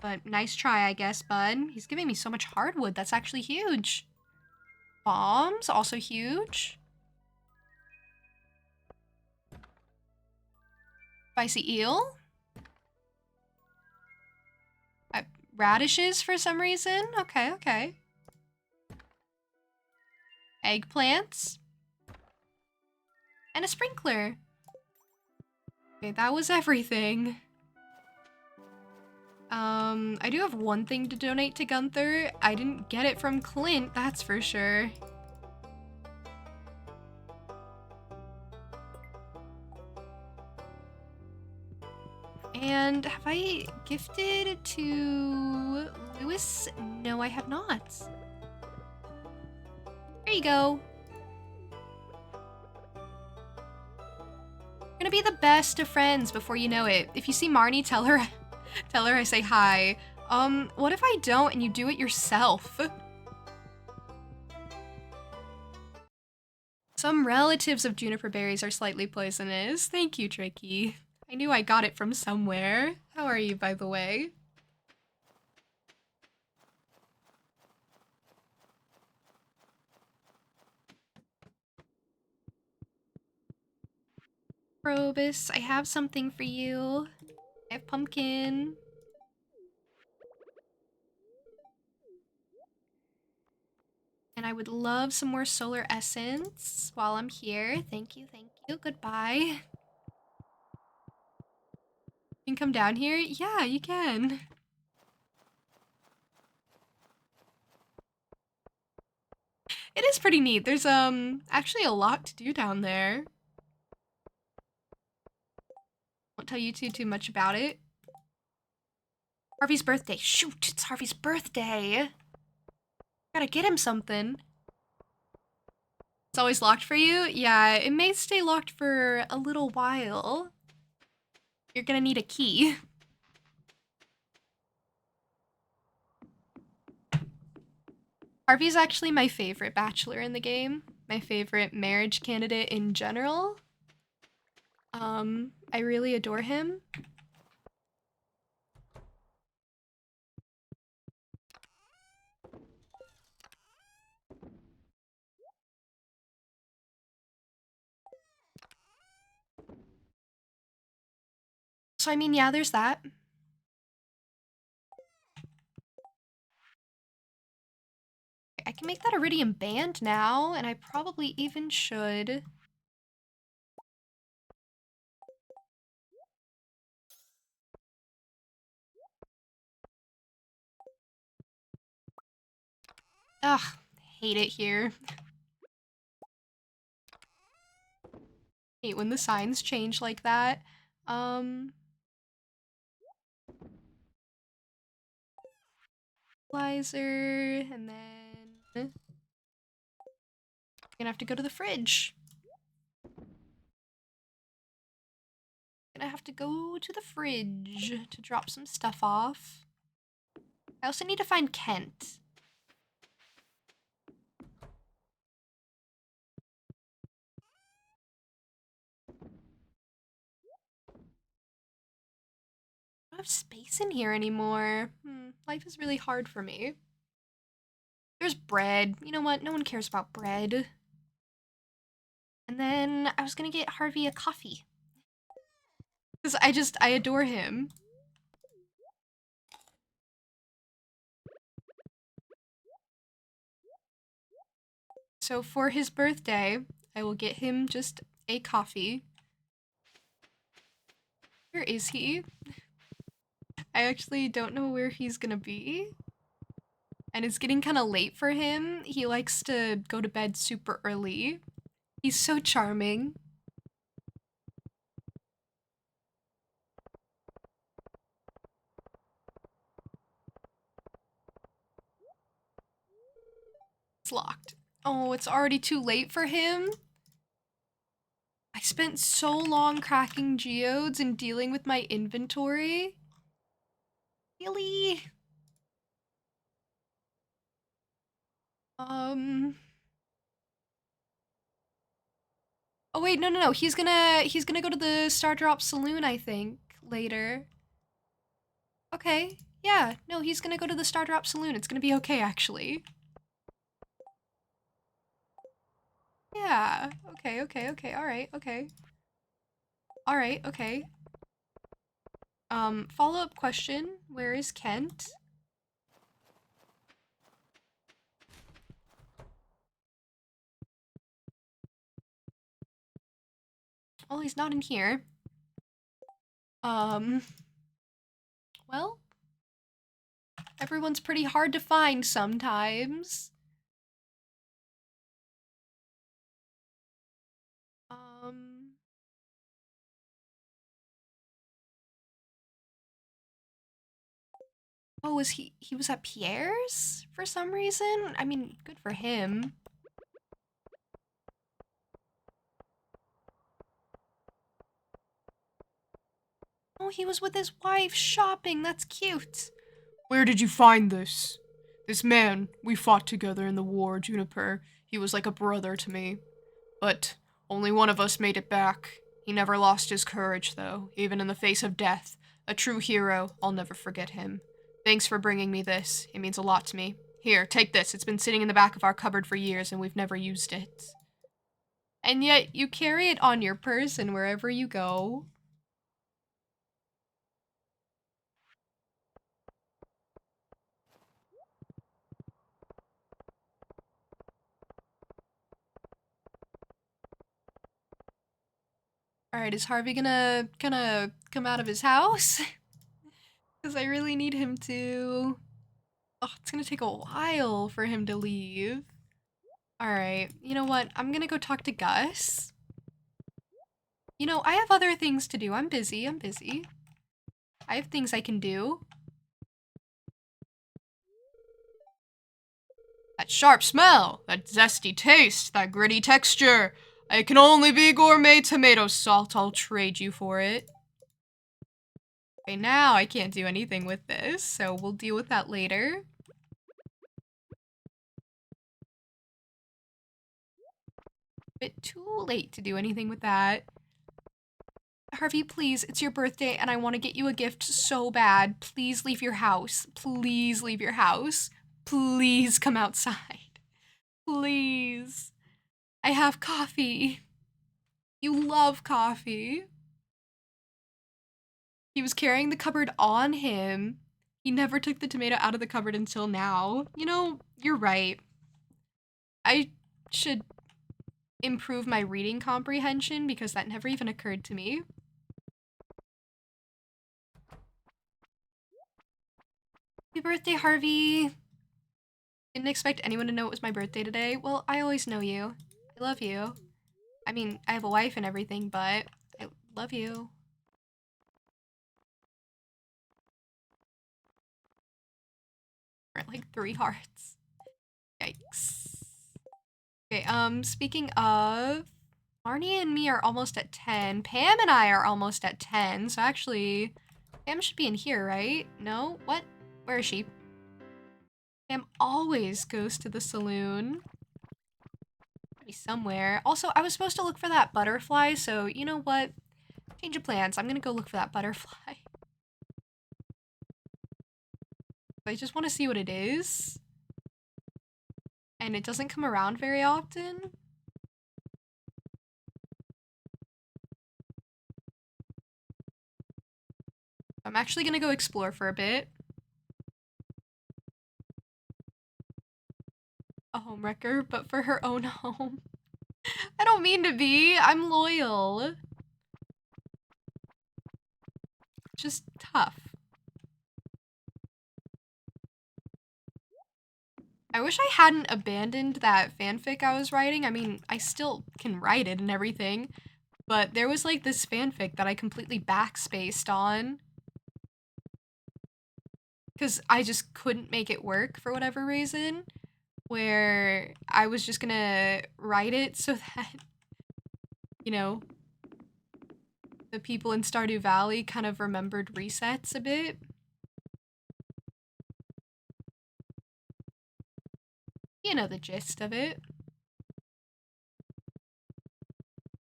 But nice try, I guess, bud. He's giving me so much hardwood. That's actually huge. Bombs, also huge. Spicy eel. Radishes for some reason. Okay, okay. Eggplants. And a sprinkler. Okay, that was everything. I do have one thing to donate to Gunther. I didn't get it from Clint, that's for sure. And have I gifted to Lewis? No, I have not. There you go. We're gonna be the best of friends before you know it. If you see Marnie, tell her I say hi. What if I don't and you do it yourself? Some relatives of juniper berries are slightly poisonous. Thank you, Tricky. I knew I got it from somewhere. How are you, by the way? Probus, I have something for you. I have pumpkin. And I would love some more solar essence while I'm here. Thank you, thank you. Goodbye. You can come down here? Yeah, you can. It is pretty neat. There's actually a lot to do down there. Won't tell you too much about it. Harvey's birthday. Shoot, it's Harvey's birthday. Gotta get him something. It's always locked for you? Yeah, it may stay locked for a little while. You're gonna need a key. Harvey's actually my favorite bachelor in the game. My favorite marriage candidate in general. I really adore him. So I mean, yeah, there's that. I can make that iridium band now, and I probably even should. Ugh, hate it here. Hate when the signs change like that. Fertilizer, and then gonna have to go to the fridge. Gonna have to go to the fridge to drop some stuff off. I also need to find Kent. I don't have space in here anymore. Life is really hard for me. There's bread. You know what? No one cares about bread. And then I was gonna get Harvey a coffee. Because I adore him. So for his birthday, I will get him just a coffee. Where is he? I actually don't know where he's gonna be. And it's getting kind of late for him. He likes to go to bed super early. He's so charming. It's locked. Oh, it's already too late for him? I spent so long cracking geodes and dealing with my inventory. Really? Oh wait, no. He's gonna go to the Star Drop Saloon, I think, later. Okay. Yeah, no, he's gonna go to the Star Drop Saloon. It's gonna be okay, actually. Yeah. Okay. All right. Okay. All right. Okay. Follow-up question. Where is Kent? Oh, he's not in here. Um, well, everyone's pretty hard to find sometimes. Um, oh, he was at Pierre's for some reason? I mean, good for him. Oh, he was with his wife shopping. That's cute. Where did you find this? This man, we fought together in the war, Juniper. He was like a brother to me. But only one of us made it back. He never lost his courage, though, even in the face of death. A true hero. I'll never forget him. Thanks for bringing me this. It means a lot to me. Here, take this. It's been sitting in the back of our cupboard for years, and we've never used it. And yet you carry it on your person wherever you go. Alright, is Harvey gonna come out of his house? Because I really need him to. Oh, it's gonna take a while for him to leave. Alright, you know what? I'm gonna go talk to Gus. You know, I have other things to do. I'm busy. I have things I can do. That sharp smell, that zesty taste, that gritty texture. It can only be gourmet tomato salt. I'll trade you for it. Okay, now I can't do anything with this, so we'll deal with that later. Bit too late to do anything with that. Harvey, please, it's your birthday and I want to get you a gift so bad. Please leave your house. Please leave your house. Please come outside. Please. I have coffee. You love coffee. He was carrying the cupboard on him. He never took the tomato out of the cupboard until now. You know, you're right. I should improve my reading comprehension because that never even occurred to me. Happy birthday, Harvey. Didn't expect anyone to know it was my birthday today. Well, I always know you. I love you. I mean, I have a wife and everything, but I love you. Or like 3 hearts. Yikes. Okay, speaking of, Marnie and me are almost at 10. Pam and I are almost at 10. So actually, Pam should be in here, right? No? What? Where is she? Pam always goes to the saloon. Be somewhere. Also, I was supposed to look for that butterfly, so you know what? Change of plans. I'm gonna go look for that butterfly. I just want to see what it is. And it doesn't come around very often. I'm actually gonna go explore for a bit. A homewrecker, but for her own home. I don't mean to be. I'm loyal. Just tough. I wish I hadn't abandoned that fanfic I was writing. I mean, I still can write it and everything, but there was like this fanfic that I completely backspaced on because I just couldn't make it work for whatever reason, where I was just gonna write it so that, you know, the people in Stardew Valley kind of remembered resets a bit. You know the gist of it.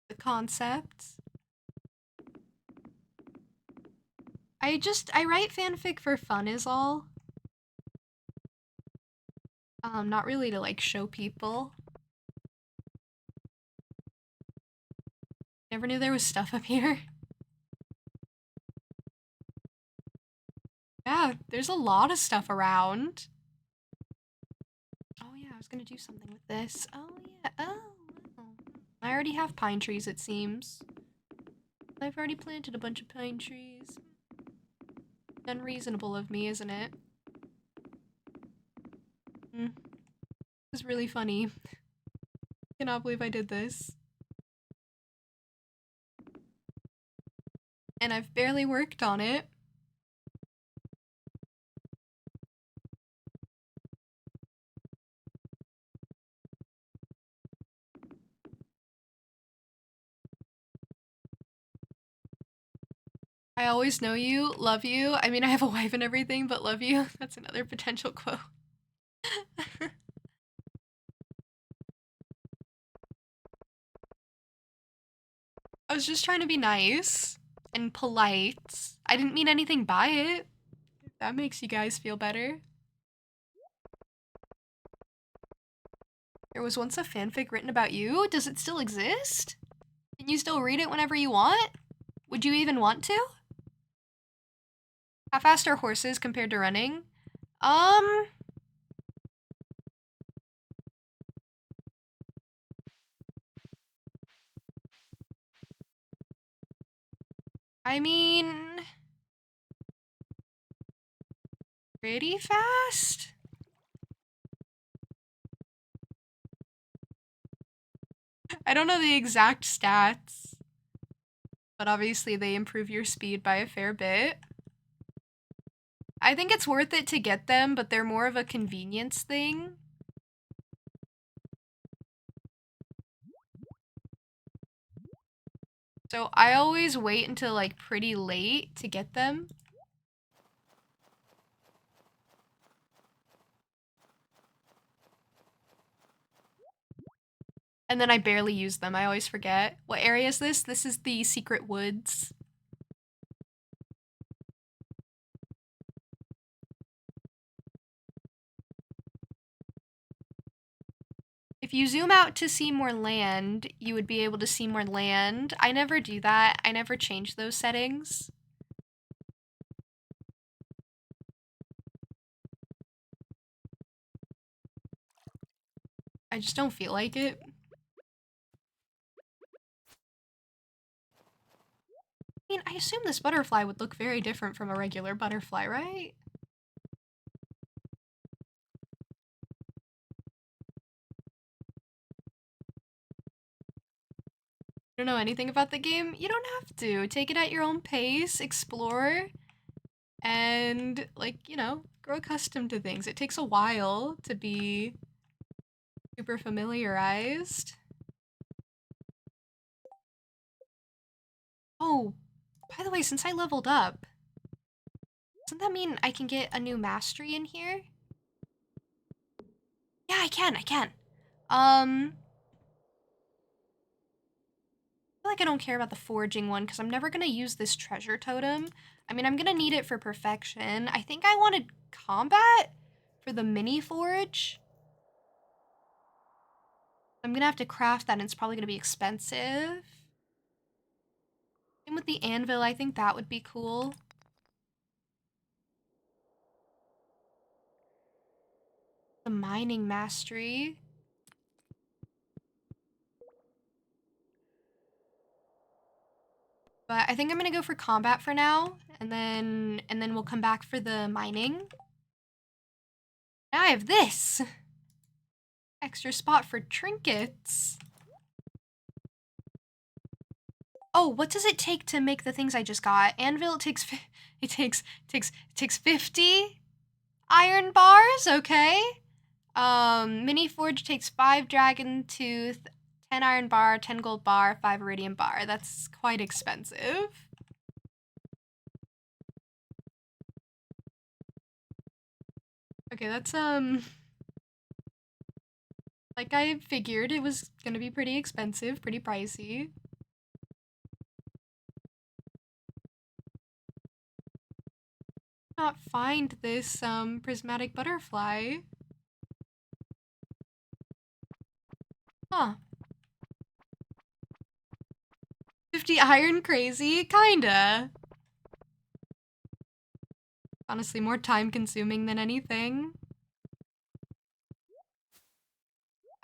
The concept. I write fanfic for fun is all. Not really to like show people. Never knew there was stuff up here. Yeah, there's a lot of stuff around. Oh yeah, I was gonna do something with this. Oh yeah, oh. I already have pine trees, it seems. I've already planted a bunch of pine trees. Unreasonable of me, isn't it? This is really funny. Cannot believe I did this. And I've barely worked on it. I always know you, love you. I mean, I have a wife and everything, but love you. That's another potential quote. I was just trying to be nice and polite. I didn't mean anything by it. If that makes you guys feel better. There was once a fanfic written about you. Does it still exist? Can you still read it whenever you want? Would you even want to? How fast are horses compared to running? I mean, pretty fast? I don't know the exact stats, but obviously they improve your speed by a fair bit. I think it's worth it to get them, but they're more of a convenience thing. So I always wait until like pretty late to get them. And then I barely use them. I always forget. What area is this? This is the Secret Woods. If you zoom out to see more land, you would be able to see more land. I never do that. I never change those settings. I just don't feel like it. I mean, I assume this butterfly would look very different from a regular butterfly, right? Don't know anything about the game? You don't have to. Take it at your own pace, explore, and, like, you know, grow accustomed to things. It takes a while to be super familiarized. Oh, by the way, since I leveled up, doesn't that mean I can get a new mastery in here? Yeah, I can. I feel like I don't care about the foraging one because I'm never gonna use this treasure totem. I mean, I'm gonna need it for perfection. I think I wanted combat for the mini forge. I'm gonna have to craft that and it's probably gonna be expensive. Same with the anvil, I think that would be cool. The mining mastery. But I think I'm gonna go for combat for now, and then we'll come back for the mining. Now I have this! Extra spot for trinkets. Oh, what does it take to make the things I just got? Anvil, it takes 50 iron bars, okay. Mini forge takes 5 dragon tooth, 10 iron bar, 10 gold bar, 5 iridium bar. That's quite expensive. Okay, that's like I figured it was gonna be pretty expensive, pretty pricey. not find this, prismatic butterfly. Huh. 50 iron crazy? Kinda. Honestly, more time consuming than anything.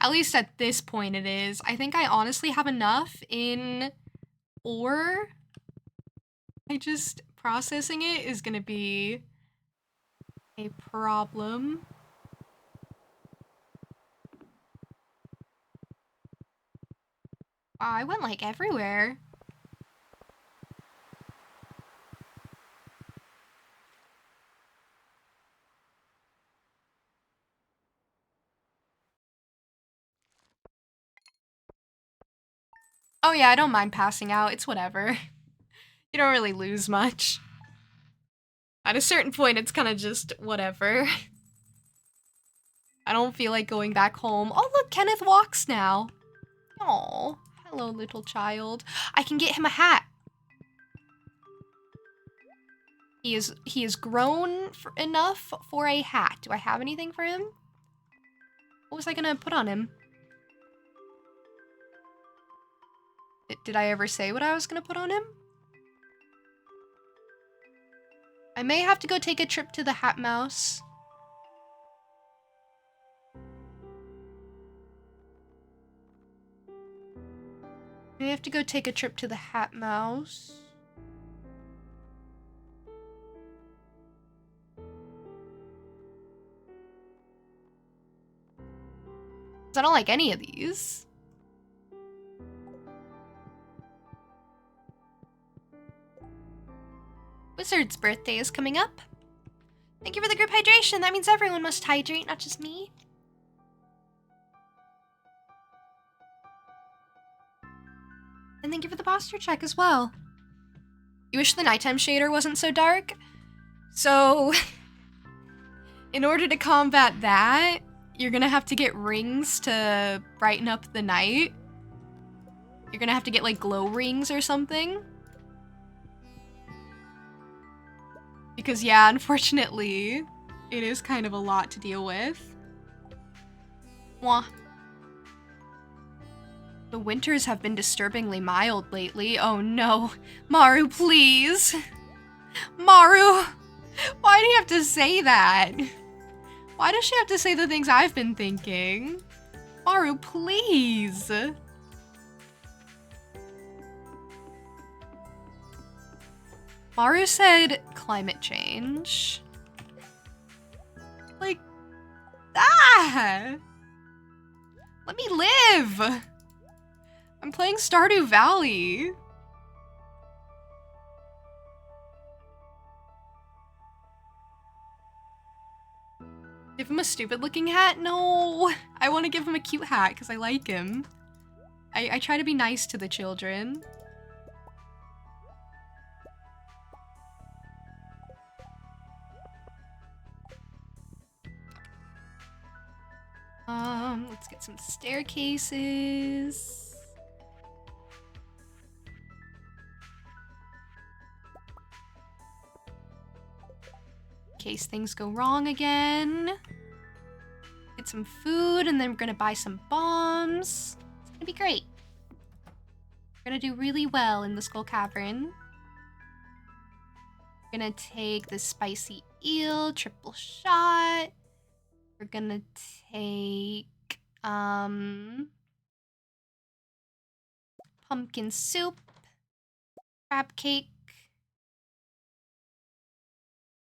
At least at this point it is. I think I honestly have enough in ore. Processing it is gonna be a problem. Wow, I went like everywhere. Oh yeah, I don't mind passing out. It's whatever. You don't really lose much. At a certain point, it's kind of just whatever. I don't feel like going back home. Oh, look, Kenneth walks now. Oh, hello, little child. I can get him a hat. He is grown enough for a hat. Do I have anything for him? What was I gonna put on him? Did I ever say what I was gonna put on him? I may have to go take a trip to the Hat Mouse. I have to go take a trip to the Hat Mouse. I don't like any of these. Wizard's birthday is coming up. Thank you for the group hydration. That means everyone must hydrate, not just me. And thank you for the posture check as well. You wish the nighttime shader wasn't so dark? So, in order to combat that, you're gonna have to get rings to brighten up the night. You're gonna have to get like glow rings or something. Because yeah, unfortunately, it is kind of a lot to deal with. Mwah. The winters have been disturbingly mild lately. Oh no. Maru, please. Maru, why do you have to say that? Why does she have to say the things I've been thinking? Maru, please. Maru said climate change. Like, let me live. I'm playing Stardew Valley. Give him a stupid looking hat? No, I want to give him a cute hat because I like him. I try to be nice to the children. Let's get some staircases. In case things go wrong again. Get some food and then we're gonna buy some bombs. It's gonna be great. We're gonna do really well in the Skull Cavern. We're gonna take the spicy eel, triple shot. We're gonna take, pumpkin soup, crab cake.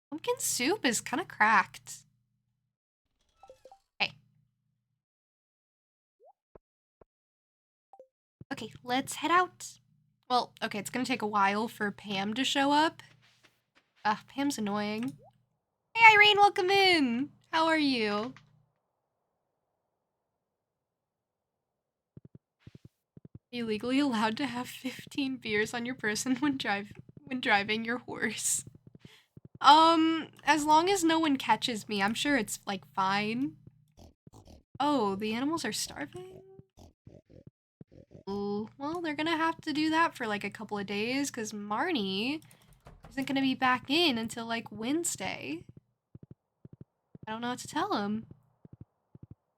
Pumpkin soup is kind of cracked. Okay. Okay, let's head out. Well, okay, it's gonna take a while for Pam to show up. Pam's annoying. Hey, Irene, welcome in. How are you? Are you legally allowed to have 15 beers on your person when driving your horse? As long as no one catches me, I'm sure it's like fine. Oh, the animals are starving? Ooh, well, they're gonna have to do that for like a couple of days because Marnie isn't gonna be back in until like Wednesday. I don't know what to tell him.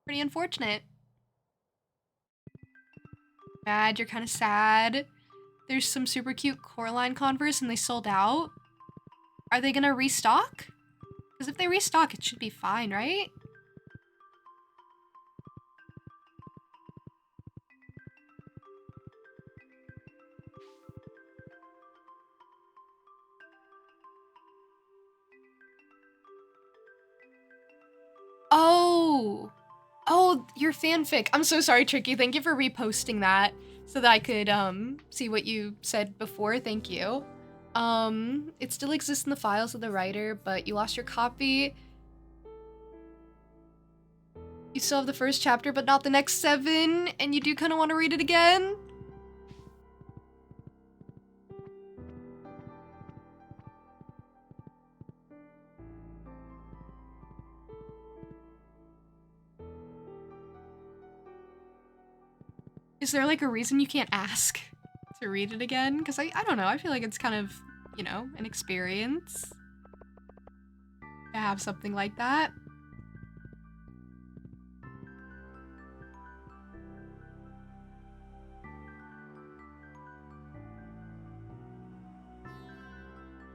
Pretty unfortunate. Mad, you're kind of sad. There's some super cute Coraline Converse and they sold out. Are they gonna restock? Because if they restock, it should be fine, right? Oh! Oh, your fanfic. I'm so sorry, Tricky. Thank you for reposting that so that I could see what you said before. Thank you. It still exists in the files of the writer, but you lost your copy. You still have the first chapter, but not the next 7, and you do kind of want to read it again? Is there like a reason you can't ask to read it again? Because I don't know, I feel like it's kind of, you know, an experience to have something like that.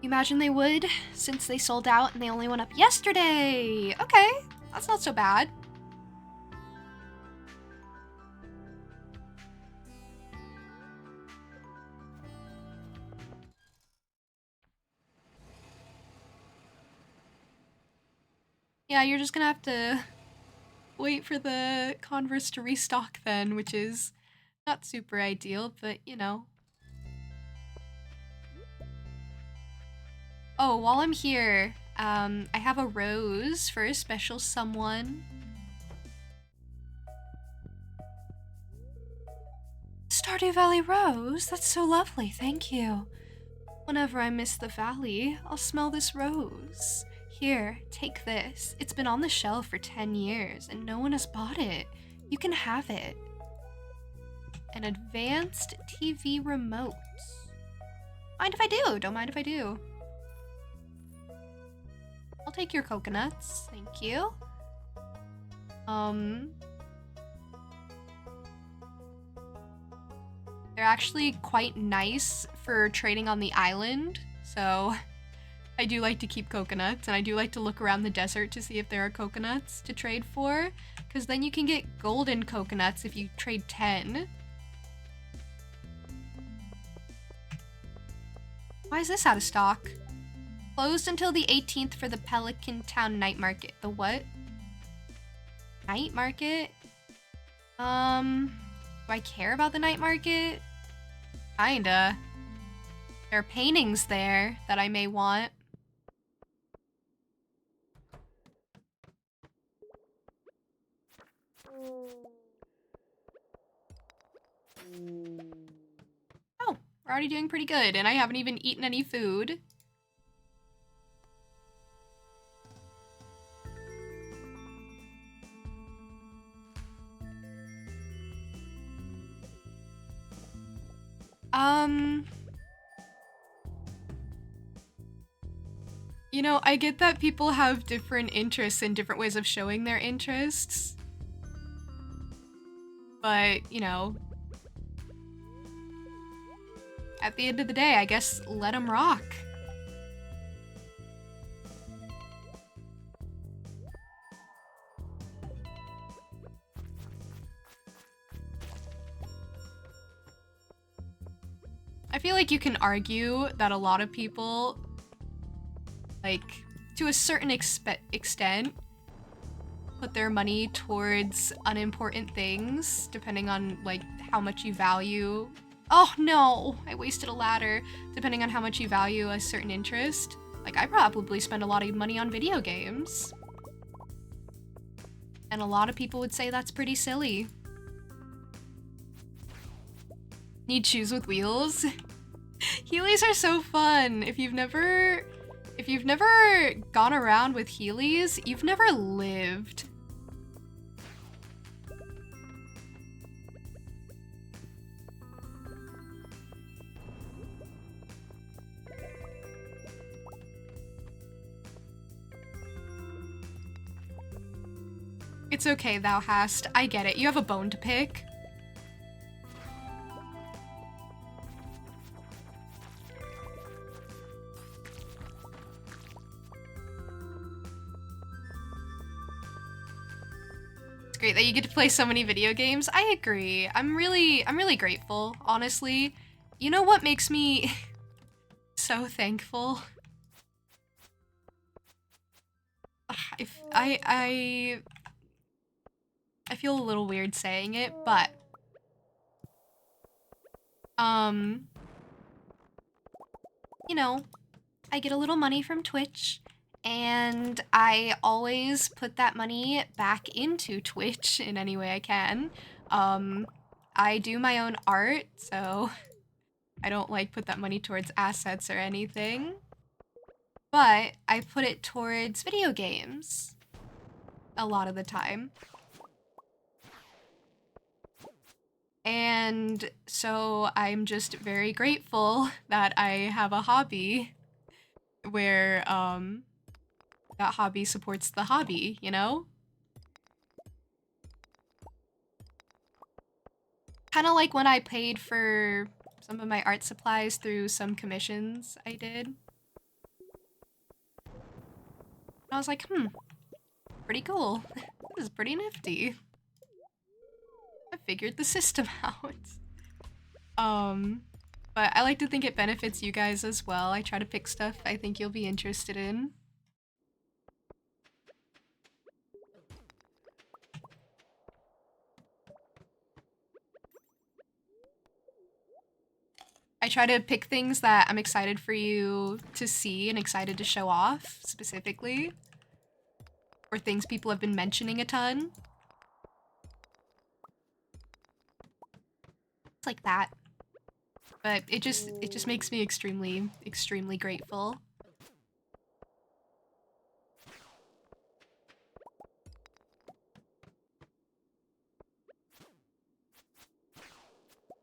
You imagine they would, since they sold out and they only went up yesterday. Okay, that's not so bad. Yeah, you're just gonna have to wait for the Converse to restock then, which is not super ideal, but you know. Oh, while I'm here, I have a rose for a special someone. Stardew Valley rose? That's so lovely, thank you. Whenever I miss the valley, I'll smell this rose. Here, take this. It's been on the shelf for 10 years and no one has bought it. You can have it. An advanced TV remote. Mind if I do? Don't mind if I do. I'll take your coconuts. Thank you. They're actually quite nice for trading on the island, so I do like to keep coconuts, and I do like to look around the desert to see if there are coconuts to trade for, because then you can get golden coconuts if you trade 10. Why is this out of stock? Closed until the 18th for the Pelican Town night market. The what? Night market? Do I care about the night market? Kinda. There are paintings there that I may want. Oh, we're already doing pretty good, and I haven't even eaten any food. You know, I get that people have different interests and different ways of showing their interests. But, you know, at the end of the day, I guess let them rock. I feel like you can argue that a lot of people, like, to a certain extent, put their money towards unimportant things, depending on, like, how much you value. Oh no, I wasted a ladder. Depending on how much you value a certain interest. Like, I probably spend a lot of money on video games. And a lot of people would say that's pretty silly. Need shoes with wheels? Heelys are so fun. If you've never gone around with Heelys, you've never lived. It's okay, thou hast. I get it. You have a bone to pick. It's great that you get to play so many video games. I agree. I'm really grateful, honestly. You know what makes me so thankful? I feel a little weird saying it, but you know, I get a little money from Twitch, and I always put that money back into Twitch in any way I can. I do my own art, so I don't like put that money towards assets or anything. But I put it towards video games a lot of the time. And so I'm just very grateful that I have a hobby where that hobby supports the hobby, you know? Kind of like when I paid for some of my art supplies through some commissions I did. I was like, pretty cool. This is pretty nifty. I figured the system out. But I like to think it benefits you guys as well. I try to pick stuff I think you'll be interested in. I try to pick things that I'm excited for you to see and excited to show off, specifically. Or things people have been mentioning a ton. It's like that. But it just makes me extremely grateful.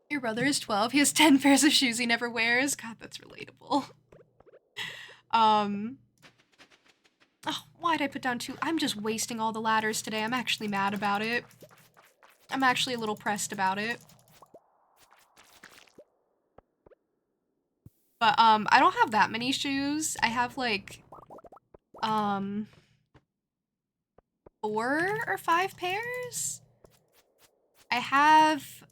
Your brother is 12. He has 10 pairs of shoes he never wears. God, that's relatable. Oh, why'd I put down 2? I'm just wasting all the ladders today. I'm actually mad about it. I'm actually a little pressed about it. But, I don't have that many shoes. I have, like, 4 or 5 pairs? I have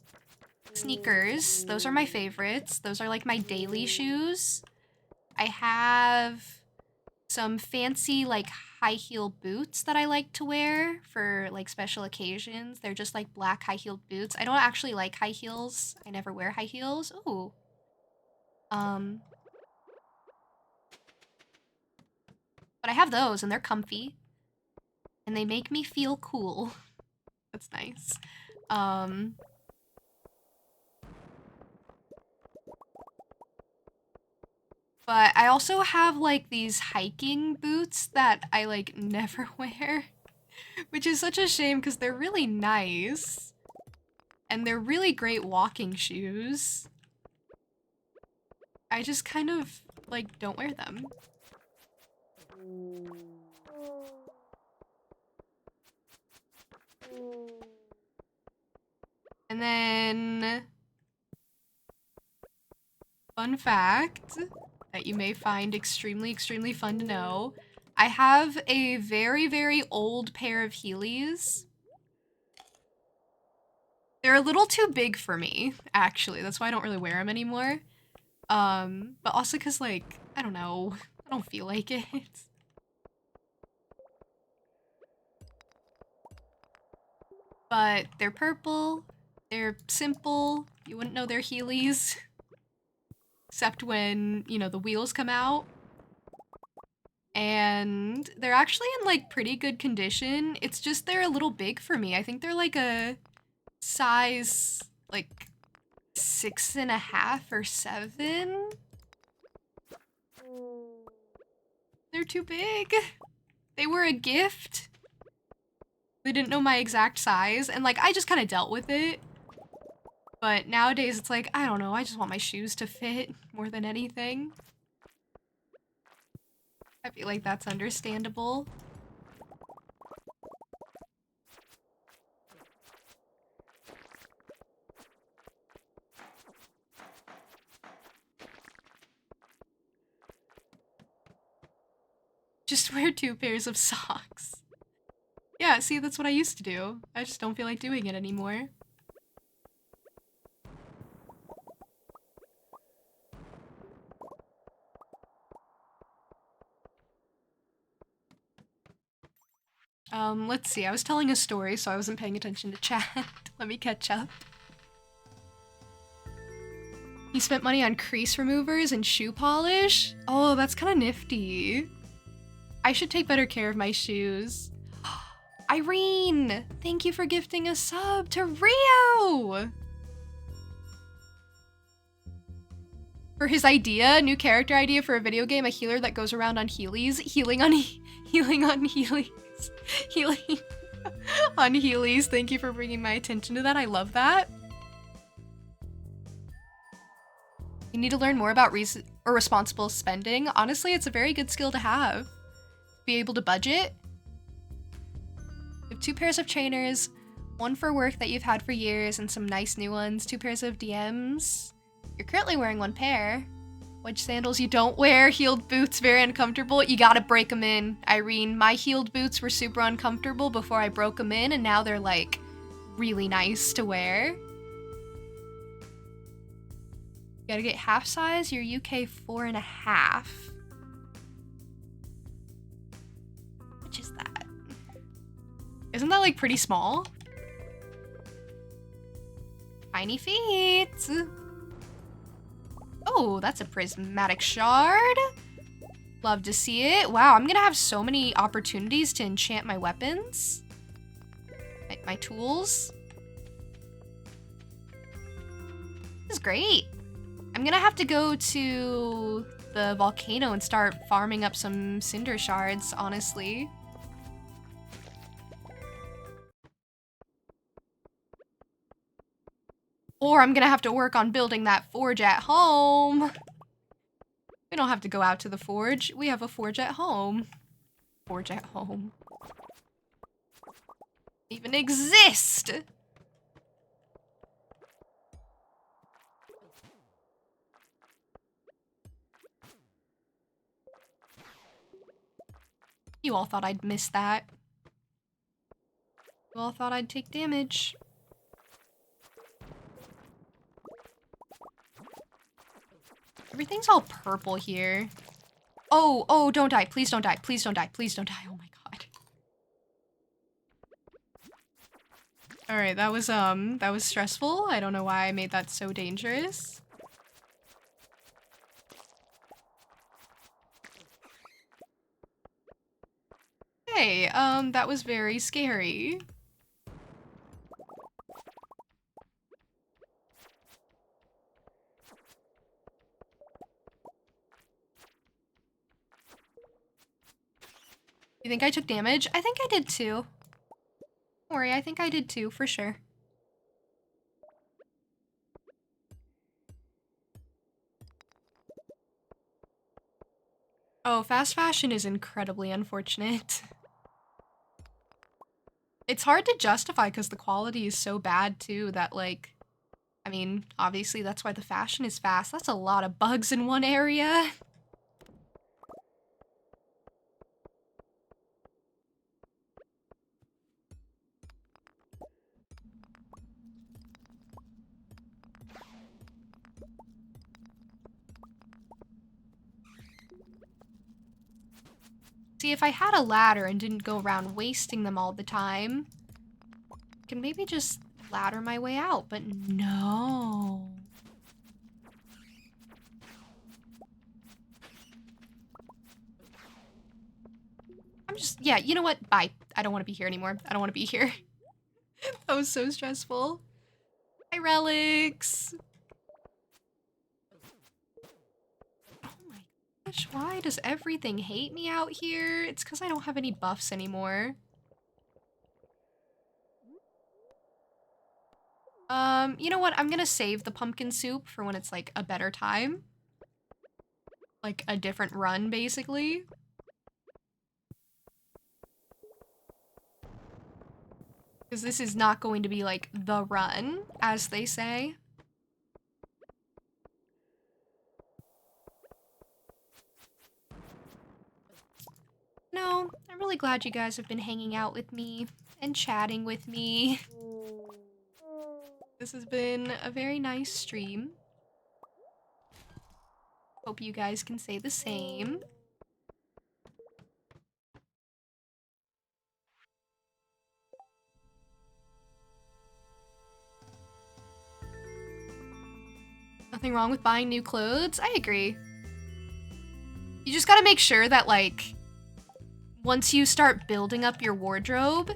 sneakers. Those are my favorites. Those are, like, my daily shoes. I have some fancy, like, high heel boots that I like to wear for, like, special occasions. They're just, like, black high-heeled boots. I don't actually like high heels. I never wear high heels. Ooh. But I have those, and they're comfy. And they make me feel cool. That's nice. But I also have, like, these hiking boots that I, like, never wear. Which is such a shame, because they're really nice. And they're really great walking shoes. I just kind of, like, don't wear them. And then, fun fact that you may find extremely fun to know. I have a very old pair of Heelys. They're a little too big for me, actually. That's why I don't really wear them anymore. But also because, like, I don't know. I don't feel like it. But they're purple. They're simple. You wouldn't know they're Heelys. Except when, you know, the wheels come out. And they're actually in, like, pretty good condition. It's just they're a little big for me. I think they're, like, a size, like, 6.5 or 7. They're too big. They were a gift. They didn't know my exact size, and, like, I just kind of dealt with it. But nowadays, it's like, I don't know, I just want my shoes to fit more than anything. I feel like that's understandable. Just wear 2 pairs of socks. Yeah, see, that's what I used to do. I just don't feel like doing it anymore. Let's see. I was telling a story, so I wasn't paying attention to chat. Let me catch up. He spent money on crease removers and shoe polish? Oh, that's kind of nifty. I should take better care of my shoes. Irene! Thank you for gifting a sub to Rio! For his idea, new character idea for a video game, a healer that goes around on Heelys. Healing on Heelys. Healing on Heelys. Thank you for bringing my attention to that. I love that. You need to learn more about responsible spending. Honestly, it's a very good skill to have. Be able to budget. You have 2 pairs of trainers, 1 for work that you've had for years, and some nice new ones. 2 pairs of DMs. You're currently wearing 1 pair. Which sandals you don't wear? Heeled boots, very uncomfortable. You gotta break them in, Irene. My heeled boots were super uncomfortable before I broke them in, and now they're like really nice to wear. You gotta get half size. You're UK 4.5. Which is that? Isn't that like pretty small? Tiny feet. Oh, that's a prismatic shard. Love to see it. Wow, I'm gonna have so many opportunities to enchant my weapons. My tools. This is great. I'm gonna have to go to the volcano and start farming up some cinder shards, honestly. Or I'm gonna have to work on building that forge at home. We don't have to go out to the forge. We have a forge at home. Forge at home. Even exist! You all thought I'd miss that. You all thought I'd take damage. Everything's all purple here. Oh, don't die. Please don't die. Please don't die. Please don't die. Oh my god. Alright, that was stressful. I don't know why I made that so dangerous. Hey, that was very scary. You think I took damage? I think I did too. Don't worry, I think I did too, for sure. Oh, fast fashion is incredibly unfortunate. It's hard to justify because the quality is so bad too that like, I mean, obviously that's why the fashion is fast. That's a lot of bugs in one area. See, if I had a ladder and didn't go around wasting them all the time, I could maybe just ladder my way out, but no. I'm just, yeah, you know what? Bye. I don't want to be here anymore. I don't want to be here. That was so stressful. Hi, relics. Gosh, why does everything hate me out here? It's because I don't have any buffs anymore. You know what? I'm gonna save the pumpkin soup for when it's like a better time. Like a different run, basically. Because this is not going to be like the run, as they say. No, I'm really glad you guys have been hanging out with me and chatting with me. This has been a very nice stream. Hope you guys can say the same. Nothing wrong with buying new clothes. I agree. You just gotta make sure that, like, once you start building up your wardrobe,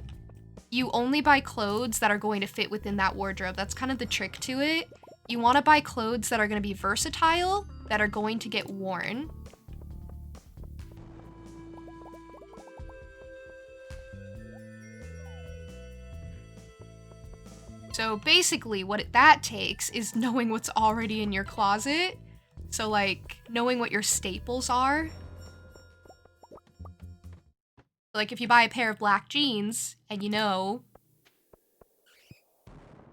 you only buy clothes that are going to fit within that wardrobe. That's kind of the trick to it. You want to buy clothes that are going to be versatile, that are going to get worn. So basically what that takes is knowing what's already in your closet. So like knowing what your staples are. Like if you buy a pair of black jeans and you know,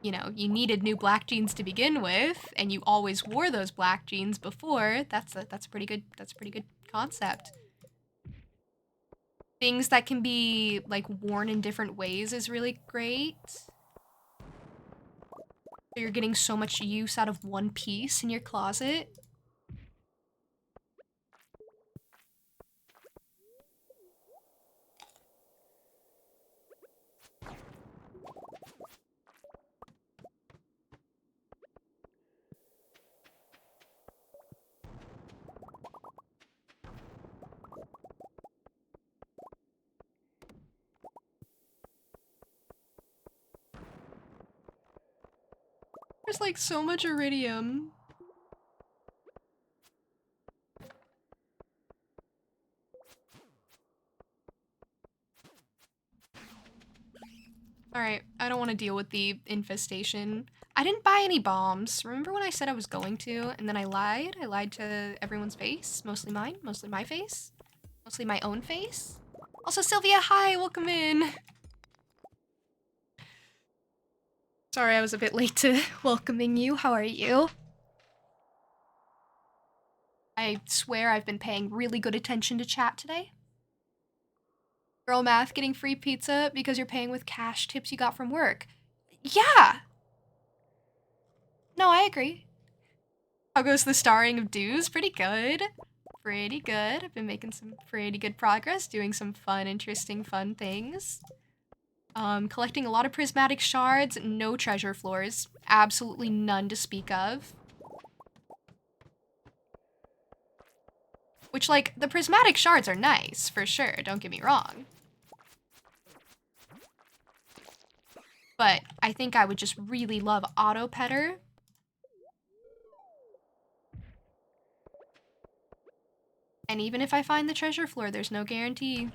you needed new black jeans to begin with and you always wore those black jeans before, that's a pretty good concept. Things that can be like worn in different ways is really great. So you're getting so much use out of one piece in your closet. There's like so much iridium. Alright, I don't want to deal with the infestation. I didn't buy any bombs. Remember when I said I was going to, and then I lied? I lied to everyone's face. Mostly mine, mostly my face. Mostly my own face. Also, Sylvia, hi, welcome in. Sorry, I was a bit late to welcoming you. How are you? I swear I've been paying really good attention to chat today. Girl math getting free pizza because you're paying with cash tips you got from work. Yeah! No, I agree. How goes the starring of Dues? Pretty good. Pretty good. I've been making some pretty good progress, doing some fun, interesting, fun things. Collecting a lot of prismatic shards, no treasure floors. Absolutely none to speak of. Which, like, the prismatic shards are nice, for sure, don't get me wrong. But I think I would just really love Auto Petter. And even if I find the treasure floor, there's no guarantee.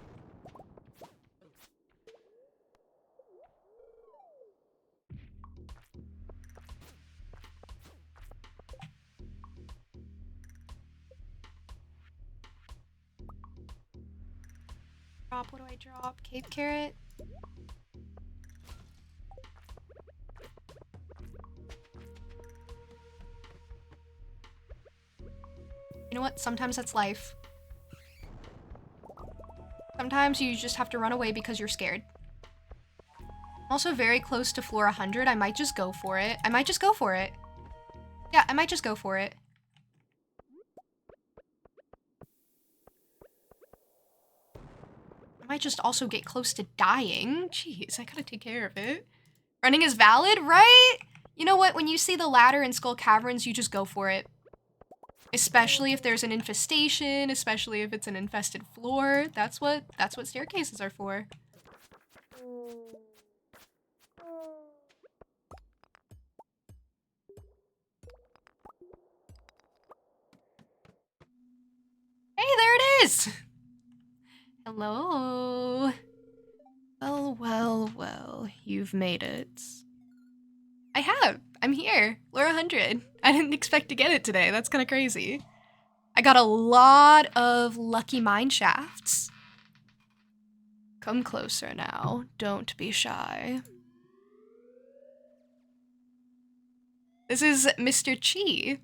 Drop, what do I drop? Cape Carrot? You know what? Sometimes that's life. Sometimes you just have to run away because you're scared. I'm also very close to floor 100. I might just go for it. I might just go for it. Yeah, I might just go for it. I might just also get close to dying. Jeez, I gotta take care of it. Running is valid, right? You know what? When you see the ladder in Skull Caverns, you just go for it. Especially if there's an infestation, especially if it's an infested floor. That's what staircases are for. Hey, there it is! Hello. Well, well, well, you've made it. I have. I'm here. Laura 100. I didn't expect to get it today. That's kind of crazy. I got a lot of lucky mine shafts. Come closer now. Don't be shy. This is Mr. Chi.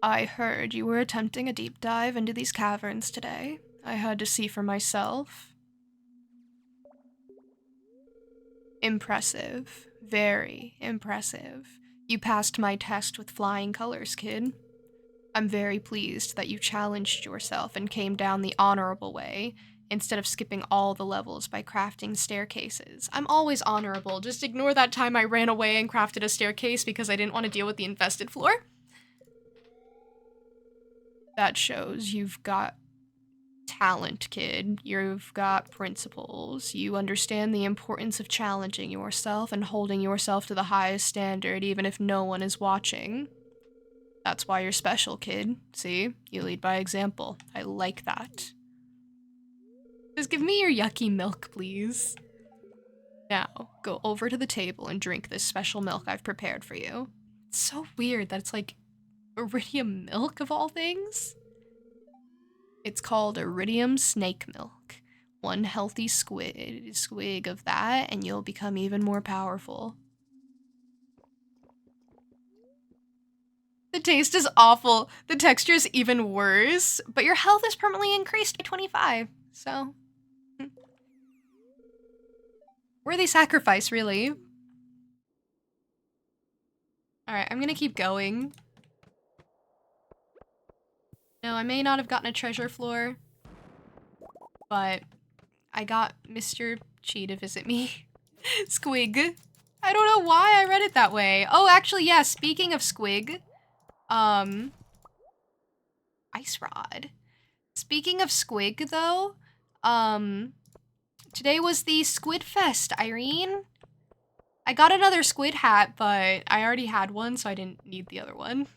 I heard you were attempting a deep dive into these caverns today. I had to see for myself. Impressive. Very impressive. You passed my test with flying colors, kid. I'm very pleased that you challenged yourself and came down the honorable way, instead of skipping all the levels by crafting staircases. I'm always honorable. Just ignore that time I ran away and crafted a staircase because I didn't want to deal with the infested floor. That shows you've got talent, kid. You've got principles. You understand the importance of challenging yourself and holding yourself to the highest standard even if no one is watching. That's why you're special, kid. See? You lead by example. I like that. Just give me your yucky milk, please. Now, go over to the table and drink this special milk I've prepared for you. It's so weird that it's like iridium milk of all things. It's called iridium snake milk. One healthy swig of that, and you'll become even more powerful. The taste is awful. The texture is even worse, but your health is permanently increased by 25, so... worthy sacrifice, really. Alright, I'm gonna keep going. No, I may not have gotten a treasure floor, but I got Mr. Chi to visit me. Squig. I don't know why I read it that way. Oh, actually, yeah, speaking of Squig, Ice Rod. Speaking of Squig, though, today was the Squid Fest, Irene. I got another squid hat, but I already had one, so I didn't need the other one.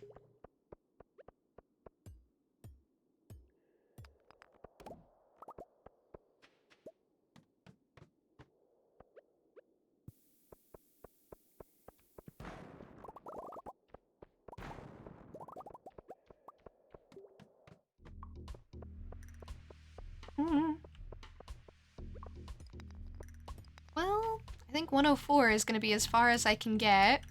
Well, I think 104 is gonna be as far as I can get.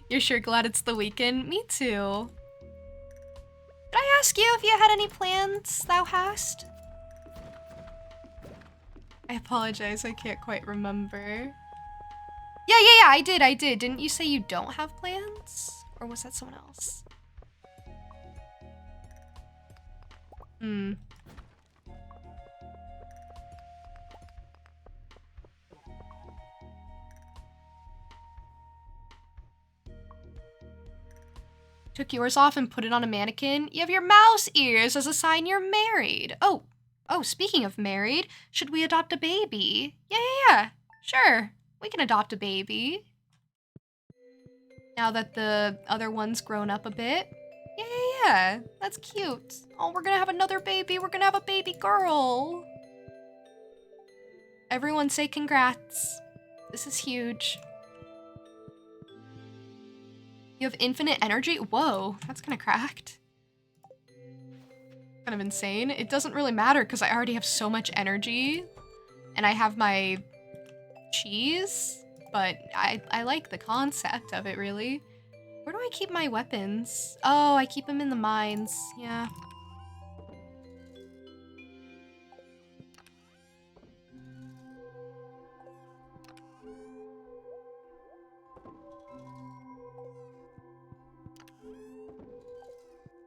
You're sure glad it's the weekend? Me too. Did I ask you if you had any plans, thou hast? I apologize, I can't quite remember. Yeah, I did. Didn't you say you don't have plans? Or was that someone else? Took yours off and put it on a mannequin? You have your mouse ears as a sign you're married. Oh, speaking of married, should we adopt a baby? Yeah. Sure, we can adopt a baby. Now that the other one's grown up a bit. Yeah, that's cute. Oh, we're gonna have another baby. We're gonna have a baby girl. Everyone say congrats. This is huge. You have infinite energy? Whoa, that's kind of cracked. Kind of insane. It doesn't really matter because I already have so much energy and I have my cheese, but I like the concept of it, really. Where do I keep my weapons? Oh, I keep them in the mines. Yeah.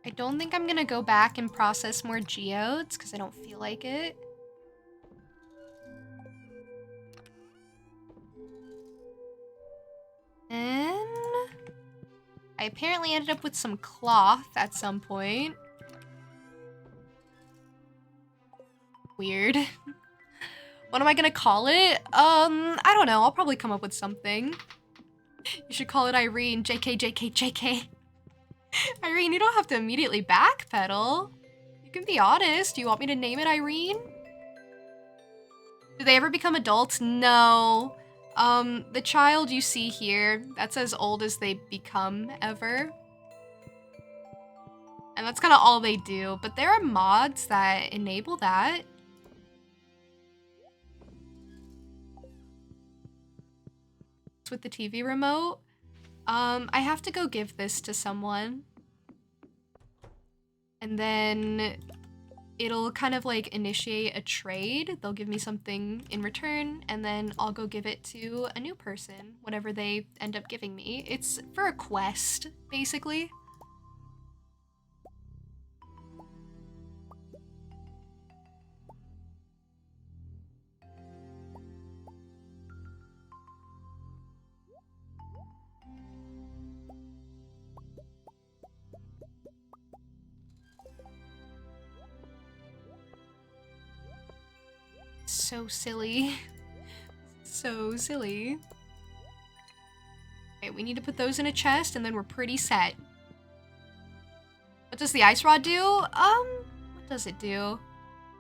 I don't think I'm gonna go back and process more geodes because I don't feel like it. Then I apparently ended up with some cloth at some point. Weird. What am I gonna call it? I don't know. I'll probably come up with something. You should call it Irene. JK. Irene, you don't have to immediately backpedal. You can be honest. Do you want me to name it Irene? Do they ever become adults? No. The child you see here, that's as old as they become ever. And that's kind of all they do. But there are mods that enable that. with the TV remote. I have to go give this to someone. And then it'll kind of like initiate a trade. They'll give me something in return, and then I'll go give it to a new person, whatever they end up giving me. It's for a quest, basically. So silly. So silly. Okay, we need to put those in a chest and then we're pretty set. What does the ice rod do? What does it do?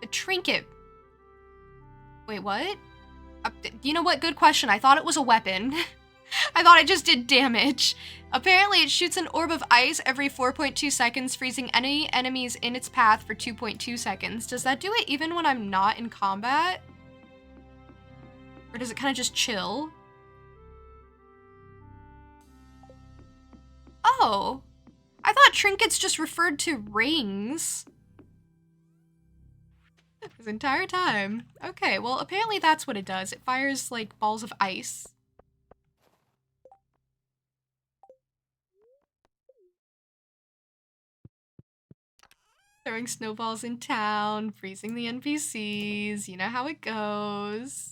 The trinket. Wait, what? You know what? Good question. I thought it was a weapon. I thought it just did damage. Apparently, it shoots an orb of ice every 4.2 seconds, freezing any enemies in its path for 2.2 seconds. Does that do it even when I'm not in combat? Or does it kind of just chill? Oh. I thought trinkets just referred to rings. This entire time. Okay, well, apparently that's what it does. It fires, like, balls of ice. Throwing snowballs in town, freezing the NPCs, you know how it goes.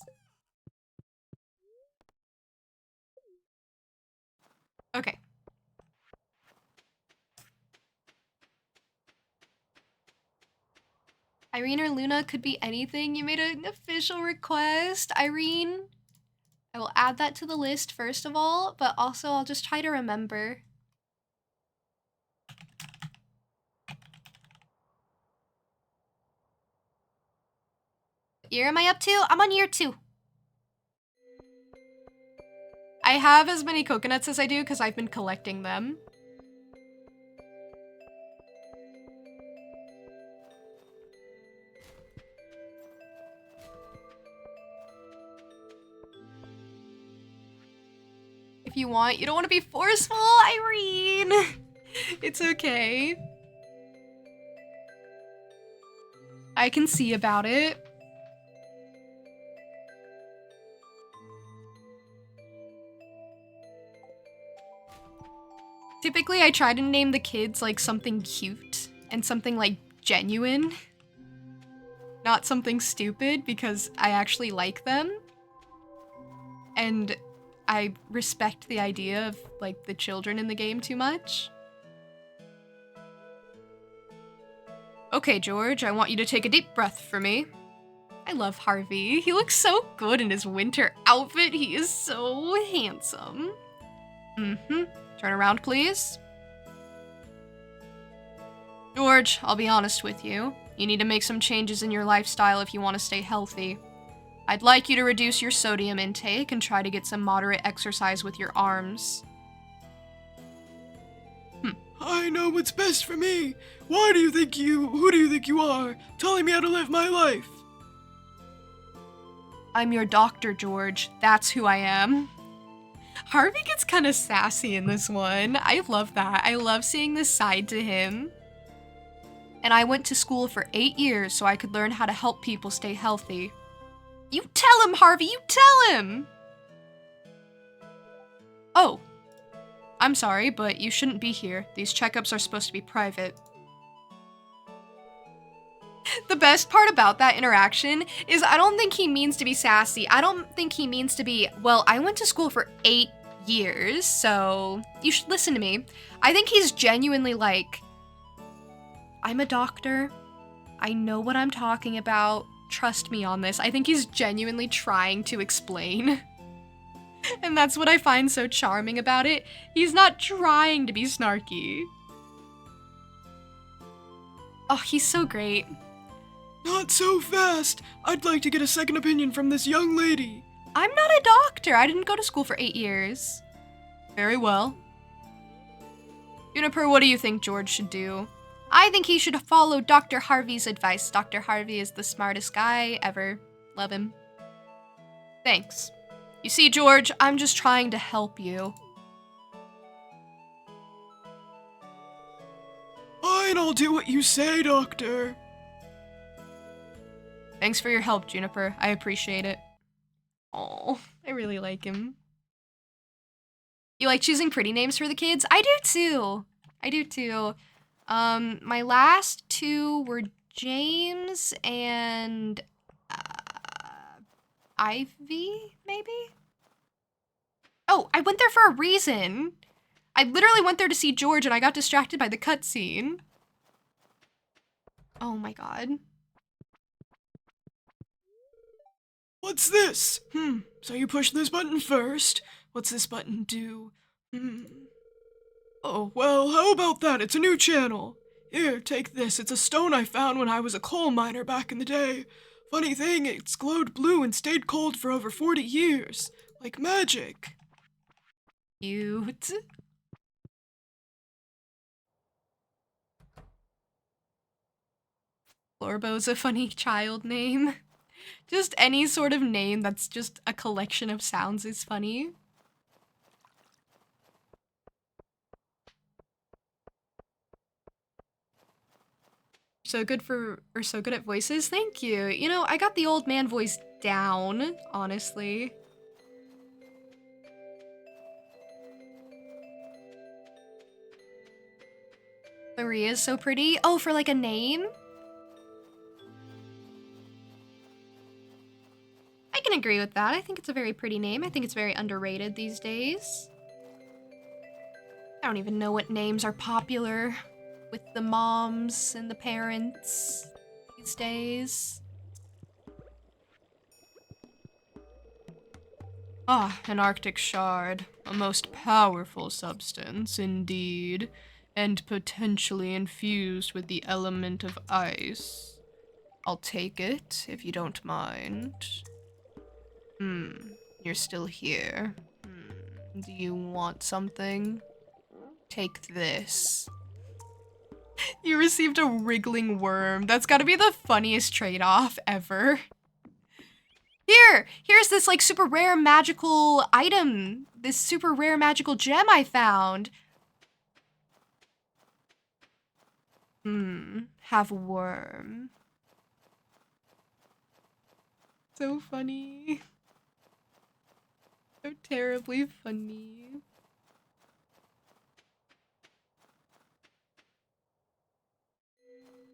Okay. Irene or Luna could be anything. You made an official request, Irene. I will add that to the list first of all, but also I'll just try to remember. What year am I up to? I'm on year 2. I have as many coconuts as I do because I've been collecting them. If you want, you don't want to be forceful, Irene. It's okay. I can see about it. Typically, I try to name the kids like something cute and something like genuine. Not something stupid because I actually like them. And I respect the idea of like the children in the game too much. Okay, George, I want you to take a deep breath for me. I love Harvey. He looks so good in his winter outfit. He is so handsome. Turn around, please. George, I'll be honest with you. You need to make some changes in your lifestyle if you want to stay healthy. I'd like you to reduce your sodium intake and try to get some moderate exercise with your arms. I know what's best for me. Who do you think you are, telling me how to live my life? I'm your doctor, George. That's who I am. Harvey gets kind of sassy in this one. I love that. I love seeing this side to him. And I went to school for 8 years so I could learn how to help people stay healthy. You tell him, Harvey! You tell him! Oh. I'm sorry, but you shouldn't be here. These checkups are supposed to be private. The best part about that interaction is I don't think he means to be sassy. I don't think he means to be, well, I went to school for 8 years, so you should listen to me. I think he's genuinely like, I'm a doctor. I know what I'm talking about. Trust me on this. I think he's genuinely trying to explain. And that's what I find so charming about it. He's not trying to be snarky. Oh, he's so great. Not so fast. I'd like to get a second opinion from this young lady. I'm not a doctor. I didn't go to school for 8 years. Very well. Juniper, what do you think George should do? I think he should follow Dr. Harvey's advice. Dr. Harvey is the smartest guy ever. Love him. Thanks. You see, George, I'm just trying to help you. Fine, I'll do what you say, Doctor. Thanks for your help, Juniper. I appreciate it. Oh, I really like him. You like choosing pretty names for the kids? I do too. I do too. My last two were James and Ivy, maybe? Oh, I went there for a reason. I literally went there to see George and I got distracted by the cutscene. Oh my god. What's this? So you push this button first. What's this button do? Oh, well, how about that? It's a new channel. Here, take this. It's a stone I found when I was a coal miner back in the day. Funny thing, it's glowed blue and stayed cold for over 40 years. Like magic. Cute. Florbo's a funny child name. Just any sort of name that's just a collection of sounds is funny. So good at voices. Thank you. You know, I got the old man voice down, honestly. Maria's so pretty. Oh, for like a name? I can agree with that. I think it's a very pretty name. I think it's very underrated these days. I don't even know what names are popular with the moms and the parents these days. Ah, an Arctic shard. A most powerful substance, indeed, and potentially infused with the element of ice. I'll take it, if you don't mind. You're still here. Do you want something? Take this. You received a wriggling worm. That's gotta be the funniest trade-off ever. Here's this like super rare magical item. This super rare magical gem I found. Have a worm. So funny. So terribly funny.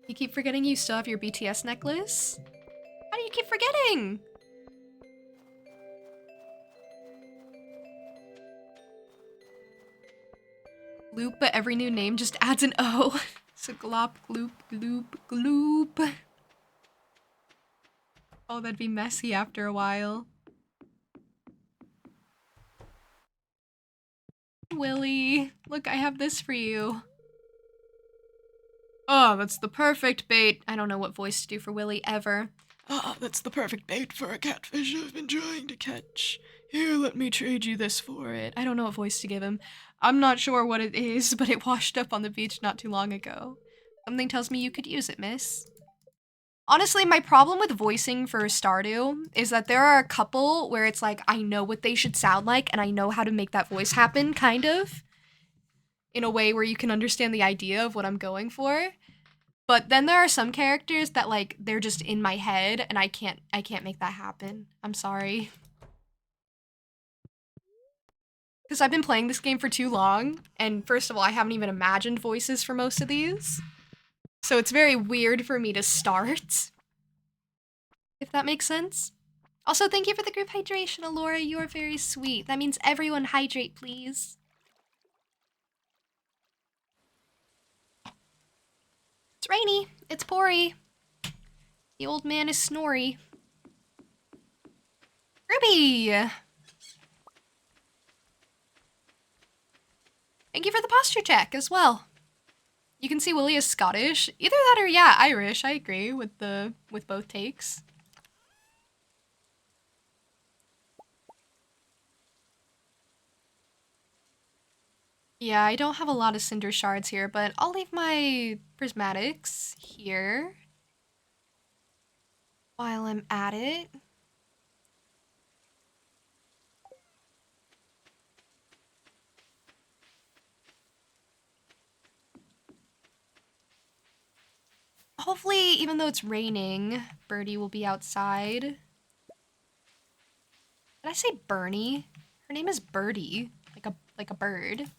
You keep forgetting you still have your BTS necklace? How do you keep forgetting? Gloop, but every new name just adds an O. So glop, gloop, gloop, gloop. Oh, that'd be messy after a while. Willy, look, I have this for you. Oh, that's the perfect bait. I don't know what voice to do for Willy ever. Ah, that's the perfect bait for a catfish I've been trying to catch. Here, let me trade you this for it. I don't know what voice to give him. I'm not sure what it is, but it washed up on the beach not too long ago. Something tells me you could use it, miss. Honestly, my problem with voicing for Stardew is that there are a couple where it's like, I know what they should sound like and I know how to make that voice happen, kind of. In a way where you can understand the idea of what I'm going for. But then there are some characters that like, they're just in my head and I can't make that happen. I'm sorry. Because I've been playing this game for too long, and first of all, I haven't even imagined voices for most of these. So it's very weird for me to start. If that makes sense. Also, thank you for the group hydration, Alora. You are very sweet. That means everyone hydrate, please. It's rainy. It's poury. The old man is snory. Ruby! Thank you for the posture check as well. You can see Willy is Scottish. Either that or, yeah, Irish. I agree with both takes. Yeah, I don't have a lot of cinder shards here, but I'll leave my prismatics here while I'm at it. Hopefully, even though it's raining, Birdie will be outside. Did I say Bernie? Her name is Birdie, like a bird.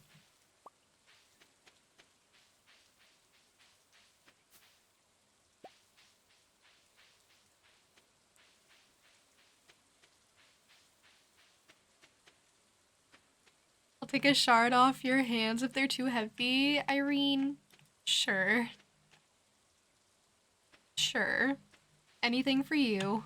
I'll take a shard off your hands if they're too heavy, Irene. Sure. Sure. Anything for you.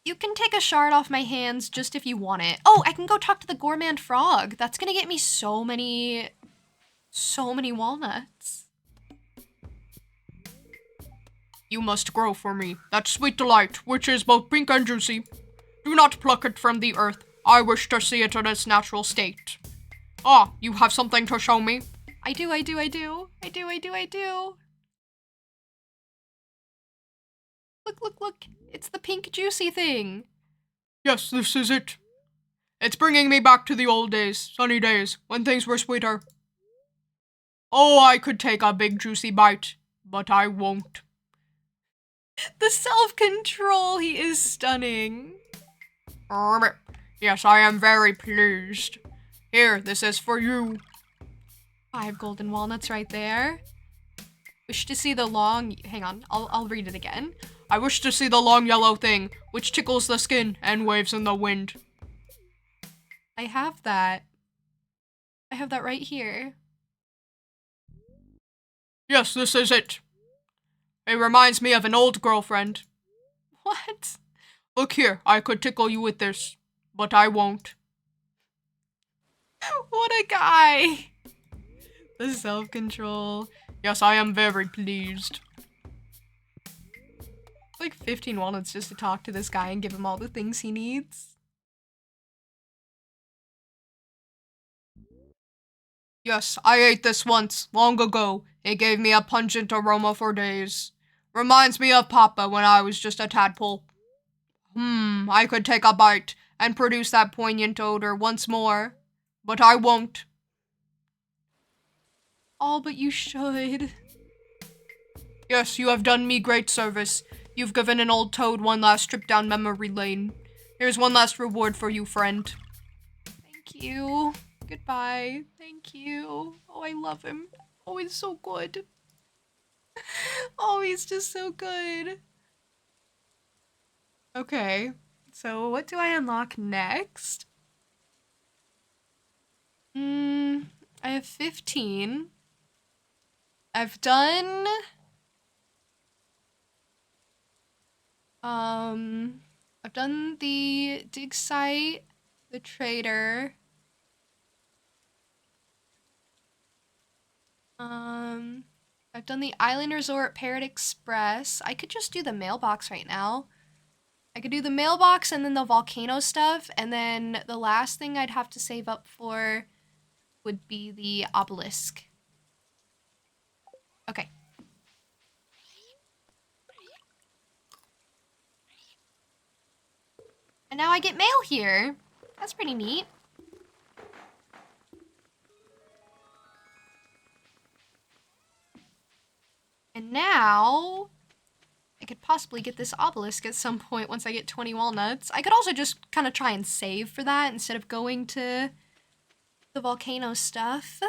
You can take a shard off my hands just if you want it. Oh, I can go talk to the Gourmand Frog. That's gonna get me so many walnuts. You must grow for me that sweet delight, which is both pink and juicy. Do not pluck it from the earth. I wish to see it in its natural state. Ah, you have something to show me? I do. Look. It's the pink juicy thing. Yes, this is it. It's bringing me back to the old days, sunny days, when things were sweeter. Oh, I could take a big juicy bite, but I won't. The self-control, he is stunning. Yes, I am very pleased. Here, this is for you. 5 golden walnuts right there. Wish to see the long... Hang on, I'll read it again. I wish to see the long yellow thing, which tickles the skin and waves in the wind. I have that. I have that right here. Yes, this is it. It reminds me of an old girlfriend. What? Look here, I could tickle you with this, but I won't. What a guy. The self-control. Yes, I am very pleased. Like 15 walnuts just to talk to this guy and give him all the things he needs. Yes, I ate this once, long ago. It gave me a pungent aroma for days. Reminds me of Papa when I was just a tadpole. I could take a bite and produce that poignant odor once more, but I won't. Oh, but you should. Yes, you have done me great service. You've given an old toad one last trip down memory lane. Here's one last reward for you, friend. Thank you. Goodbye. Thank you. Oh, I love him. Oh, he's so good. Oh, he's just so good. Okay, so what do I unlock next? I have 15. I've done... I've done the dig site, the trader. I've done the Island Resort Parrot Express. I could just do the mailbox right now. I could do the mailbox and then the volcano stuff, and then the last thing I'd have to save up for would be the obelisk. Okay. And now I get mail here. That's pretty neat. And now I could possibly get this obelisk at some point once I get 20 walnuts. I could also just kind of try and save for that instead of going to the volcano stuff.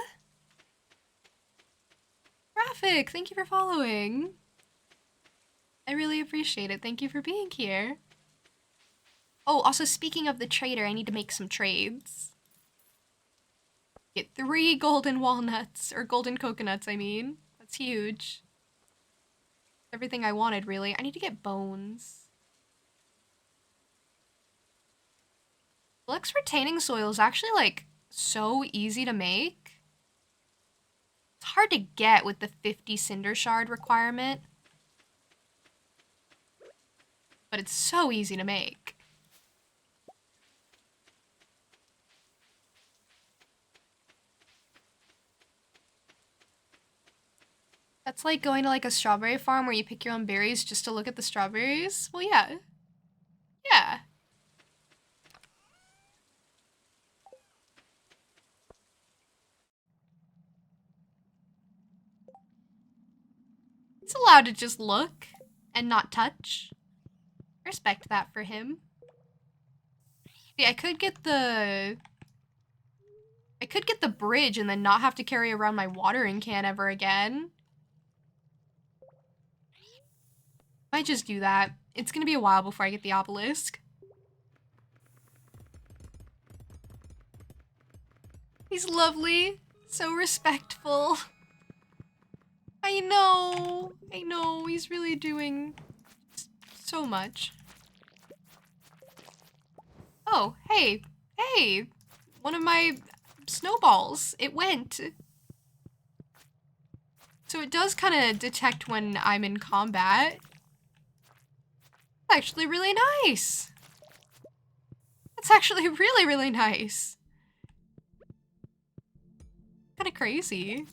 Graphic, thank you for following. I really appreciate it. Thank you for being here. Oh, also speaking of the trader, I need to make some trades. Get 3 golden walnuts, or golden coconuts, I mean. That's huge. Everything I wanted, really. I need to get bones. Flux retaining soil is actually, like, so easy to make. It's hard to get with the 50 cinder shard requirement. But it's so easy to make. That's like going to like a strawberry farm where you pick your own berries just to look at the strawberries. Well, yeah. Yeah. allowed to just look and not touch. Respect that for him. See, I could get the bridge and then not have to carry around my watering can ever again. Might just do that. It's gonna be a while before I get the obelisk. He's lovely. So respectful. I know. He's really doing so much. Oh, hey. One of my snowballs. It went. So it does kind of detect when I'm in combat. It's actually really nice. It's actually really, really nice. Kind of crazy.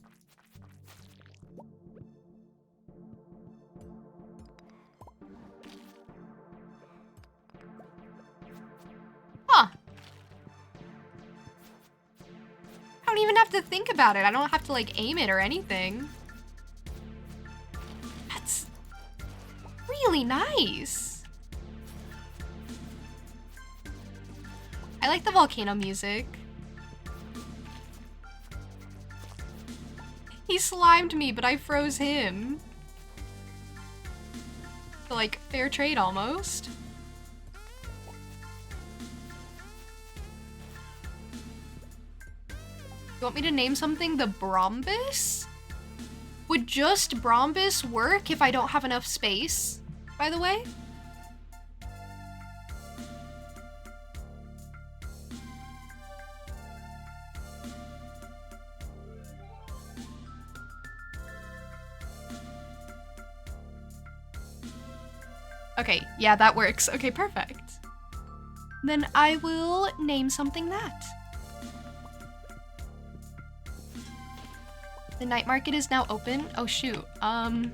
Huh. I don't even have to think about it. I don't have to like aim it or anything. That's really nice. I like the volcano music. He slimed me, but I froze him. So, like, fair trade almost. You want me to name something the Brombus? Would just Brombus work if I don't have enough space, by the way? Okay, yeah, that works. Okay, perfect. Then I will name something that. The night market is now open. Oh shoot. I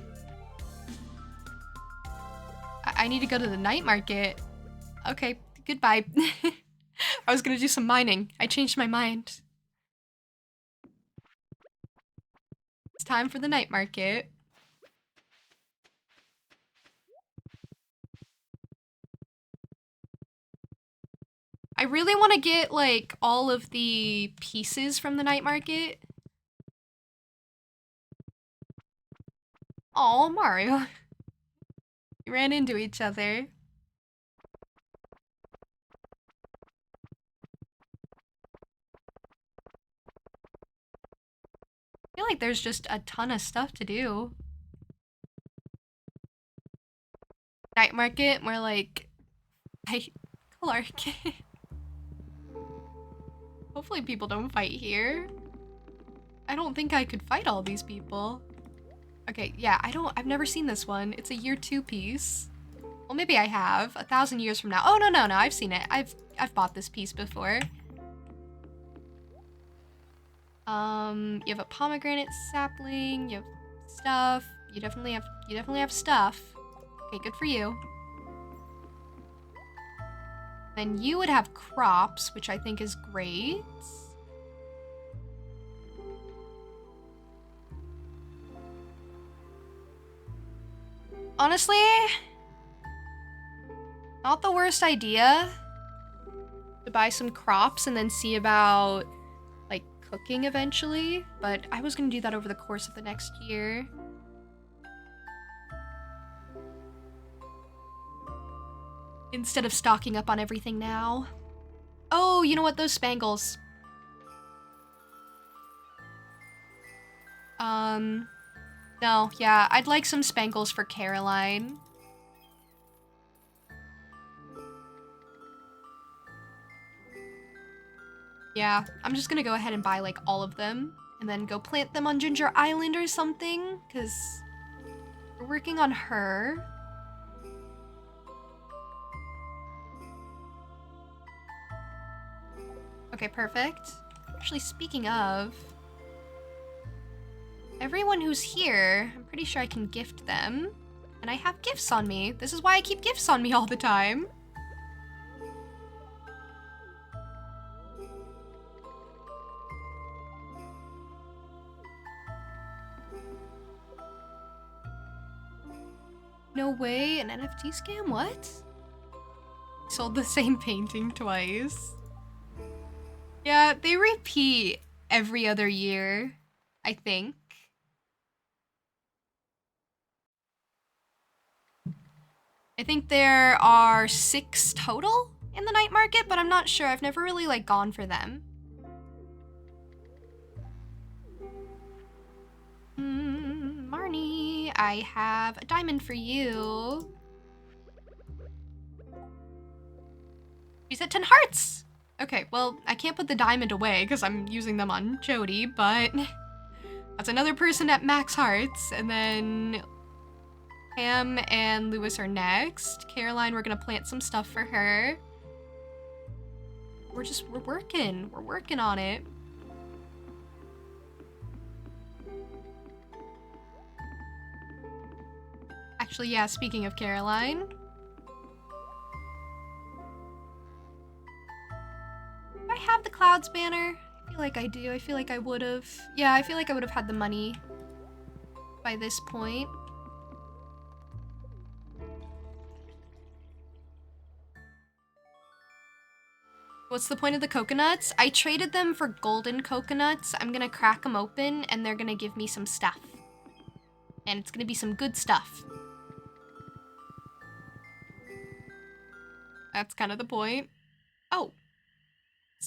need to go to the night market. Okay, goodbye. I was gonna do some mining. I changed my mind. It's time for the night market. I really want to get, like, all of the pieces from the night market. Oh, Mario. We ran into each other. I feel like there's just a ton of stuff to do. Night market, more like... Hey, Clark. Hopefully people don't fight here. I don't think I could fight all these people. Okay, yeah, I've never seen this one. It's a year 2 piece. Well, maybe I have. 1,000 years from now. Oh, no, I've seen it. I've bought this piece before. You have a pomegranate sapling, you have stuff. You definitely have stuff. Okay, good for you. Then you would have crops, which I think is great. Honestly, not the worst idea to buy some crops and then see about, like, cooking eventually, but I was gonna do that over the course of the next year. Instead of stocking up on everything now. Oh, you know what? Those spangles. No, yeah, I'd like some spangles for Caroline. Yeah, I'm just gonna go ahead and buy, like, all of them and then go plant them on Ginger Island or something, because we're working on her. Okay, perfect. Actually, speaking of, everyone who's here, I'm pretty sure I can gift them. And I have gifts on me. This is why I keep gifts on me all the time. No way, an NFT scam? What? Sold the same painting twice. Yeah, they repeat every other year, I think. I think there are 6 total in the night market, but I'm not sure. I've never really like gone for them. Marnie, I have a diamond for you. She's at 10 hearts. Okay, well, I can't put the diamond away because I'm using them on Jody, but that's another person at max hearts. And then Pam and Lewis are next. Caroline, we're gonna plant some stuff for her. We're working. We're working on it. Actually, yeah, speaking of Caroline. Do I have the Clouds banner? I feel like I do. I feel like I would have. Yeah, I feel like I would have had the money by this point. What's the point of the coconuts? I traded them for golden coconuts. I'm gonna crack them open and they're gonna give me some stuff. And it's gonna be some good stuff. That's kind of the point. Oh.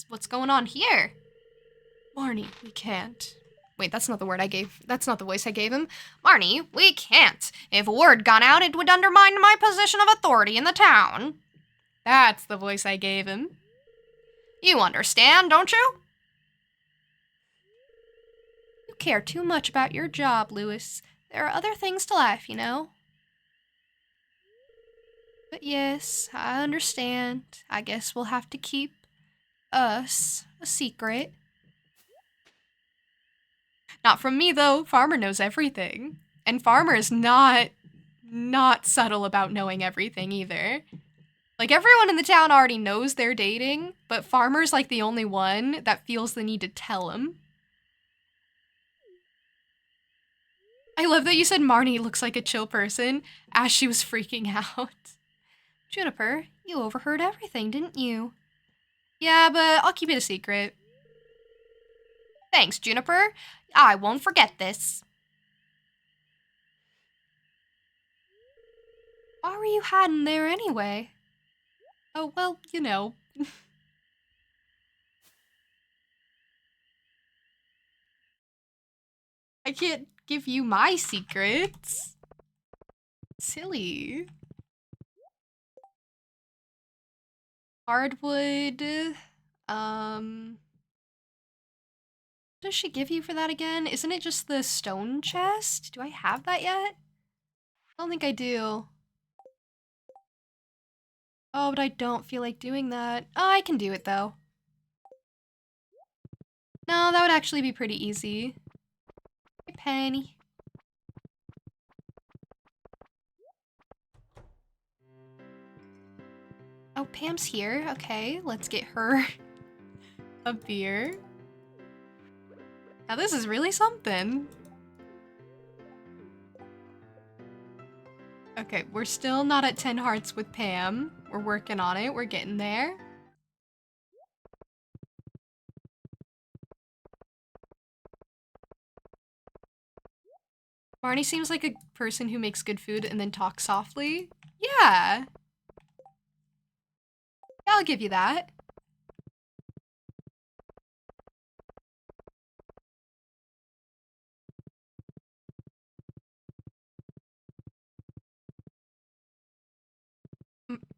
What's going on here? Marnie, we can't. Wait, that's not the word I gave. That's not the voice I gave him. Marnie, we can't. If word got out, it would undermine my position of authority in the town. That's the voice I gave him. You understand, don't you? You care too much about your job, Lewis. There are other things to life, you know. But yes, I understand. I guess we'll have to keep us a secret. Not from me, though. Farmer knows everything. And Farmer is not subtle about knowing everything either. Like, everyone in the town already knows they're dating, but Farmer's like the only one that feels the need to tell him. I love that you said Marnie looks like a chill person as she was freaking out. Juniper, you overheard everything, didn't you? Yeah, but I'll keep it a secret. Thanks, Juniper. I won't forget this. Why were you hiding there anyway? Oh, well, you know. I can't give you my secrets. Silly. Hardwood. What does she give you for that again? Isn't it just the stone chest? Do I have that yet? I don't think I do. Oh, but I don't feel like doing that. Oh, I can do it though. No, that would actually be pretty easy. Hey, Penny. Oh, Pam's here. Okay, let's get her a beer. Now this is really something. Okay, we're still not at 10 hearts with Pam. We're working on it. We're getting there. Barney seems like a person who makes good food and then talks softly. Yeah. Yeah, I'll give you that.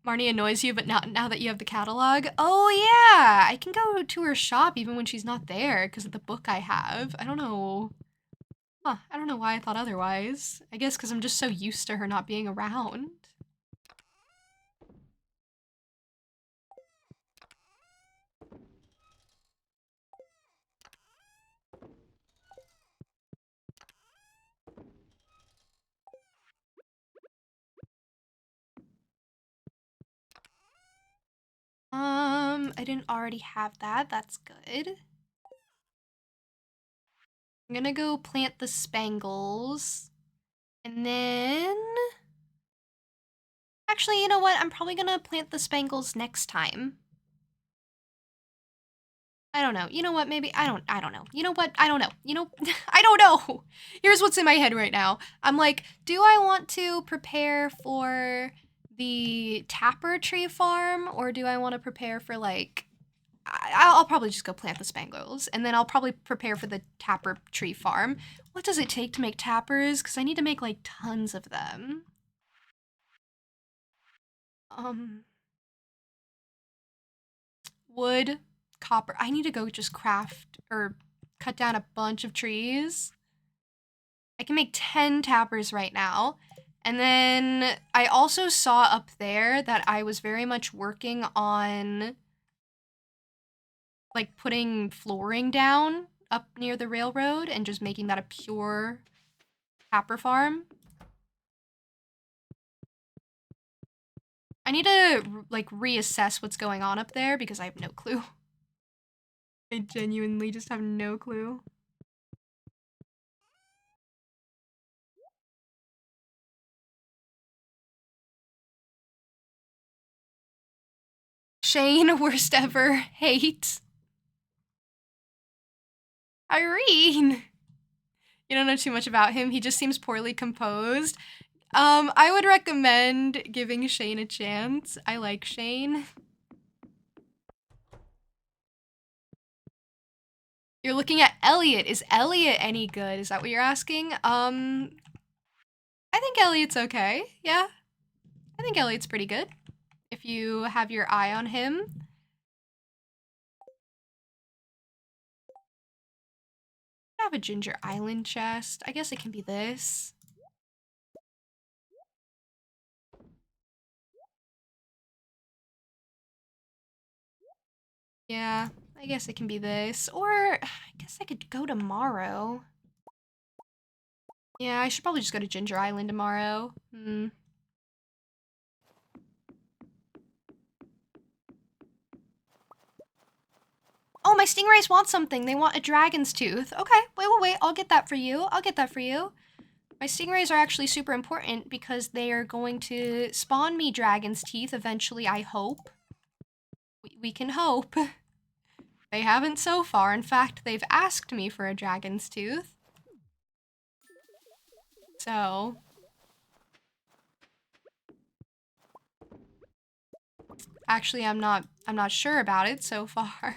Marnie annoys you, but now that you have the catalog. Oh yeah, I can go to her shop even when she's not there because of the book I have. I don't know. Huh, I don't know why I thought otherwise. I guess because I'm just so used to her not being around. I didn't already have that. That's good. I'm gonna go plant the spangles. And then Actually, you know what? I'm probably gonna plant the spangles next time. I don't know. You know what? Maybe I don't know. You know what? I don't know. You know, I don't know. Here's what's in my head right now. I'm like, do I want to prepare for the tapper tree farm, or do I want to prepare for like I'll probably just go plant the spangles, and then I'll probably prepare for the tapper tree farm. What does it take to make tappers? Because I need to make like tons of them. Um, Wood, copper. I need to go just craft or cut down a bunch of trees. I can make 10 tappers right now. And then I also saw up there that I was very much working on like putting flooring down up near the railroad and just making that a pure tapper farm. I need to like reassess what's going on up there because I have no clue. I genuinely just have no clue. Shane, worst ever, hate. Irene. You don't know too much about him. He just seems poorly composed. I would recommend giving Shane a chance. I like Shane. You're looking at Elliot. Is Elliot any good? Is that what you're asking? I think Elliot's okay. Yeah. I think Elliot's pretty good. If you have your eye on him. I have a Ginger Island chest. I guess it can be this. Yeah, I guess it can be this. Or I guess I could go tomorrow. Yeah, I should probably just go to Ginger Island tomorrow. Oh, my stingrays want something. They want a dragon's tooth. Okay, wait. I'll get that for you. My stingrays are actually super important because they are going to spawn me dragon's teeth eventually, I hope. We can hope. They haven't so far. In fact, they've asked me for a dragon's tooth. So... Actually, I'm not sure about it so far.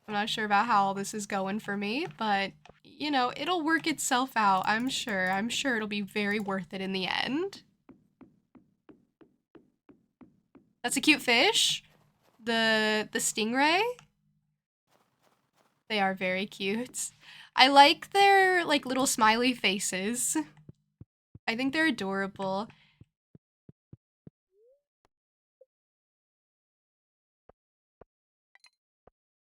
I'm not sure about how all this is going for me, but you know, it'll work itself out, I'm sure. I'm sure it'll be very worth it in the end. That's a cute fish. The stingray. They are very cute. I like their like little smiley faces. I think they're adorable.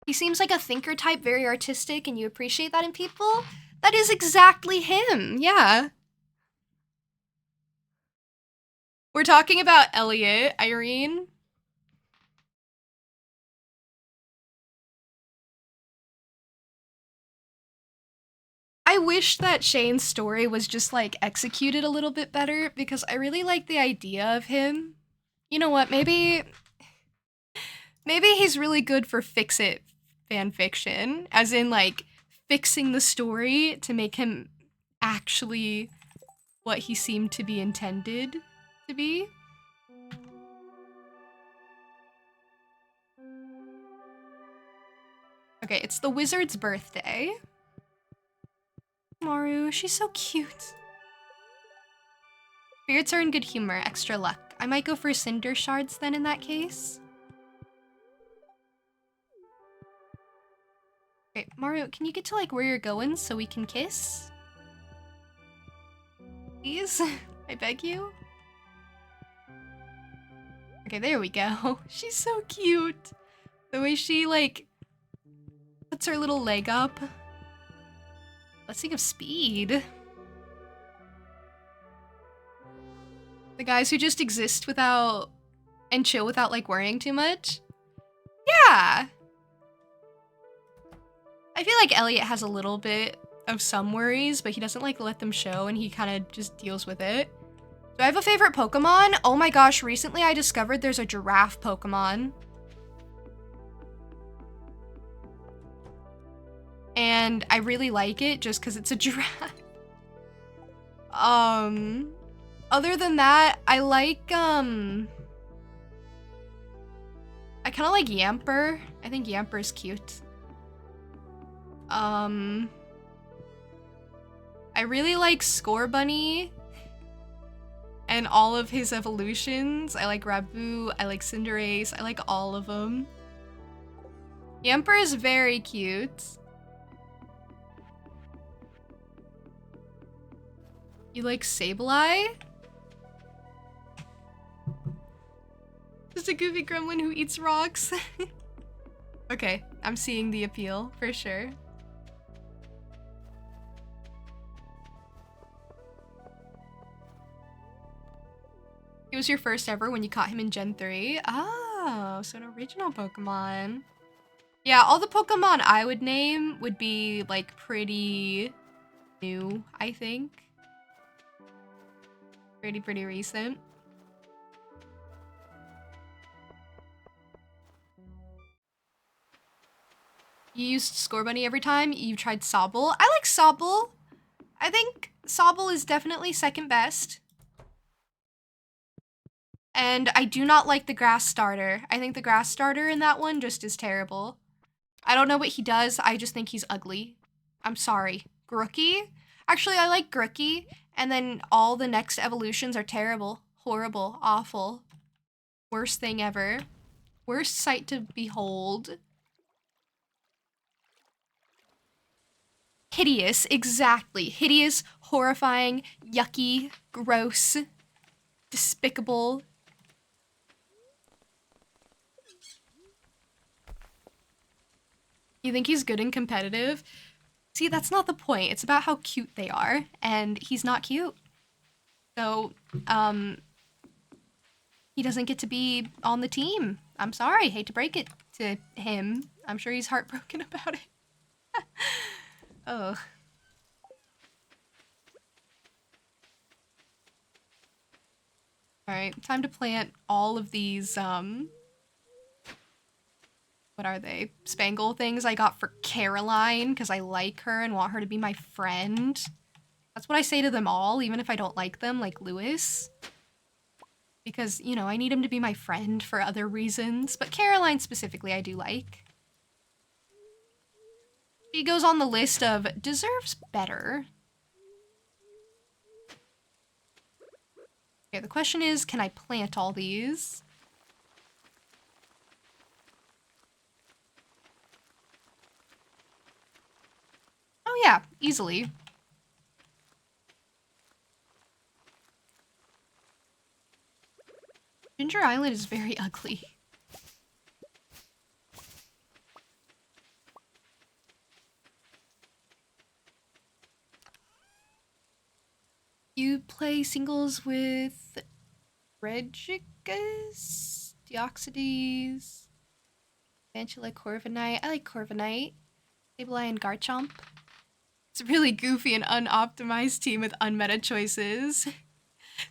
He seems like a thinker type, very artistic, and you appreciate that in people. That is exactly him, yeah. We're talking about Elliot, Irene. I wish that Shane's story was just like executed a little bit better because I really like the idea of him. You know what, maybe he's really good for fix-it fan fiction, as in like fixing the story to make him actually what he seemed to be intended to be. Okay, it's the wizard's birthday. Maru, she's so cute. Spirits are in good humor, extra luck. I might go for cinder shards then in that case. Okay, Maru, can you get to like where you're going so we can kiss? Please? I beg you? Okay, there we go. She's so cute. The way she like puts her little leg up. Let's think of speed. The guys who just exist without and chill without like worrying too much. Yeah. I feel like Elliot has a little bit of some worries, but he doesn't like let them show and he kind of just deals with it. Do I have a favorite Pokemon? Oh my gosh, recently I discovered there's a giraffe Pokemon. And I really like it just because it's a giraffe. Other than that, I like, I kind of like Yamper. I think Yamper's cute. I really like Scorbunny and all of his evolutions. I like Rabu, I like Cinderace, I like all of them. Yamper is very cute. You like Sableye? Just a goofy gremlin who eats rocks. Okay, I'm seeing the appeal for sure. It was your first ever when you caught him in Gen 3? Oh, so an original Pokemon. Yeah, all the Pokemon I would name would be like pretty new, I think. Pretty recent. You used Scorbunny every time? You tried Sobble? I like Sobble. I think Sobble is definitely second best. And I do not like the grass starter. I think the grass starter in that one just is terrible. I don't know what he does. I just think he's ugly. I'm sorry. Grookey? Actually, I like Grookey. And then all the next evolutions are terrible. Horrible. Awful. Worst thing ever. Worst sight to behold. Hideous. Exactly. Hideous, horrifying, yucky, gross, despicable. You think he's good and competitive? See, that's not the point. It's about how cute they are, and he's not cute. So, he doesn't get to be on the team. I'm sorry, hate to break it to him. I'm sure he's heartbroken about it. Oh. Alright, time to plant all of these, what are they? Spangle things I got for Caroline, because I like her and want her to be my friend. That's what I say to them all, even if I don't like them, like Lewis. Because, you know, I need him to be my friend for other reasons, but Caroline specifically I do like. She goes on the list of deserves better. Okay, the question is, can I plant all these? Oh yeah, easily. Ginger Island is very ugly. You play singles with Regigigas, Deoxydes, Mantula, Corviknight. I like Corviknight. Sableye and Garchomp. It's a really goofy and unoptimized team with unmeta choices.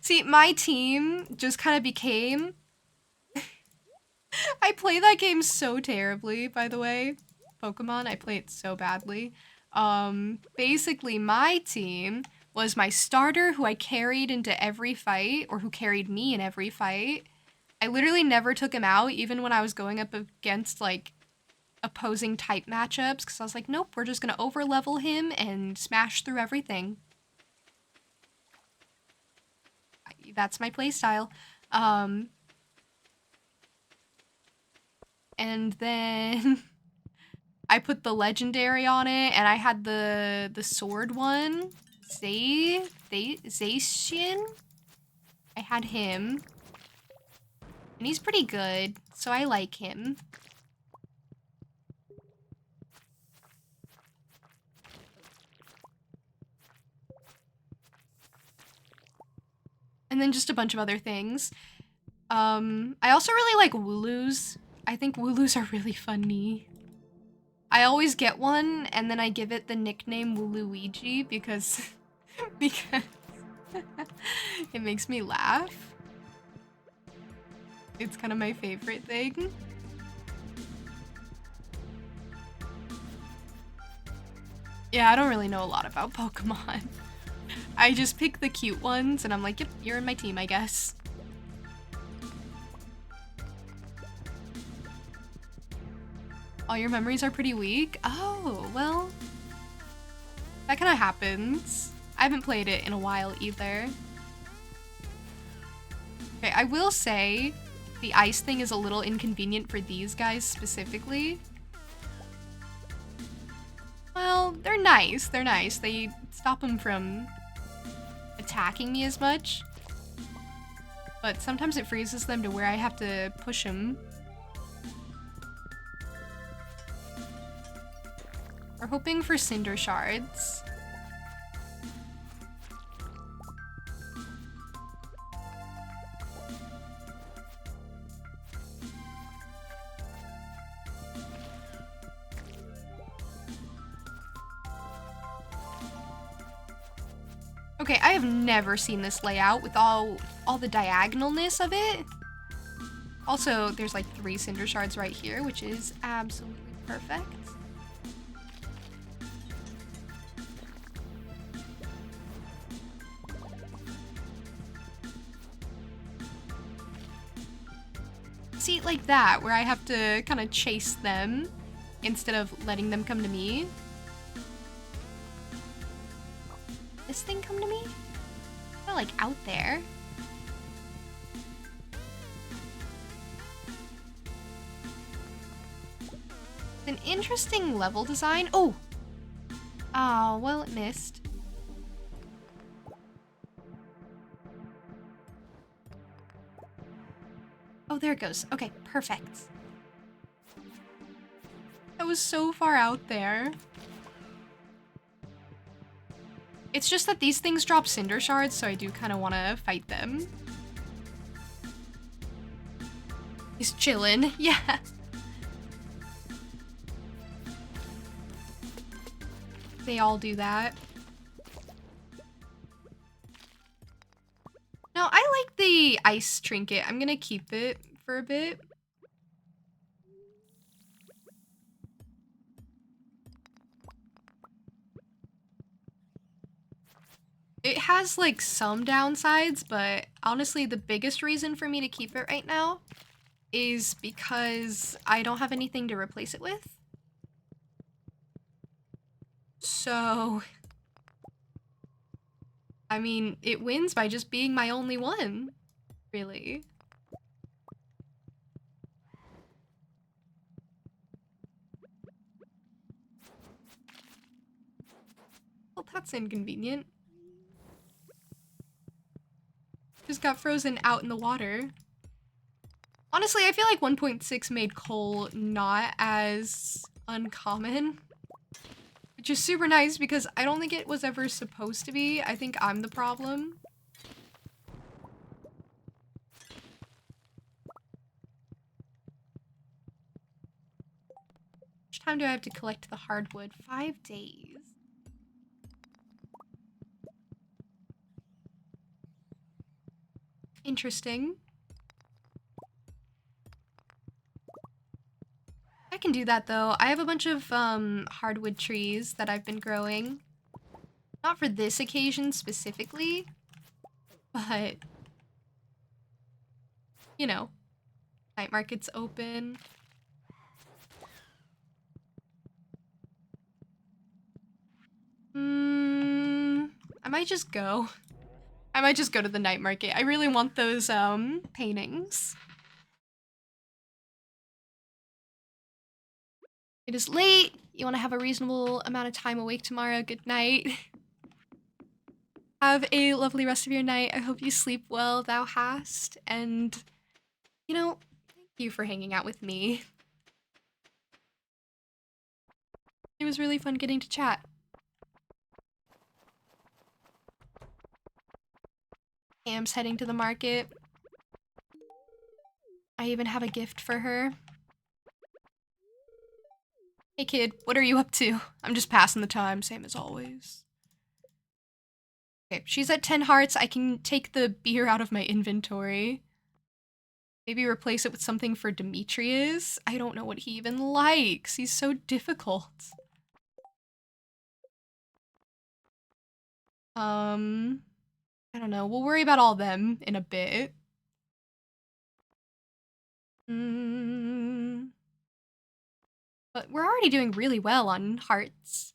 See, my team just kind of became... I play that game so terribly, by the way. Pokemon, I play it so badly. Basically, my team was my starter who I carried into every fight, or who carried me in every fight. I literally never took him out, even when I was going up against, like, opposing type matchups, because I was like, nope, we're just gonna overlevel him and smash through everything. That's my playstyle. And then I put the legendary on it, and I had the sword one, Zacian. I had him, and he's pretty good, so I like him. And then just a bunch of other things. I also really like Wooloos. I think Wooloos are really funny. I always get one, and then I give it the nickname Woolooigi because... because It makes me laugh. It's kind of my favorite thing. Yeah, I don't really know a lot about Pokemon. I just pick the cute ones and I'm like, yep, you're in my team, I guess. All your memories are pretty weak? Oh, well, that kind of happens. I haven't played it in a while either. Okay, I will say the ice thing is a little inconvenient for these guys specifically. Well, they're nice. They're nice. They stop them from attacking me as much. But sometimes it freezes them to where I have to push them. We're hoping for Cinder Shards. Okay, I have never seen this layout with all the diagonalness of it. Also, there's like 3 Cinder Shards right here, which is absolutely perfect. See, like that, where I have to kind of chase them instead of letting them come to me. This thing come to me? They're like out there. It's an interesting level design. Oh! Oh, well, it missed. Oh, there it goes. Okay, perfect. That was so far out there. It's just that these things drop Cinder Shards, so I do kind of want to fight them. He's chillin', yeah. They all do that. No, I like the ice trinket. I'm gonna keep it for a bit. It has like some downsides, but honestly, the biggest reason for me to keep it right now is because I don't have anything to replace it with. So, I mean, it wins by just being my only one, really. Well, that's inconvenient. Just got frozen out in the water. Honestly, I feel like 1.6 made coal not as uncommon, which is super nice because I don't think it was ever supposed to be. I think I'm the problem. How much time do I have to collect the hardwood? 5 days. Interesting. I can do that though. I have a bunch of hardwood trees that I've been growing. Not for this occasion specifically, but you know, night market's open. I might just go. I might just go to the night market. I really want those paintings. It is late. You want to have a reasonable amount of time awake tomorrow. Good night. Have a lovely rest of your night. I hope you sleep well, thou hast. And, you know, thank you for hanging out with me. It was really fun getting to chat. Cam's heading to the market. I even have a gift for her. Hey kid, what are you up to? I'm just passing the time, same as always. Okay, she's at 10 hearts. I can take the beer out of my inventory. Maybe replace it with something for Demetrius. I don't know what he even likes. He's so difficult. I don't know. We'll worry about all them in a bit. But we're already doing really well on hearts.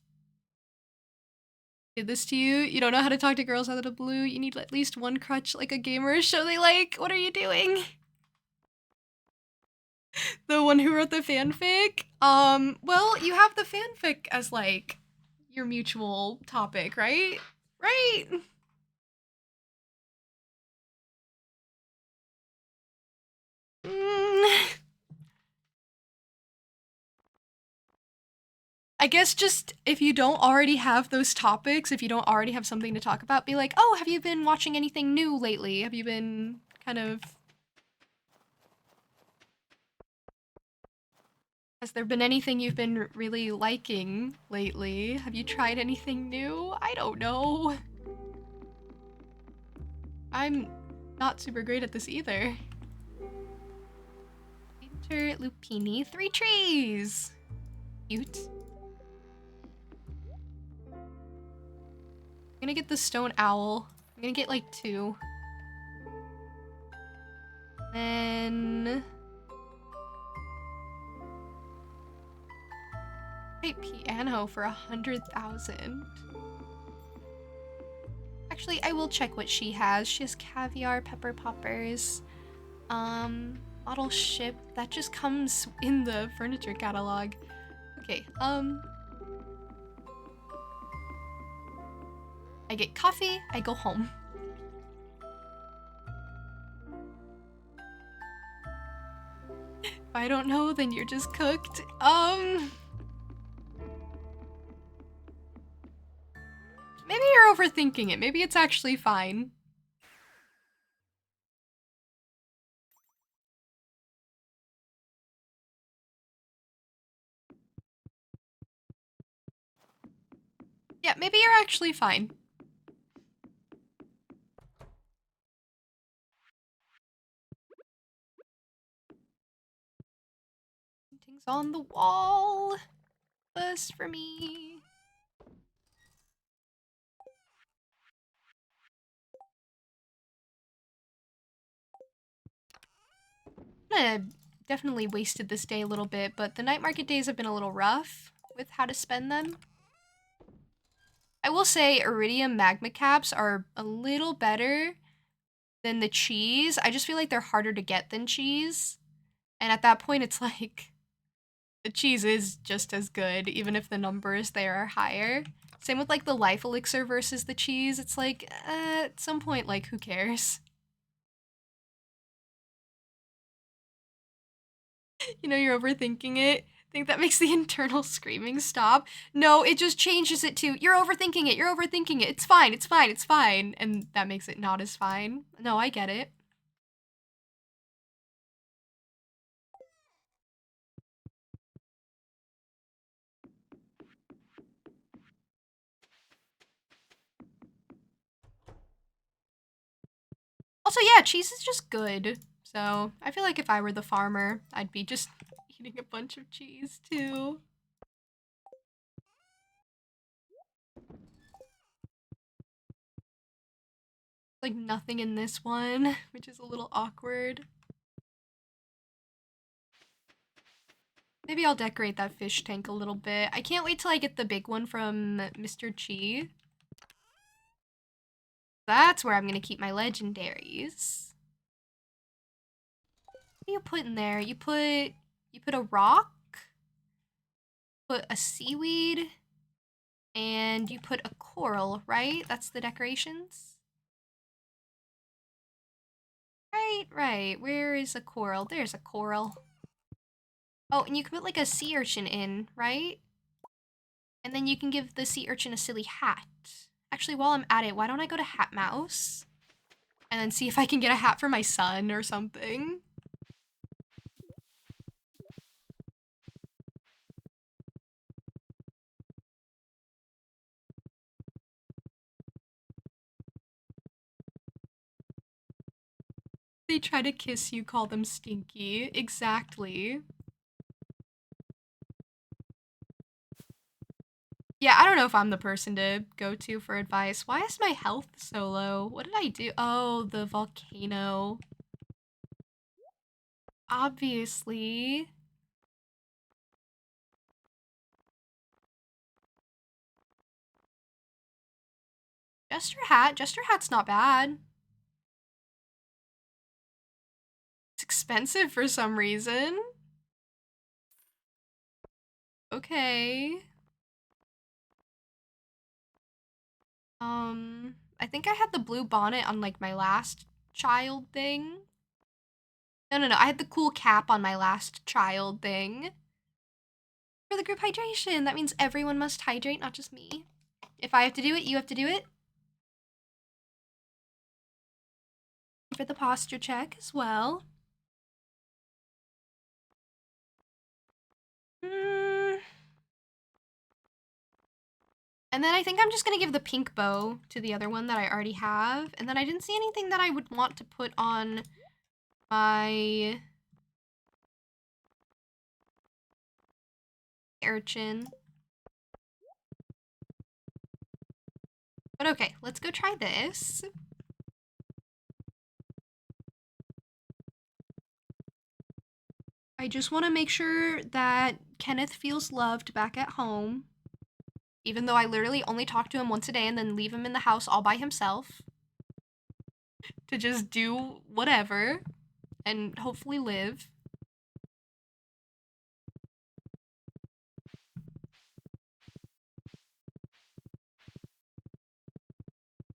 Did this to you? You don't know how to talk to girls out of the blue? You need at least one crutch like a gamer show they like? What are you doing? The one who wrote the fanfic? Well, you have the fanfic as like your mutual topic, right? Right? Mm, I guess just if you don't already have those topics, if you don't already have something to talk about, be like, oh, have you been watching anything new lately? Have you been kind of. Has there been anything you've been really liking lately? Have you tried anything new? I don't know. I'm not super great at this either. Winter lupini, 3 trees. Cute. I'm gonna get the stone owl. I'm gonna get like 2. Then a piano for 100,000. Actually, I will check what she has. She has caviar, pepper poppers, model ship. That just comes in the furniture catalog. Okay, I get coffee, I go home. If I don't know, then you're just cooked. Maybe you're overthinking it. Maybe it's actually fine. Yeah, maybe you're actually fine. Paintings on the wall. Bus for me. I'm gonna definitely wasted this day a little bit, but the night market days have been a little rough with how to spend them. I will say iridium magma caps are a little better than the cheese. I just feel like they're harder to get than cheese. And at that point, it's like the cheese is just as good, even if the numbers there are higher. Same with like the life elixir versus the cheese. It's like, at some point, like, who cares? You know, you're overthinking it. Think that makes the internal screaming stop. No, it just changes it to, you're overthinking it, you're overthinking it. It's fine, it's fine, it's fine. And that makes it not as fine. No, I get it. Also, yeah, cheese is just good. So I feel like if I were the farmer, I'd be just eating a bunch of cheese too. Like nothing in this one, which is a little awkward. Maybe I'll decorate that fish tank a little bit. I can't wait till I get the big one from Mr. Chi. That's where I'm gonna keep my legendaries. What do you put in there? You put a rock, put a seaweed, and you put a coral, right? That's the decorations? Right, right. Where is a coral? There's a coral. Oh, and you can put like a sea urchin in, right? And then you can give the sea urchin a silly hat. Actually, while I'm at it, why don't I go to Hat Mouse? And then see if I can get a hat for my son or something. They try to kiss you, call them stinky. Exactly. Yeah, I don't know if I'm the person to go to for advice. Why is my health so low? What did I do? Oh, the volcano. Obviously. Jester Hat's not bad. It's expensive for some reason. Okay. I think I had the blue bonnet on like my last child thing. No. I had the cool cap on my last child thing. For the group hydration. That means everyone must hydrate, not just me. If I have to do it, you have to do it. For the posture check as well. And then I think I'm just gonna give the pink bow to the other one that I already have. And then I didn't see anything that I would want to put on my urchin. But okay, let's go try this. I just want to make sure that Kenneth feels loved back at home. Even though I literally only talk to him once a day and then leave him in the house all by himself. To just do whatever. And hopefully live.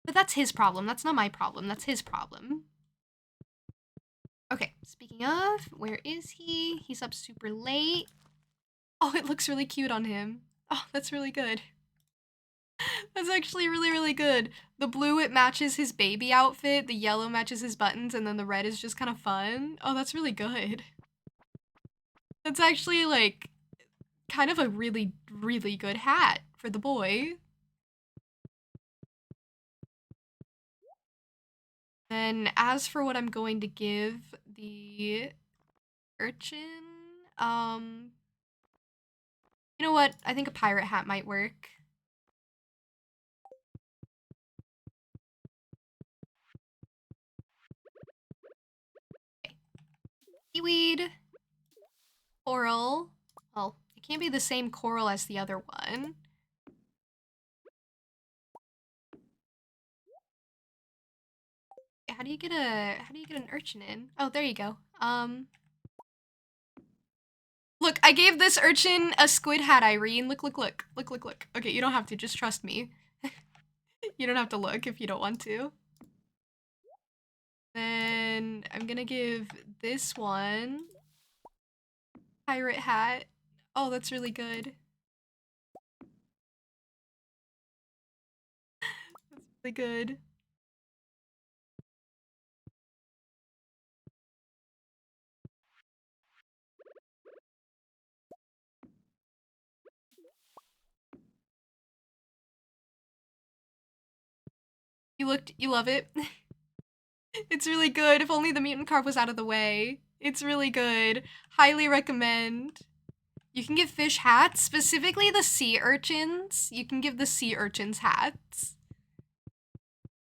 But that's his problem. That's not my problem. That's his problem. Okay, speaking of, where is he? He's up super late. Oh, it looks really cute on him. Oh, that's really good. That's actually really, really good. The blue, it matches his baby outfit. The yellow matches his buttons. And then the red is just kind of fun. Oh, that's really good. That's actually, like, kind of a really, really good hat for the boy. Then, as for what I'm going to give the urchin, you know what? I think a pirate hat might work. Okay. Seaweed. Coral. Well, it can't be the same coral as the other one. How do you get an urchin in? Oh, there you go. Look, I gave this urchin a squid hat, Irene. Look. Okay, you don't have to, just trust me. You don't have to look if you don't want to. Then I'm gonna give this one pirate hat. Oh, that's really good. That's really good. You love it? It's really good. If only the mutant carp was out of the way. It's really good. Highly recommend. You can give fish hats, specifically the sea urchins. You can give the sea urchins hats.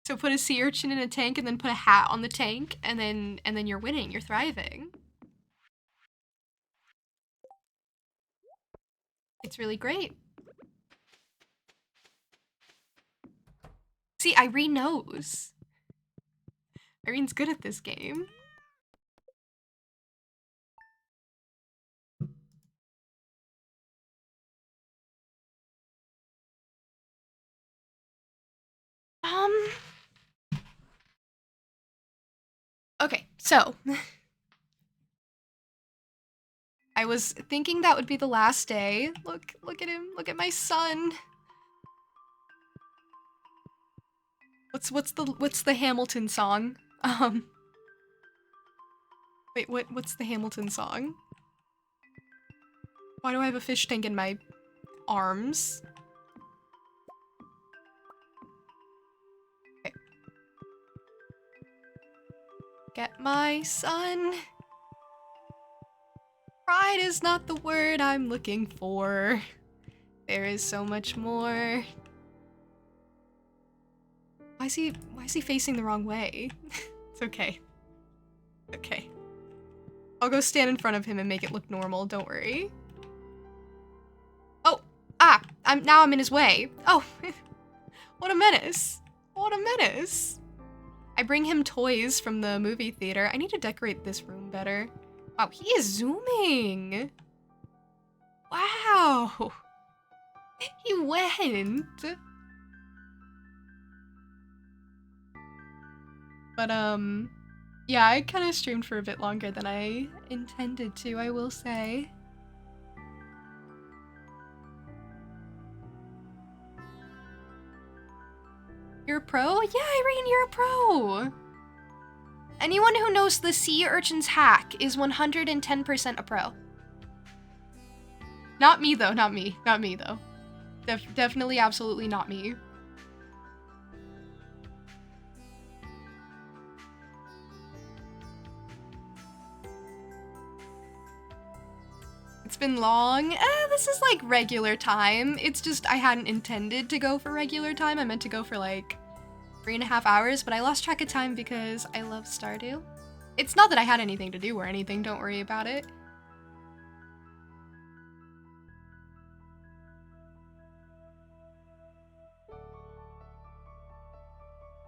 So put a sea urchin in a tank and then put a hat on the tank and then you're winning. You're thriving. It's really great. See, Irene knows. Irene's good at this game. Okay, so I was thinking that would be the last day. Look at him. Look at my son. What's the Hamilton song? Wait, what's the Hamilton song? Why do I have a fish tank in my arms? Okay. Get my son. Pride is not the word I'm looking for. There is so much more. Why is he facing the wrong way? It's okay. Okay. I'll go stand in front of him and make it look normal, don't worry. Oh, I'm in his way. Oh, what a menace. What a menace. I bring him toys from the movie theater. I need to decorate this room better. Wow, he is zooming. Wow. He went. But, yeah, I kind of streamed for a bit longer than I intended to, I will say. You're a pro? Yeah, Irene, you're a pro! Anyone who knows the sea urchin's hack is 110% a pro. Not me, though. Not me. Not me, though. Definitely, absolutely not me. It's been long. This is like regular time. It's just I hadn't intended to go for regular time. I meant to go for like 3.5 hours, but I lost track of time because I love Stardew. It's not that I had anything to do or anything, don't worry about it.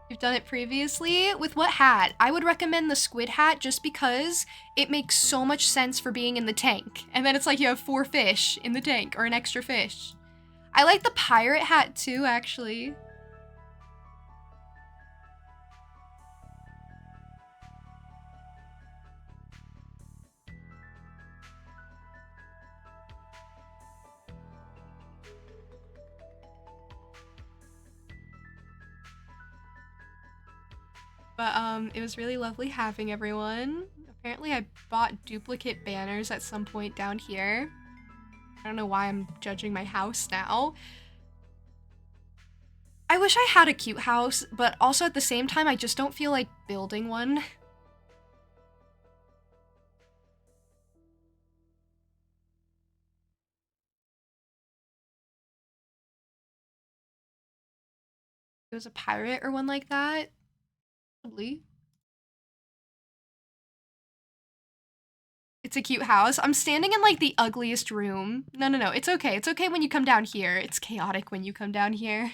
You've done it previously? With what hat? I would recommend the squid hat just because it makes so much sense for being in the tank. And then it's like you have 4 fish in the tank, or an extra fish. I like the pirate hat too, actually. But it was really lovely having everyone. Apparently I bought duplicate banners at some point down here. I don't know why I'm judging my house now. I wish I had a cute house, but also at the same time I just don't feel like building one. It was a pirate or one like that. Probably. It's a cute house. I'm standing in like the ugliest room. No. It's okay. It's okay when you come down here. It's chaotic when you come down here.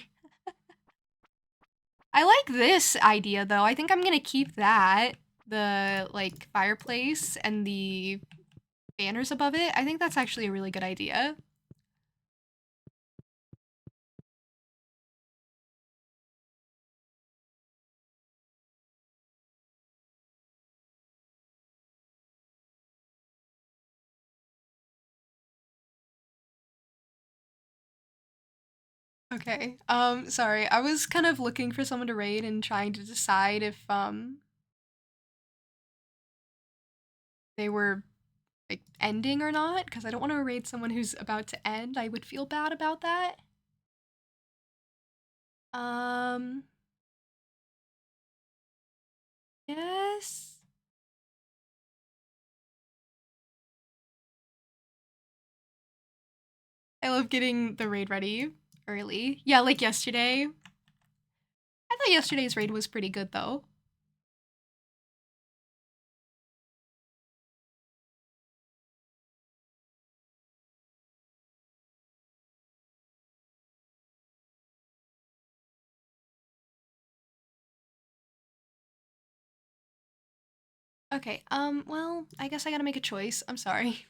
I like this idea though. I think I'm gonna keep that. The like fireplace and the banners above it. I think that's actually a really good idea. Okay. Sorry. I was kind of looking for someone to raid and trying to decide if they were like ending or not, because I don't want to raid someone who's about to end. I would feel bad about that. Um yes. I love getting the raid ready early. Yeah, like yesterday. I thought yesterday's raid was pretty good though. Okay, well, I guess I gotta make a choice. I'm sorry.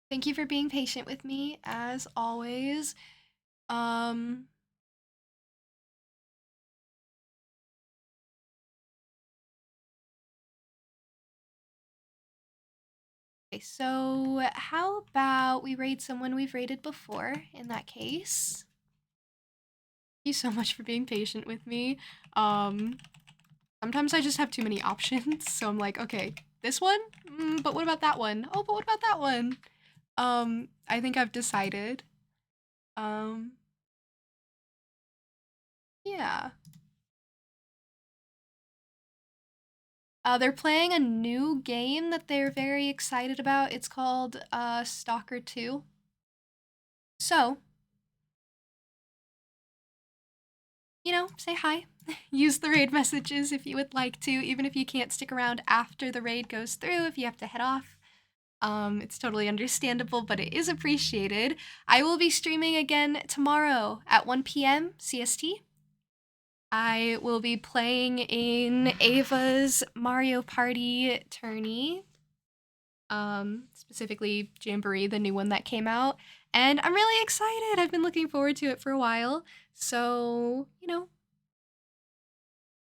Thank you for being patient with me, as always. Um, okay, so how about we raid someone we've raided before in that case? Thank you so much for being patient with me. Sometimes I just have too many options, so I'm like, okay, this one? But what about that one? Oh, but what about that one? I think I've decided. Um, Yeah. They're playing a new game that they're very excited about. It's called Stalker 2. So, say hi. Use the raid messages if you would like to, even if you can't stick around after the raid goes through, if you have to head off. It's totally understandable, but it is appreciated. I will be streaming again tomorrow at 1 p.m. CST. I will be playing in Ava's Mario Party tourney, specifically Jamboree, the new one that came out. And I'm really excited. I've been looking forward to it for a while. So,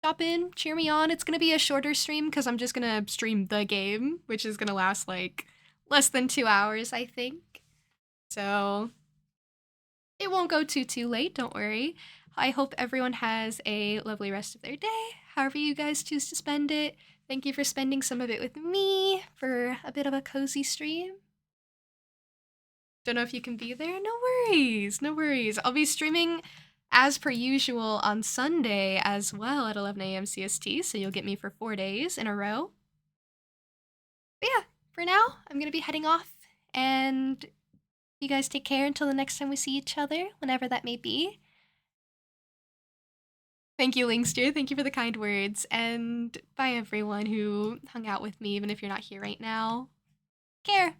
stop in, cheer me on. It's going to be a shorter stream because I'm just going to stream the game, which is going to last like less than 2 hours, I think. So it won't go too late, don't worry. I hope everyone has a lovely rest of their day, however you guys choose to spend it. Thank you for spending some of it with me for a bit of a cozy stream. Don't know if you can be there. No worries, no worries. I'll be streaming as per usual on Sunday as well at 11 a.m. CST, so you'll get me for 4 days in a row. But yeah, for now, I'm going to be heading off, and you guys take care until the next time we see each other, whenever that may be. Thank you, Linkster. Thank you for the kind words. And bye, everyone who hung out with me, even if you're not here right now. Care.